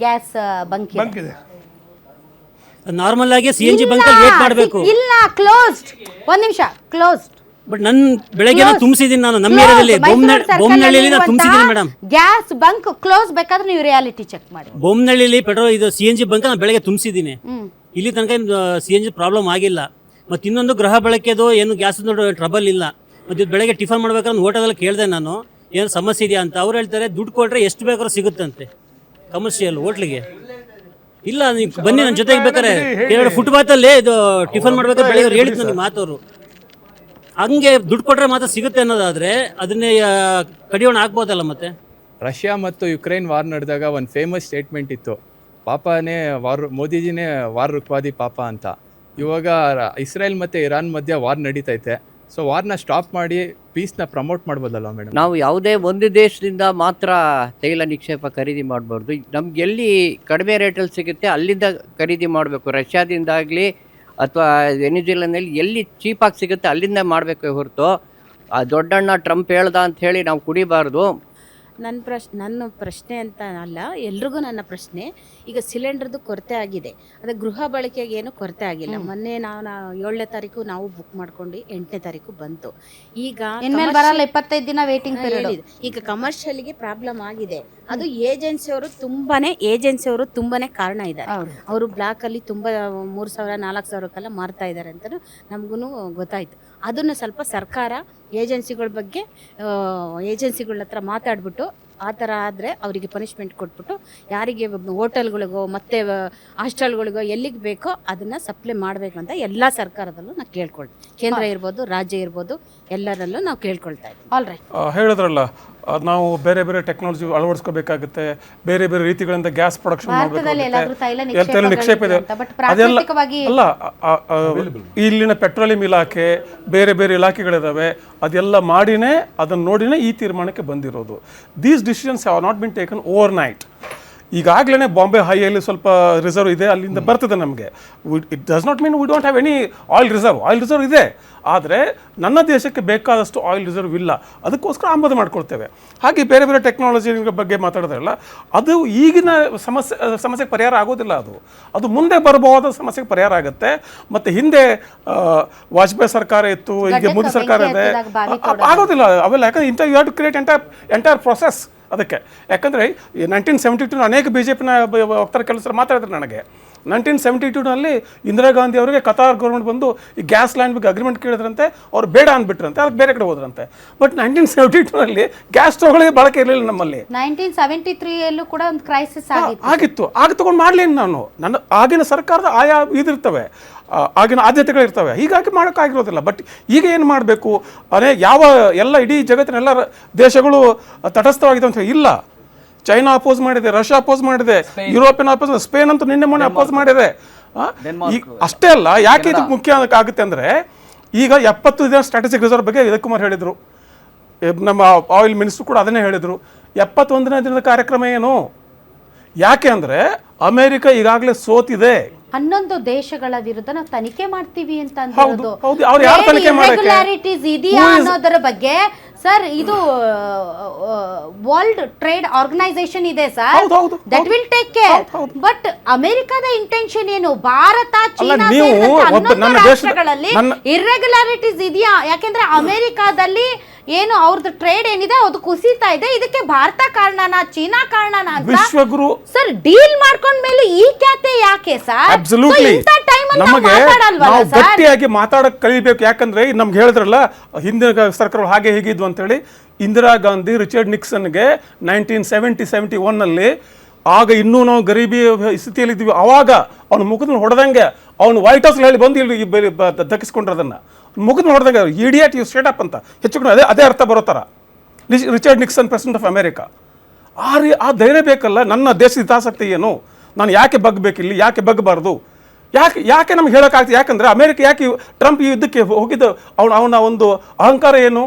ಗ್ಯಾಸ್ ಬಂಕ್ ಇದೆ. ನಾರ್ಮಲ್ ಆಗಿ CNG ಬಂಕಲ್ಲಿ ವೇಟ್ ಮಾಡಬೇಕು. ಇಲ್ಲ, ಕ್ಲೋಸ್ಡ್. ಒಂದು ನಿಮಿಷ, ಕ್ಲೋಸ್ಡ್. ಬಟ್ ನನ್ನ ಬೆಳಗ್ಗೆ ತುಂಬಿಸಿದ್ದೀನಿ, ನಾನು ನಮ್ಮ ಏರಿಯಾದಲ್ಲಿ ಬೊಮ್ಮನಹಳ್ಳಿಯಲ್ಲಿ ನಾನು ತುಂಬಿಸಿದ್ದೀನಿ ಮೇಡಮ್. Gas bunk close. ಬೇಕಾದ್ರೆ ನೀವು ರಿಯಾಲಿಟಿ ಚೆಕ್ ಮಾಡಿ. ಬೊಮ್ಮನಹಳ್ಳಿಯಲ್ಲಿ ಪೆಟ್ರೋಲ್ ಇದು CNG ಬಂಕ್ ನಾನು ಬೆಳಗ್ಗೆ ತುಂಬಿಸಿದ್ದೀನಿ. ಇಲ್ಲಿ ತನಕ CNG ಪ್ರಾಬ್ಲಮ್ ಆಗಿಲ್ಲ. ಮತ್ತು ಇನ್ನೊಂದು ಗೃಹ ಬಳಕೆದು ಏನು ಗ್ಯಾಸ್ ಟ್ರಬಲ್ ಇಲ್ಲ. ಮತ್ತು ಇದು ಬೆಳಗ್ಗೆ ಟಿಫನ್ ಮಾಡ್ಬೇಕಾದ್ರೆ ಹೋಟೆಲಲ್ಲಿ ಕೇಳಿದೆ ನಾನು, ಏನು ಸಮಸ್ಯೆ ಇದೆಯಾ ಅಂತ. ಅವ್ರು ಹೇಳ್ತಾರೆ ದುಡ್ಡು ಕೊಟ್ಟರೆ ಎಷ್ಟು ಬೇಕಾದ್ರೂ ಸಿಗುತ್ತಂತೆ ಕಮರ್ಷಿಯಲ್ ಹೋಟ್ಲಿಗೆ. ಇಲ್ಲ, ನೀವು ಬನ್ನಿ ನನ್ನ ಜೊತೆಗೆ ಬೇಕಾರೆ ಫುಟ್ಪಾತಲ್ಲಿ ಇದು ಟಿಫನ್ ಮಾಡ್ಬೇಕಾದ್ರೆ ಬೆಳಗ್ಗೆ ಹೇಳಿದ್ದು ನನಗೆ ಮಾತವರು. ಹಂಗೆ ದುಡ್ಡು ಕೊಟ್ಟರೆ ಮಾತ್ರ ಸಿಗುತ್ತೆ ಅನ್ನೋದಾದರೆ ಅದನ್ನೇ ಕಡಿಯೋಣ ಆಗ್ಬೋದಲ್ಲ. ಮತ್ತೆ ರಷ್ಯಾ ಮತ್ತು ಯುಕ್ರೇನ್ ವಾರ್ ನಡೆದಾಗ ಒಂದು ಫೇಮಸ್ ಸ್ಟೇಟ್ಮೆಂಟ್ ಇತ್ತು, ಪಾಪನೇ ವಾರ್, ಮೋದಿಜಿನೇ ವಾರ್ ರುಕ್ವಾದಿ ಪಾಪ ಅಂತ. ಇವಾಗ ಇಸ್ರೇಲ್ ಮತ್ತು ಇರಾನ್ ಮಧ್ಯೆ ವಾರ್ ನಡೀತೈತೆ. ಸೊ ವಾರ್ನ ಸ್ಟಾಪ್ ಮಾಡಿ ಪೀಸ್ನ ಪ್ರಮೋಟ್ ಮಾಡ್ಬೋದಲ್ವ ಮೇಡಮ್? ನಾವು ಯಾವುದೇ ಒಂದು ದೇಶದಿಂದ ಮಾತ್ರ ತೈಲ ನಿಕ್ಷೇಪ ಖರೀದಿ ಮಾಡಬಾರ್ದು. ನಮ್ಗೆ ಎಲ್ಲಿ ಕಡಿಮೆ ರೇಟಲ್ಲಿ ಸಿಗುತ್ತೆ ಅಲ್ಲಿಂದ ಖರೀದಿ ಮಾಡಬೇಕು. ರಷ್ಯಾದಿಂದಾಗಲಿ ಅಥವಾ ವೆನಿಜುಲಾನಲ್ಲಿ ಎಲ್ಲಿ ಚೀಪಾಗಿ ಸಿಗುತ್ತೆ ಅಲ್ಲಿಂದ ಮಾಡಬೇಕು ಹೊರತು ಆ ದೊಡ್ಡಣ್ಣ ಟ್ರಂಪ್ ಹೇಳ್ದ ಅಂತ ಹೇಳಿ ನಾವು ಕುಡಿಬಾರ್ದು. ನನ್ನ ಪ್ರಶ್ನೆ ಅಂತ ಅಲ್ಲ, ಎಲ್ರಿಗೂ ನನ್ನ ಪ್ರಶ್ನೆ. ಈಗ ಸಿಲಿಂಡರ್ದು ಕೊರತೆ ಆಗಿದೆ, ಅದೇ ಗೃಹ ಬಳಕೆಗೆ ಏನು ಕೊರತೆ ಆಗಿಲ್ಲ. ಮೊನ್ನೆ ನಾವು 7ನೇ ತಾರೀಕು ನಾವು ಬುಕ್ ಮಾಡ್ಕೊಂಡು 8ನೇ ತಾರೀಕು ಬಂತು. ಈಗ ಇನ್ಮೇಲೆ ಬರಲ್ಲ, 25 ದಿನ ವೇಟಿಂಗ್ ಪೀರಿಯಡ್. ಈಗ ಕಮರ್ಷಿಯಲ್ಗೆ ಪ್ರಾಬ್ಲಮ್ ಆಗಿದೆ. ಅದು ಏಜೆನ್ಸಿಯವರು ತುಂಬಾನೇ ಕಾರಣ ಇದ್ದಾರೆ. ಅವರು ಬ್ಲಾಕಲ್ಲಿ ತುಂಬ 3,000 4,000ಕ್ಕೆಲ್ಲ ಮಾರ್ತಾ ಇದ್ದಾರೆ ಅಂತ ನಮಗೂ ಗೊತ್ತಾಯ್ತು. ಅದನ್ನು ಸ್ವಲ್ಪ ಸರ್ಕಾರ ಏಜೆನ್ಸಿಗಳ ಬಗ್ಗೆ ಏಜೆನ್ಸಿಗಳ ಹತ್ರ ಮಾತಾಡ್ಬಿಟ್ಟು ಆ ಥರ ಆದರೆ ಅವರಿಗೆ ಪನಿಷ್ಮೆಂಟ್ ಕೊಟ್ಬಿಟ್ಟು ಯಾರಿಗೆ ಹೋಟೆಲ್ಗಳಿಗೋ ಮತ್ತು ಹಾಸ್ಟೆಲ್ಗಳಿಗೋ ಎಲ್ಲಿಗೆ ಬೇಕೋ ಅದನ್ನು ಸಪ್ಲೈ ಮಾಡಬೇಕು ಅಂತ ಎಲ್ಲ ಸರ್ಕಾರದಲ್ಲೂ ನಾವು ಕೇಳ್ಕೊಳ್ತೀವಿ. ಕೇಂದ್ರ ಇರ್ಬೋದು, ರಾಜ್ಯ ಇರ್ಬೋದು, ಎಲ್ಲರಲ್ಲೂ ನಾವು ಕೇಳ್ಕೊಳ್ತಾ ಇದ್ದೀವಿ. All right. ಹೇಳಿದ್ರಲ್ಲ, ನಾವು ಬೇರೆ ಬೇರೆ ಟೆಕ್ನಾಲಜಿ ಅಳವಡಿಸ್ಕೋಬೇಕಾಗುತ್ತೆ. ಬೇರೆ ಬೇರೆ ರೀತಿಗಳಿಂದ ಗ್ಯಾಸ್ ಪ್ರೊಡಕ್ಷನ್ ಮಾಡಬೇಕು. ನಿಕ್ಷೇಪ ಇದೆ ಅದೆಲ್ಲ ಅಲ್ಲ. ಇಲ್ಲಿನ ಪೆಟ್ರೋಲಿಯಂ ಇಲಾಖೆ, ಬೇರೆ ಬೇರೆ ಇಲಾಖೆಗಳಿದಾವೆ, ಅದೆಲ್ಲ ಮಾಡಿನೇ ಅದನ್ನು ನೋಡಿನೇ ಈ ತೀರ್ಮಾನಕ್ಕೆ ಬಂದಿರೋದು. These decisions have not been taken over night. ಈಗಾಗಲೇ ಬಾಂಬೆ ಹೈಯಲ್ಲಿ ಸ್ವಲ್ಪ ರಿಸರ್ವ್ ಇದೆ, ಅಲ್ಲಿಂದ ಬರ್ತದೆ ನಮಗೆ. It does not mean we don't have any oil reserve ಇದೆ. ಆದರೆ ನನ್ನ ದೇಶಕ್ಕೆ ಬೇಕಾದಷ್ಟು ಆಯಿಲ್ ರಿಸರ್ವ್ ಇಲ್ಲ, ಅದಕ್ಕೋಸ್ಕರ ಆಮದು ಮಾಡ್ಕೊಳ್ತೇವೆ. ಹಾಗೆ ಬೇರೆ ಬೇರೆ ಟೆಕ್ನಾಲಜಿ ಬಗ್ಗೆ ಮಾತಾಡಿದ್ರಲ್ಲ, ಅದು ಈಗಿನ ಸಮಸ್ಯೆಗೆ ಪರಿಹಾರ ಆಗೋದಿಲ್ಲ. ಅದು ಮುಂದೆ ಬರಬಹುದಾದ ಸಮಸ್ಯೆಗೆ ಪರಿಹಾರ ಆಗುತ್ತೆ. ಮತ್ತು ಹಿಂದೆ ವಾಜಪೇಯಿ ಸರ್ಕಾರ ಇತ್ತು, ಈಗ ಮೋದಿ ಸರ್ಕಾರ ಇದೆ, ಆಗೋದಿಲ್ಲ ಅವೆಲ್ಲ. ಯಾಕಂದ್ರೆ you have to create entire process ಅದಕ್ಕೆ. ಯಾಕಂದರೆ 1972 ಅನೇಕ BJP ವಕ್ತಾರ ಕೆಲಸ ಮಾತಾಡಿದ್ರು ನನಗೆ. 1972ನಲ್ಲಿ ಇಂದಿರಾ ಗಾಂಧಿ ಅವರಿಗೆ ಕತಾರ್ ಗೌರ್ಮೆಂಟ್ ಬಂದು ಈ ಗ್ಯಾಸ್ ಲೈನ್ ಬಗ್ಗೆ ಅಗ್ರಿಮೆಂಟ್ ಕೇಳಿದ್ರಂತೆ, ಅವ್ರು ಬೇಡ ಅಂದ್ಬಿಟ್ರಂತೆ, ಅದಕ್ಕೆ ಬೇರೆ ಕಡೆ ಹೋದ್ರಂತೆ. ಬಟ್ 1972ನಲ್ಲಿ ಗ್ಯಾಸ್ ಸ್ಟವ್ಗಳಿಗೆ ಬಳಕೆ ಇರಲಿಲ್ಲ ನಮ್ಮಲ್ಲಿ. 1973ಯಲ್ಲೂ ಕೂಡ ಒಂದು ಕ್ರೈಸಿಸ್ ಆಗಿತ್ತು. ಆಗ ತಗೊಂಡು ಮಾಡಲೇನು ನಾನು, ನನ್ನ ಆಗಿನ ಸರ್ಕಾರದ ಆಯಾ ಇದಿರ್ತವೆ, ಆಗಿನ ಆದ್ಯತೆಗಳಿರ್ತವೆ, ಹೀಗಾಗಿ ಮಾಡೋಕ್ಕಾಗಿರೋದಿಲ್ಲ. ಬಟ್ ಈಗ ಏನು ಮಾಡಬೇಕು, ಎಲ್ಲ ಇಡೀ ಜಗತ್ತಿನ ಎಲ್ಲ ದೇಶಗಳು ತಟಸ್ಥವಾಗಿದೆ ಅಂತ ಇಲ್ಲ. ಚೈನಾ ಅಪೋಸ್ ಮಾಡಿದೆ, ರಷ್ಯಾ ಅಪೋಸ್ ಮಾಡಿದೆ, ಯುರೋಪಿಯನ್ ಅಪೋಸ್, ಸ್ಪೇನ್ ಅಂತೂ ನಿನ್ನೆ ಮೊನ್ನೆ ಅಪೋಸ್ ಮಾಡಿದೆ. ಅಷ್ಟೇ ಅಲ್ಲ, ಯಾಕೆ ಇದು ಮುಖ್ಯ ಆಗುತ್ತೆ ಅಂದರೆ, ಈಗ 70 ದಿನ ಸ್ಟ್ರಾಟಜಿಕ್ ರಿಸರ್ವ್ ಬಗ್ಗೆ ಉದಯ್ ಕುಮಾರ್ ಹೇಳಿದರು, ನಮ್ಮ ಆಯಿಲ್ ಮಿನಿಸ್ಟರ್ ಕೂಡ ಅದನ್ನೇ ಹೇಳಿದರು. 71ನೇ ದಿನದ ಕಾರ್ಯಕ್ರಮ ಏನು? ಯಾಕೆ ಅಂದರೆ ಅಮೆರಿಕ ಈಗಾಗಲೇ ಸೋತಿದೆ. 11 ದೇಶಗಳ ವಿರುದ್ಧ ನಾವು ತನಿಖೆ ಮಾಡ್ತೀವಿ ಅಂತ ಹೌದು, ಅವ್ರು ಯಾರು ತನಿಖೆ ಮಾಡಕ್ಕೆ? ಇರ್ರೆಗ್ಯುಲಾರಿಟೀಸ್ ಇದೆಯಾ ಅನ್ನೋದರ ಬಗ್ಗೆ ಸರ್, ಇದು ವರ್ಲ್ಡ್ ಟ್ರೇಡ್ ಆರ್ಗನೈಸೇಷನ್ ಇದೆ sir, that will take care. But ಅಮೆರಿಕದ ಇಂಟೆನ್ಷನ್ ಏನು? ಭಾರತ, ಚೀನಾ ರಾಷ್ಟ್ರಗಳಲ್ಲಿ ಇರ್ರೆಗ್ಯುಲಾರಿಟೀಸ್ ಇದೆಯಾ? ಯಾಕೆಂದ್ರೆ ಅಮೆರಿಕಾದಲ್ಲಿ ಏನು ಅವ್ರದ್ದು ಟ್ರೇಡ್ ಏನಿದೆ ಅದು ಕುಸಿತಾ ಇದೆ, ಇದಕ್ಕೆ ಭಾರತ ಕಾರಣನಾ, ಚೀನಾ ಕಾರಣನಾ ಅಂತ ವಿಶ್ವಗುರು ಸರ್ ಡೀಲ್ ಮಾಡ್ಕೊಂಡ್ಮೇಲೆ ಈ ಖ್ಯಾತೆ ಯಾಕೆ ಸರ್? ಅಬ್ಸಲ್ಯೂಟ್ಲಿ ನಮಗೆ ನಾವು ಗಟ್ಟಿಯಾಗಿ ಮಾತಾಡಕ್ ಕಲಿಬೇಕು. ಯಾಕಂದ್ರೆ ನಮ್ಗೆ ಹೇಳಿದ್ರಲ್ಲ ಹಿಂದಿನ ಸರ್ಕಾರಗಳು ಹಾಗೆ ಹೇಗಿದ್ವು ಅಂತೇಳಿ. ಇಂದಿರಾ ಗಾಂಧಿ ರಿಚರ್ಡ್ ನಿಕ್ಸನ್ಗೆ 1971 ಆಗ ಇನ್ನೂ ನಾವು ಗರೀಬಿ ಸ್ಥಿತಿಯಲ್ಲಿ ಇದ್ವಿ. ಅವಾಗ ಅವ್ನ ಮುಖದ ಹೊಡೆದಂಗೆ ಅವ್ನು ವೈಟ್ ಹೌಸ್ ಹೇಳಿ ಬಂದು ಇಲ್ಲಿ ದಕ್ಕಿಸ್ಕೊಂಡ್ರದನ್ನ ಮುಖದ ಹೊಡೆದಂಗೆ ಇಡಿಯಟ್ ಯು ಸ್ಟೇಟ್ ಅಪ್ ಅಂತ ಹೆಚ್ಚು ಕಡಿಮೆ ಅದೇ ಅರ್ಥ ಬರೋ ಥರ Richard Nixon president of America. ಆ ಧೈರ್ಯ ಬೇಕಲ್ಲ. ನನ್ನ ದೇಶದ ಹಿತಾಸಕ್ತಿ ಏನು, ನಾನು ಯಾಕೆ ಬಗ್ಬೇಕಿಲ್ಲಿ, ಯಾಕೆ ಬಗ್ಬಾರ್ದು, ಯಾಕೆ ನಮ್ಗೆ ಹೇಳೋಕ್ಕಾಗ್ತದೆ? ಯಾಕಂದರೆ ಅಮೆರಿಕ ಯಾಕೆ ಟ್ರಂಪ್ ಈ ಯುದ್ಧಕ್ಕೆ ಹೋಗಿದ್ದು ಅವನ ಒಂದು ಅಹಂಕಾರ ಏನು?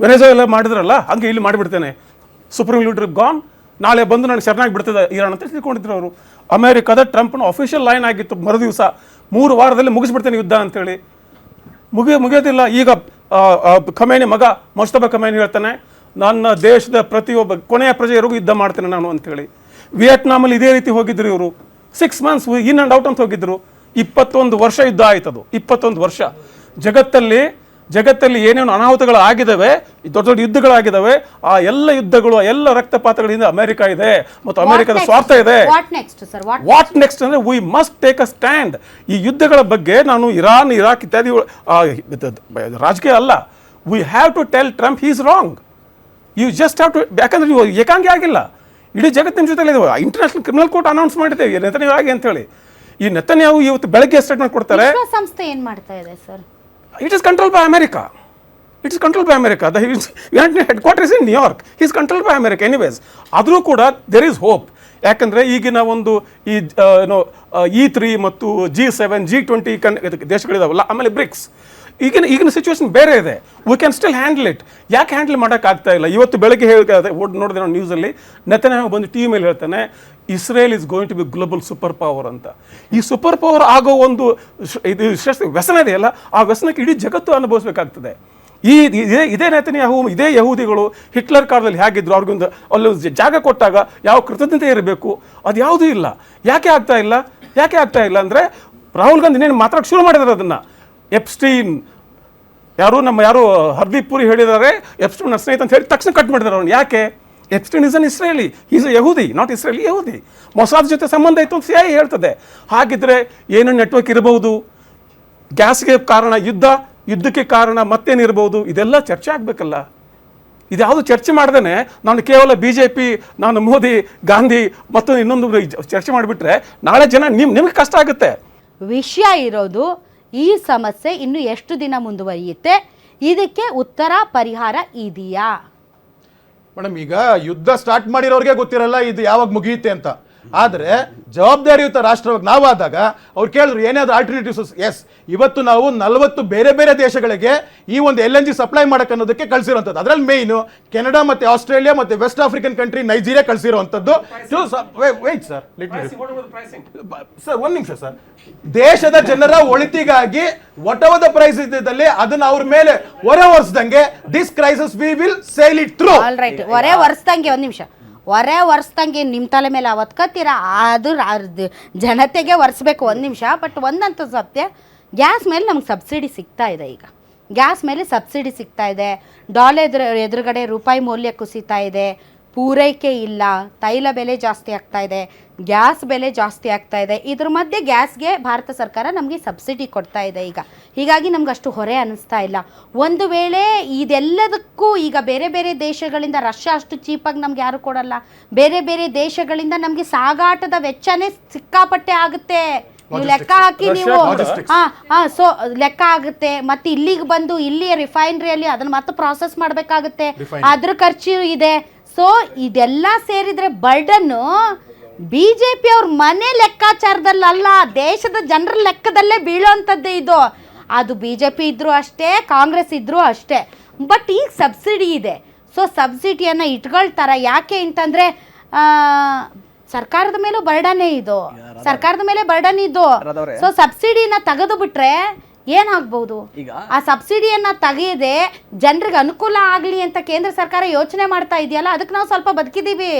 ವೆನೆಜುವೆಲಾ ಮಾಡಿದ್ರಲ್ಲ ಹಂಗೆ ಇಲ್ಲಿ ಮಾಡಿಬಿಡ್ತೇನೆ, ಸುಪ್ರೀಂ ಲೀಡರ್ ಗಾನ್, ನಾಳೆ ಬಂದು ನನಗೆ ಶರಣಾಗಿ ಬಿಡ್ತದೆ ಇರಾನ್ ಅಂತ ತಿಳ್ಕೊಂಡಿದ್ರು ಅವರು. ಅಮೆರಿಕದ ಟ್ರಂಪ್ನ ಅಫಿಷಿಯಲ್ ಲೈನ್ ಆಗಿತ್ತು ಮರುದಿವಸ 3 ವಾರದಲ್ಲಿ ಮುಗಿಸ್ಬಿಡ್ತೇನೆ ಯುದ್ಧ ಅಂತೇಳಿ. ಮುಗಿಯೋದಿಲ್ಲ. ಈಗ ಖಮೇನಿ ಮಗ ಮುಸ್ತಫಾ ಖಮೇನಿ ಹೇಳ್ತಾನೆ, ನನ್ನ ದೇಶದ ಪ್ರತಿಯೊಬ್ಬ ಕೊನೆಯ ಪ್ರಜೆಯರಿಗೂ ಯುದ್ಧ ಮಾಡ್ತೇನೆ ನಾನು ಅಂತೇಳಿ. ವಿಯೆಟ್ನಾಮಲ್ಲಿ ಇದೇ ರೀತಿ ಹೋಗಿದ್ರು ಇವರು, 6 ಮಂತ್ಸ್ ಇನ್ ಆ್ಯಂಡ್ ಔಟ್ ಅಂತ ಹೋಗಿದ್ರು. 21 ವರ್ಷ ಯುದ್ಧ ಆಯ್ತದು. 21 ವರ್ಷ ಜಗತ್ತಲ್ಲಿ ಏನೇನು ಅನಾಹುತಗಳು ಆಗಿದ್ದಾವೆ, ದೊಡ್ಡ ದೊಡ್ಡ ಯುದ್ಧಗಳಾಗಿದ್ದಾವೆ, ಆ ಎಲ್ಲ ಯುದ್ಧಗಳು, ಎಲ್ಲ ರಕ್ತಪಾತಗಳಿಂದ ಅಮೆರಿಕ ಇದೆ ಮತ್ತು ಅಮೆರಿಕದ ಸ್ವಾರ್ಥ ಇದೆ. ವಾಟ್ ನೆಕ್ಸ್ಟ್ ಅಂದ್ರೆ we must take a stand. ಈ ಯುದ್ಧಗಳ ಬಗ್ಗೆ ನಾನು ಇರಾನ್, ಇರಾಕ್ ಇತ್ಯಾದಿ ರಾಜಕೀಯ ಅಲ್ಲ. We have to tell Trump he is wrong. You just have to, ಯಾಕಂದ್ರೆ ನೀವು ಏಕಾಂಗಿ ಆಗಿಲ್ಲ, ಇಡೀ ಜಗತ್ತಿನ ಜೊತೆಲಿ ಇದೆ. ಇಂಟರ್ನ್ಯಾಷನಲ್ ಕ್ರಿಮಿನಲ್ ಕೋರ್ಟ್ ಅನೌನ್ಸ್ ಮಾಡಿದ್ದೇವೆ ನೆತನ್ಯಾಹು ಆಗಿ ಅಂತೇಳಿ. ಈ ನೆತನ್ಯಾಹು ಇವತ್ತು ಬೆಳಗ್ಗೆ ಸ್ಟೇಟ್ಮೆಂಟ್ ಕೊಡ್ತಾರೆ. ಸಂಸ್ಥೆ ಏನ್ ಮಾಡ್ತಾ ಇದೆ sir? It is controlled by America. The headquarters in New York. He is controlled by America anyways. ಆದರೂ ಕೂಡ there is hope. ಯಾಕಂದರೆ ಈಗಿನ ಒಂದು ಈ E3 ಮತ್ತು G7, G20 ದೇಶಗಳಿದಾವಲ್ಲ, ಆಮೇಲೆ ಬ್ರಿಕ್ಸ್, ಈಗಿನ ಸಿಚುವೇಶನ್ ಬೇರೆ ಇದೆ. We can still handle it. ಯಾಕೆ ಹ್ಯಾಂಡಲ್ ಮಾಡೋಕ್ಕಾಗ್ತಾ ಇಲ್ಲ? ಇವತ್ತು ಬೆಳಗ್ಗೆ ನೋಡಿದೆ ನಾವು ನ್ಯೂಸಲ್ಲಿ, ನೆತನ್ಯಾಹು ಬಂದು ಟಿ ಮೇಲೆ ಹೇಳ್ತಾನೆ, Israel is going to be global super power ಅಂತ. ಈ ಸೂಪರ್ ಪವರ್ ಆಗೋ ಒಂದು ಇದು ವ್ಯಸನ ಇದೆಯಲ್ಲ, ಆ ವ್ಯಸನಕ್ಕೆ ಇಡೀ ಜಗತ್ತು ಅನುಭವಿಸಬೇಕಾಗ್ತದೆ. ಇದೇ ನೆತನ್ಯಾಹು, ಇದೇ ಯಹೂದಿಗಳು ಹಿಟ್ಲರ್ ಕಾಲದಲ್ಲಿ ಹೇಗಿದ್ರು, ಅವ್ರಿಗೊಂದು ಅಲ್ಲೊಂದು ಜಾಗ ಕೊಟ್ಟಾಗ ಯಾವ ಕೃತಜ್ಞತೆ ಇರಬೇಕು, ಅದು ಯಾವುದೂ ಇಲ್ಲ. ಯಾಕೆ ಆಗ್ತಾ ಇಲ್ಲ ಅಂದರೆ ರಾಹುಲ್ ಗಾಂಧಿ ಇನ್ನೇನು ಮಾತಾಡೋಕ್ಕೆ ಶುರು ಮಾಡಿದ್ದಾರೆ ಅದನ್ನು. ಎಪ್ಸ್ಟೀನ್ ಯಾರು ಹರ್ದೀಪ್ ಪುರಿ ಹೇಳಿದ್ದಾರೆ, ಎಪ್ಸ್ಟೀನ್ ನನ್ನ ಸ್ನೇಹಿತ ಅಂತ ಹೇಳಿ ತಕ್ಷಣ ಕಟ್ ಮಾಡಿದ್ದಾರೆ ಅವ್ನು. ಯಾಕೆ? Epstein is an Israeli, is a ಯಹೂದಿ, ನಾಟ್ ಇಸ್ರೇಲಿ ಯಹೂದಿ. ಮೊಸಾದ್ ಜೊತೆ ಸಂಬಂಧ ಇತ್ತು ಅಂತ CIA ಹೇಳ್ತದೆ. ಹಾಗಿದ್ರೆ ಏನು ನೆಟ್ವರ್ಕ್ ಇರಬಹುದು? ಗ್ಯಾಸ್ಗೆ ಕಾರಣ ಯುದ್ಧಕ್ಕೆ ಕಾರಣ ಮತ್ತೇನಿರ್ಬೋದು? ಇದೆಲ್ಲ ಚರ್ಚೆ ಆಗಬೇಕಲ್ಲ. ಇದ್ಯಾವುದು ಚರ್ಚೆ ಮಾಡ್ದೇ ನಾನು ಕೇವಲ BJP, ನಾನು ಮೋದಿ, ಗಾಂಧಿ ಮತ್ತು ಇನ್ನೊಂದು ಚರ್ಚೆ ಮಾಡಿಬಿಟ್ರೆ ನಾಳೆ ಜನ ನಿಮ್ಗೆ ಕಷ್ಟ ಆಗುತ್ತೆ. ವಿಷಯ ಇರೋದು ಈ ಸಮಸ್ಯೆ ಇನ್ನು ಎಷ್ಟು ದಿನ ಮುಂದುವರಿಯುತ್ತೆ, ಇದಕ್ಕೆ ಉತ್ತರ ಪರಿಹಾರ ಇದೆಯಾ? ಮೇಡಮ್, ಈಗ ಯುದ್ಧ ಸ್ಟಾರ್ಟ್ ಮಾಡಿರೋರಿಗೆ ಗೊತ್ತಿರಲ್ಲ ಇದು ಯಾವಾಗ ಮುಗಿಯುತ್ತೆ ಅಂತ. ಆದರೆ ಜವಾಬ್ದಾರಿಯುತ ರಾಷ್ಟ್ರವಾಗಿ ನಾವಾದಾಗ ಅವ್ರು ಕೇಳಿದ್ರು ಏನಾದ್ರು ಆಲ್ಟರ್ನೇಟಿವ್ಸ್. ಎಸ್, ಇವತ್ತು ನಾವು 40 ಬೇರೆ ಬೇರೆ ದೇಶಗಳಿಗೆ ಈ ಒಂದು LNG ಸಪ್ಲೈ ಮಾಡಕ್ಕೆ ಅನ್ನೋದಕ್ಕೆ ಕಳಿಸಿರುವಂಥದ್ದು. ಅದರಲ್ಲಿ ಮೇಯ್ನು ಕೆನಡಾ ಮತ್ತು ಆಸ್ಟ್ರೇಲಿಯಾ ಮತ್ತು ವೆಸ್ಟ್ ಆಫ್ರಿಕನ್ ಕಂಟ್ರಿ ನೈಜೀರಿಯಾ ಕಳಿಸಿರುವಂಥದ್ದು. ವೆಯ್ಟ್ ಸರ್, ಸರ್ ಒಂದು ನಿಮಿಷ ಸರ್. ದೇಶದ ಜನರ ಒಳಿತಿಗಾಗಿ ವಾಟ್ ಎವರ್ ದ ಪ್ರೈಸ್ ಇದ್ದಲ್ಲಿ ಅದನ್ನ ಅವ್ರ ಮೇಲೆ ಹೊರೆ ಹೊರಿಸ್ದಂಗೆ this crisis we will sail it through. All right, ಹೊರೆ ಹೊರಿಸ್ದಂಗೆ ಒಂದು ನಿಮಿಷ, ಹೊರೆ ಒರೆಸ್ದಂಗೆ ನಿಮ್ಮ ತಲೆ ಮೇಲೆ ಅವತ್ಕತ್ತೀರ, ಅದು ಜನತೆಗೆ ಒರೆಸ್ಬೇಕು. ಒಂದು ನಿಮಿಷ. ಬಟ್ ಒಂದಂತೂ ಸತ್ಯ, ಗ್ಯಾಸ್ ಮೇಲೆ ನಮ್ಗೆ ಸಬ್ಸಿಡಿ ಸಿಗ್ತಾ ಇದೆ. ಈಗ ಗ್ಯಾಸ್ ಮೇಲೆ ಸಬ್ಸಿಡಿ ಸಿಗ್ತಾ ಇದೆ, ಡಾಲರ್ ಎದುರುಗಡೆ ರೂಪಾಯಿ ಮೌಲ್ಯ ಕುಸಿತಾ ಇದೆ, ಪೂರೈಕೆ ಇಲ್ಲ, ತೈಲ ಬೆಲೆ ಜಾಸ್ತಿ ಆಗ್ತಾ ಇದೆ, ಗ್ಯಾಸ್ ಬೆಲೆ ಜಾಸ್ತಿ ಆಗ್ತಾ ಇದೆ. ಇದ್ರ ಮಧ್ಯೆ ಗ್ಯಾಸ್ಗೆ ಭಾರತ ಸರ್ಕಾರ ನಮಗೆ ಸಬ್ಸಿಡಿ ಕೊಡ್ತಾ ಇದೆ ಈಗ. ಹೀಗಾಗಿ ನಮ್ಗೆ ಅಷ್ಟು ಹೊರೆ ಅನ್ನಿಸ್ತಾ ಇಲ್ಲ. ಒಂದು ವೇಳೆ ಇದೆಲ್ಲದಕ್ಕೂ ಈಗ ಬೇರೆ ಬೇರೆ ದೇಶಗಳಿಂದ, ರಷ್ಯಾ ಅಷ್ಟು ಚೀಪಾಗಿ ನಮ್ಗೆ ಯಾರು ಕೊಡಲ್ಲ, ಬೇರೆ ಬೇರೆ ದೇಶಗಳಿಂದ ನಮಗೆ ಸಾಗಾಟದ ವೆಚ್ಚನೇ ಸಿಕ್ಕಾಪಟ್ಟೆ ಆಗುತ್ತೆ. ನೀವು ಲೆಕ್ಕ ಹಾಕಿ, ನೀವು ಸೊ ಲೆಕ್ಕ ಆಗುತ್ತೆ. ಮತ್ತು ಇಲ್ಲಿಗೆ ಬಂದು ಇಲ್ಲಿಯ ರಿಫೈನರಿಯಲ್ಲಿ ಅದನ್ನು ಮತ್ತೆ ಪ್ರಾಸೆಸ್ ಮಾಡಬೇಕಾಗುತ್ತೆ, ಅದ್ರ ಖರ್ಚು ಇದೆ. ಸೊ ಇದೆಲ್ಲ ಸೇರಿದರೆ ಬರ್ಡನ್ನು BJP ಅವ್ರ ಮನೆ ಲೆಕ್ಕಾಚಾರದಲ್ಲ, ದೇಶದ ಜನರ ಲೆಕ್ಕದಲ್ಲೇ ಬೀಳೋವಂಥದ್ದೇ ಇದು. ಅದು BJP ಇದ್ರೂ ಅಷ್ಟೇ, ಕಾಂಗ್ರೆಸ್ ಇದ್ರೂ ಅಷ್ಟೇ. ಬಟ್ ಈಗ ಸಬ್ಸಿಡಿ ಇದೆ, ಸೊ ಸಬ್ಸಿಡಿಯನ್ನು ಇಟ್ಕೊಳ್ತಾರೆ. ಯಾಕೆ ಅಂತಂದರೆ ಸರ್ಕಾರದ ಮೇಲೂ ಬರ್ಡನ್ನೇ ಇದು, ಸರ್ಕಾರದ ಮೇಲೆ ಬರ್ಡನ್ ಇದು. ಸೊ ಸಬ್ಸಿಡಿನ ತೆಗೆದು ಬಿಟ್ರೆ ಏನಾಗ್ಬಹುದು? ಆ ಸಬ್ಸಿಡಿಯನ್ನ ತೆಗೆಯದೆ ಜನರಿಗೆ ಅನುಕೂಲ ಆಗ್ಲಿ ಅಂತ ಕೇಂದ್ರ ಸರ್ಕಾರ ಯೋಚನೆ ಮಾಡ್ತಾ ಇದೆಯಲ್ಲ, ಅದಕ್ಕೆ ನಾವು ಸ್ವಲ್ಪ ಬದುಕಿದೀವಿ.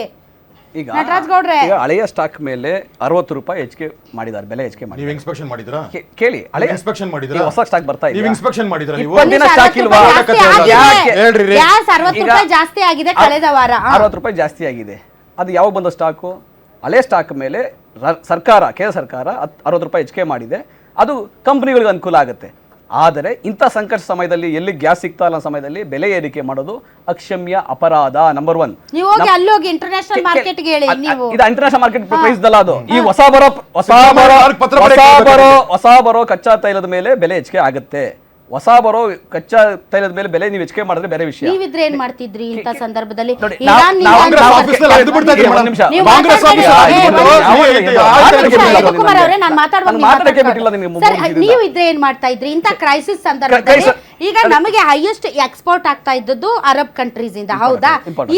ಈಗ ನಟರಾಜ್ ಗೌಡ್ರೆ, ಹಳೆಯ ಸ್ಟಾಕ್ ಮೇಲೆ 60 ರೂಪಾಯಿ ಹೆಚ್ಚಿಗೆ ಮಾಡಿದ್ದಾರೆ, ಬೆಲೆ ಹೆಚ್ಚಿಗೆ ಮಾಡಿ. ನೀವು ಇನ್ಸ್ಪೆಕ್ಷನ್ ಮಾಡಿದ್ರಾ? ಕೇಳಿ, ಹಳೆ ಇನ್ಸ್ಪೆಕ್ಷನ್ ಮಾಡಿದ್ರಾ? ಹೊಸ ಸ್ಟಾಕ್ ಬರ್ತಾ ಇದೆ, ನೀವು ಇನ್ಸ್ಪೆಕ್ಷನ್ ಮಾಡಿದ್ರಾ? ನೀವು ದಿನ ಸ್ಟಾಕ್ ಇಲ್ವಾ? ಹೇಳ್ರಿ. ಗ್ಯಾಸ್ 60 ರೂಪಾಯಿ ಜಾಸ್ತಿ ಆಗಿದೆ ಕಳೆದ ವಾರ. 60 ರೂಪಾಯಿ ಜಾಸ್ತಿ ಆಗಿದೆ. ಅದು ಯಾವಾಗ ಬಂದ ಸ್ಟಾಕು? ಹಳೆ ಸ್ಟಾಕ್ ಮೇಲೆ ಸರ್ಕಾರ, ಕೇಂದ್ರ ಸರ್ಕಾರ 60 ರೂಪಾಯಿ ಹೆಚ್ಚಿಗೆ ಮಾಡಿದೆ. ಅದು ಕಂಪನಿಗಳಿಗೆ ಅನುಕೂಲ ಆಗುತ್ತೆ. ಆದರೆ ಇಂಥ ಸಂಕಟ ಸಮಯದಲ್ಲಿ ಎಲ್ಲಿ ಗ್ಯಾಸ್ ಸಿಗ್ತಾ ಇಲ್ಲ ಸಮಯದಲ್ಲಿ ಬೆಲೆ ಏರಿಕೆ ಮಾಡೋದು ಅಕ್ಷಮ್ಯ ಅಪರಾಧ. ನಂಬರ್ 1. ನೀವು ಹೋಗಿ ಅಲ್ಲಿ ಹೋಗಿ ಇಂಟರ್ನ್ಯಾಷನಲ್ ಮಾರ್ಕೆಟ್ಗೆ ಹೇಳಿ. ನೀವು ಇದು ಇಂಟರ್ನ್ಯಾಷನಲ್ ಮಾರ್ಕೆಟ್ ಪ್ರೈಸ್ ಅಲ್ಲ ಅದು. ಈ ಹೊಸ ಬರೋ ಕಚ್ಚಾ ತೈಲದ ಮೇಲೆ ಬೆಲೆ ಹೆಚ್ಚಿಗೆ ಆಗುತ್ತೆ. ಹೊಸ ಬರೋ ಕಚ್ಚಾ ತೈಲದ ಮೇಲೆ ಬೆಲೆ ನೀವು ಹೆಚ್ಚಿಗೆ ಮಾಡಿದ್ರೆ ಬೇರೆ ವಿಷಯ. ನೀವಿದ್ರೆ ಏನ್ ಮಾಡ್ತಿದ್ರಿ ಇಂಥ ಸಂದರ್ಭದಲ್ಲಿ? ನೀವು ಇದ್ರೆ ಏನ್ ಮಾಡ್ತಾ ಇದ್ರಿ ಇಂಥ ಕ್ರೈಸಿಸ್ ಸಂದರ್ಭದಲ್ಲಿ? ಈಗ ನಮಗೆ ಹೈಯೆಸ್ಟ್ ಎಕ್ಸ್ಪೋರ್ಟ್ ಆಗ್ತಾ ಇದ್ದದ್ದು ಅರಬ್ ಕಂಟ್ರೀಸ್ ಇಂದ, ಹೌದಾ?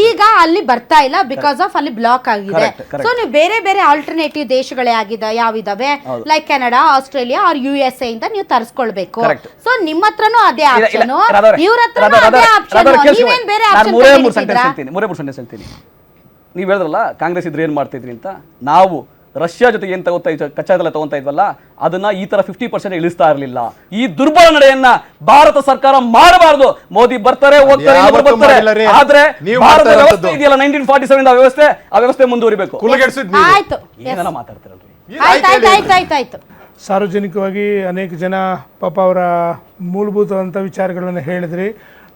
ಈಗ ಅಲ್ಲಿ ಬರ್ತಾ ಇಲ್ಲ ಬಿಕಾಸ್ ಆಫ್ ಅಲ್ಲಿ ಬ್ಲಾಕ್ ಆಗಿದೆ. ಸೊ ನೀವು ಬೇರೆ ಬೇರೆ ಆಲ್ಟರ್ನೇಟಿವ್ ದೇಶಗಳೇ ಆಗಿದೆ, ಯಾವಿದಾವೆ? Like Canada, Australia or USA ಇಂದ ನೀವು ತರಿಸ್ಕೊಳ್ಬೇಕು. ಸೊ ನಿಮ್ಮ ಹತ್ರನೂ ಅದೇ ಆಪ್ಷನ್, ಇವ್ರ ಹತ್ರನೂ ಅದೇ ಆಪ್ಷನ್. ನೀವೇನ್ ಬೇರೆ ಆಪ್ಷನ್ ಹೇಳ್ತೀನಿ. ನೀವು ಹೇಳಿದ್ರಲ್ಲ ಕಾಂಗ್ರೆಸ್ ಇದ್ರೆ ಏನ್ ಮಾಡ್ತಿದ್ರಿ ಅಂತ. ನಾವು ರಷ್ಯಾ ಜೊತೆ ಏನ್ ತಗೋತಾ ಕಚ್ಚಾ ತೈಲ ತಗೊಂತಾ ಇದ್ವಲ್ಲ, ಅದನ್ನ ಈ ತರ 50% ಇಳಿಸ್ತಾ ಇರಲಿಲ್ಲ. ಈ ದುರ್ಬಲ ನಡೆಯನ್ನ ಭಾರತ ಸರ್ಕಾರ ಮಾಡಬಾರದು. ಮೋದಿ ಬರ್ತಾರೆ, ಹೋಗ್ತಾರೆ, ಆದ್ರೆ ಭಾರತ ವ್ಯವಸ್ಥೆ ಇದೆಯಲ್ಲ 1947 ವ್ಯವಸ್ಥೆ, ಆ ವ್ಯವಸ್ಥೆ ಮುಂದುವರಿಬೇಕು. ಆಯ್ತು, ಏನೆಲ್ಲ ಮಾತಾಡ್ತಿರಲ್ರಿ. ಆಯ್ತಾಯ್ತಾಯ್ತಾಯ್ತು. ಸಾರ್ವಜನಿಕವಾಗಿ ಅನೇಕ ಜನ ಪಾಪ ಅವರ ಮೂಲಭೂತವಂಥ ವಿಚಾರಗಳನ್ನು ಹೇಳಿದ್ರಿ.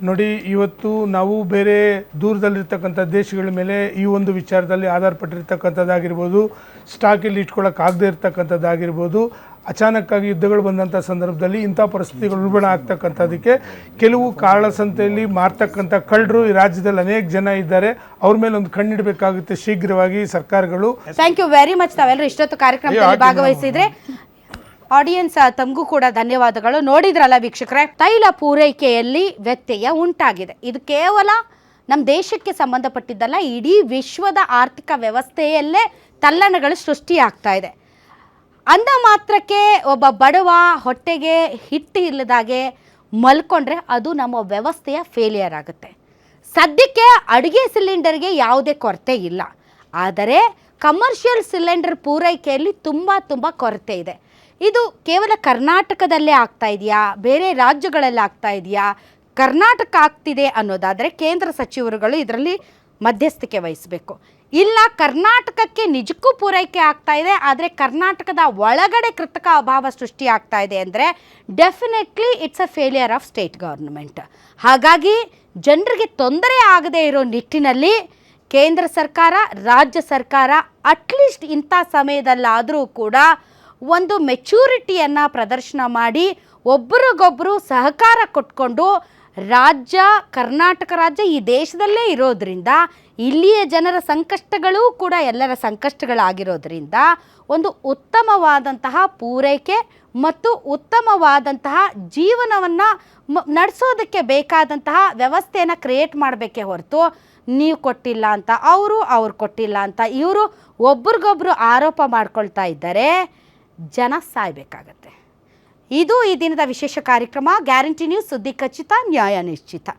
ನೋಡಿ, ಇವತ್ತು ನಾವು ಬೇರೆ ದೂರದಲ್ಲಿರ್ತಕ್ಕಂಥ ದೇಶಗಳ ಮೇಲೆ ಈ ಒಂದು ವಿಚಾರದಲ್ಲಿ ಆಧಾರಪಟ್ಟಿರ್ತಕ್ಕಂಥದ್ದಾಗಿರ್ಬೋದು, ಸ್ಟಾಕಲ್ಲಿ ಇಟ್ಕೊಳ್ಳೋಕ್ಕಾಗದೇ ಇರ್ತಕ್ಕಂಥದ್ದಾಗಿರ್ಬೋದು, ಅಚಾನಕ್ಕಾಗಿ ಯುದ್ಧಗಳು ಬಂದಂಥ ಸಂದರ್ಭದಲ್ಲಿ ಇಂಥ ಪರಿಸ್ಥಿತಿಗಳು ಉಲ್ಬಣ ಆಗ್ತಕ್ಕಂಥದ್ದಕ್ಕೆ ಕೆಲವು ಕಾಳಸಂತೆಯಲ್ಲಿ ಮಾರ್ತಕ್ಕಂಥ ಕಳ್ಳರು ಈ ರಾಜ್ಯದಲ್ಲಿ ಅನೇಕ ಜನ ಇದ್ದಾರೆ. ಅವ್ರ ಮೇಲೆ ಒಂದು ಕಣ್ಣಿಡಬೇಕಾಗುತ್ತೆ ಶೀಘ್ರವಾಗಿ ಸರ್ಕಾರಗಳು. Thank you very much. ತಾವೆಲ್ಲರೂ ಇಷ್ಟೊತ್ತು ಕಾರ್ಯಕ್ರಮದಲ್ಲಿ ಭಾಗವಹಿಸಿದ್ರೆ. ಆಡಿಯನ್ಸ್ ತಮಗೂ ಕೂಡ ಧನ್ಯವಾದಗಳು. ನೋಡಿದ್ರಲ್ಲ ವೀಕ್ಷಕರೇ, ತೈಲ ಪೂರೈಕೆಯಲ್ಲಿ ವ್ಯತ್ಯಯ ಉಂಟಾಗಿದೆ. ಇದು ಕೇವಲ ನಮ್ಮ ದೇಶಕ್ಕೆ ಸಂಬಂಧಪಟ್ಟಿದ್ದಲ್ಲ, ಇಡೀ ವಿಶ್ವದ ಆರ್ಥಿಕ ವ್ಯವಸ್ಥೆಯಲ್ಲೇ ತಲ್ಲಣಗಳು ಸೃಷ್ಟಿಯಾಗ್ತಾ ಇದೆ. ಅಂದ ಮಾತ್ರಕ್ಕೆ ಒಬ್ಬ ಬಡವ ಹೊಟ್ಟೆಗೆ ಹಿಟ್ಟು ಇಲ್ಲದಾಗೆ ಮಲ್ಕೊಂಡ್ರೆ ಅದು ನಮ್ಮ ವ್ಯವಸ್ಥೆಯ ಫೇಲಿಯರ್ ಆಗುತ್ತೆ. ಸದ್ಯಕ್ಕೆ ಅಡುಗೆ ಸಿಲಿಂಡರ್ಗೆ ಯಾವುದೇ ಕೊರತೆ ಇಲ್ಲ, ಆದರೆ ಕಮರ್ಷಿಯಲ್ ಸಿಲಿಂಡರ್ ಪೂರೈಕೆಯಲ್ಲಿ ತುಂಬ ಕೊರತೆ ಇದೆ. ಇದು ಕೇವಲ ಕರ್ನಾಟಕದಲ್ಲೇ ಆಗ್ತಾ ಇದೆಯಾ, ಬೇರೆ ರಾಜ್ಯಗಳಲ್ಲಿ ಆಗ್ತಾ ಇದೆಯಾ? ಕರ್ನಾಟಕ ಆಗ್ತಿದೆ ಅನ್ನೋದಾದರೆ ಕೇಂದ್ರ ಸಚಿವರುಗಳು ಇದರಲ್ಲಿ ಮಧ್ಯಸ್ಥಿಕೆ ವಹಿಸಬೇಕು. ಇಲ್ಲ ಕರ್ನಾಟಕಕ್ಕೆ ನಿಜಕ್ಕೂ ಪೂರೈಕೆ ಆಗ್ತಾ ಇದೆ, ಆದರೆ ಕರ್ನಾಟಕದ ಒಳಗಡೆ ಕೃತಕ ಅಭಾವ ಸೃಷ್ಟಿ ಆಗ್ತಾ ಇದೆ ಅಂದರೆ definitely it's a failure of state government. ಹಾಗಾಗಿ ಜನರಿಗೆ ತೊಂದರೆ ಆಗದೇ ಇರೋ ನಿಟ್ಟಿನಲ್ಲಿ ಕೇಂದ್ರ ಸರ್ಕಾರ, ರಾಜ್ಯ ಸರ್ಕಾರ ಅಟ್ಲೀಸ್ಟ್ ಇಂಥ ಸಮಯದಲ್ಲಾದರೂ ಕೂಡ ಒಂದು ಮೆಚೂರಿಟಿಯನ್ನು ಪ್ರದರ್ಶನ ಮಾಡಿ ಒಬ್ಬರಿಗೊಬ್ಬರು ಸಹಕಾರ ಕೊಟ್ಕೊಂಡು, ಕರ್ನಾಟಕ ರಾಜ್ಯ ಈ ದೇಶದಲ್ಲೇ ಇರೋದ್ರಿಂದ ಇಲ್ಲಿಯ ಜನರ ಸಂಕಷ್ಟಗಳೂ ಕೂಡ ಎಲ್ಲರ ಸಂಕಷ್ಟಗಳಾಗಿರೋದ್ರಿಂದ ಒಂದು ಉತ್ತಮವಾದಂತಹ ಪೂರೈಕೆ ಮತ್ತು ಉತ್ತಮವಾದಂತಹ ಜೀವನವನ್ನು ನಡೆಸೋದಕ್ಕೆ ಬೇಕಾದಂತಹ ವ್ಯವಸ್ಥೆಯನ್ನು ಕ್ರಿಯೇಟ್ ಮಾಡಬೇಕೇ ಹೊರತು ನೀವು ಕೊಟ್ಟಿಲ್ಲ ಅಂತ ಅವ್ರು ಕೊಟ್ಟಿಲ್ಲ ಅಂತ ಇವರು ಒಬ್ರಿಗೊಬ್ರು ಆರೋಪ ಮಾಡ್ಕೊಳ್ತಾ ಇದ್ದರೆ ಜನ ಸಾಯಬೇಕಾಗತ್ತೆ. ಇದು ಈ ದಿನದ ವಿಶೇಷ ಕಾರ್ಯಕ್ರಮ ಗ್ಯಾರಂಟಿ ನ್ಯೂಸ್, ಸುದ್ದಿ ಖಚಿತ, ನ್ಯಾಯ ನಿಶ್ಚಿತ.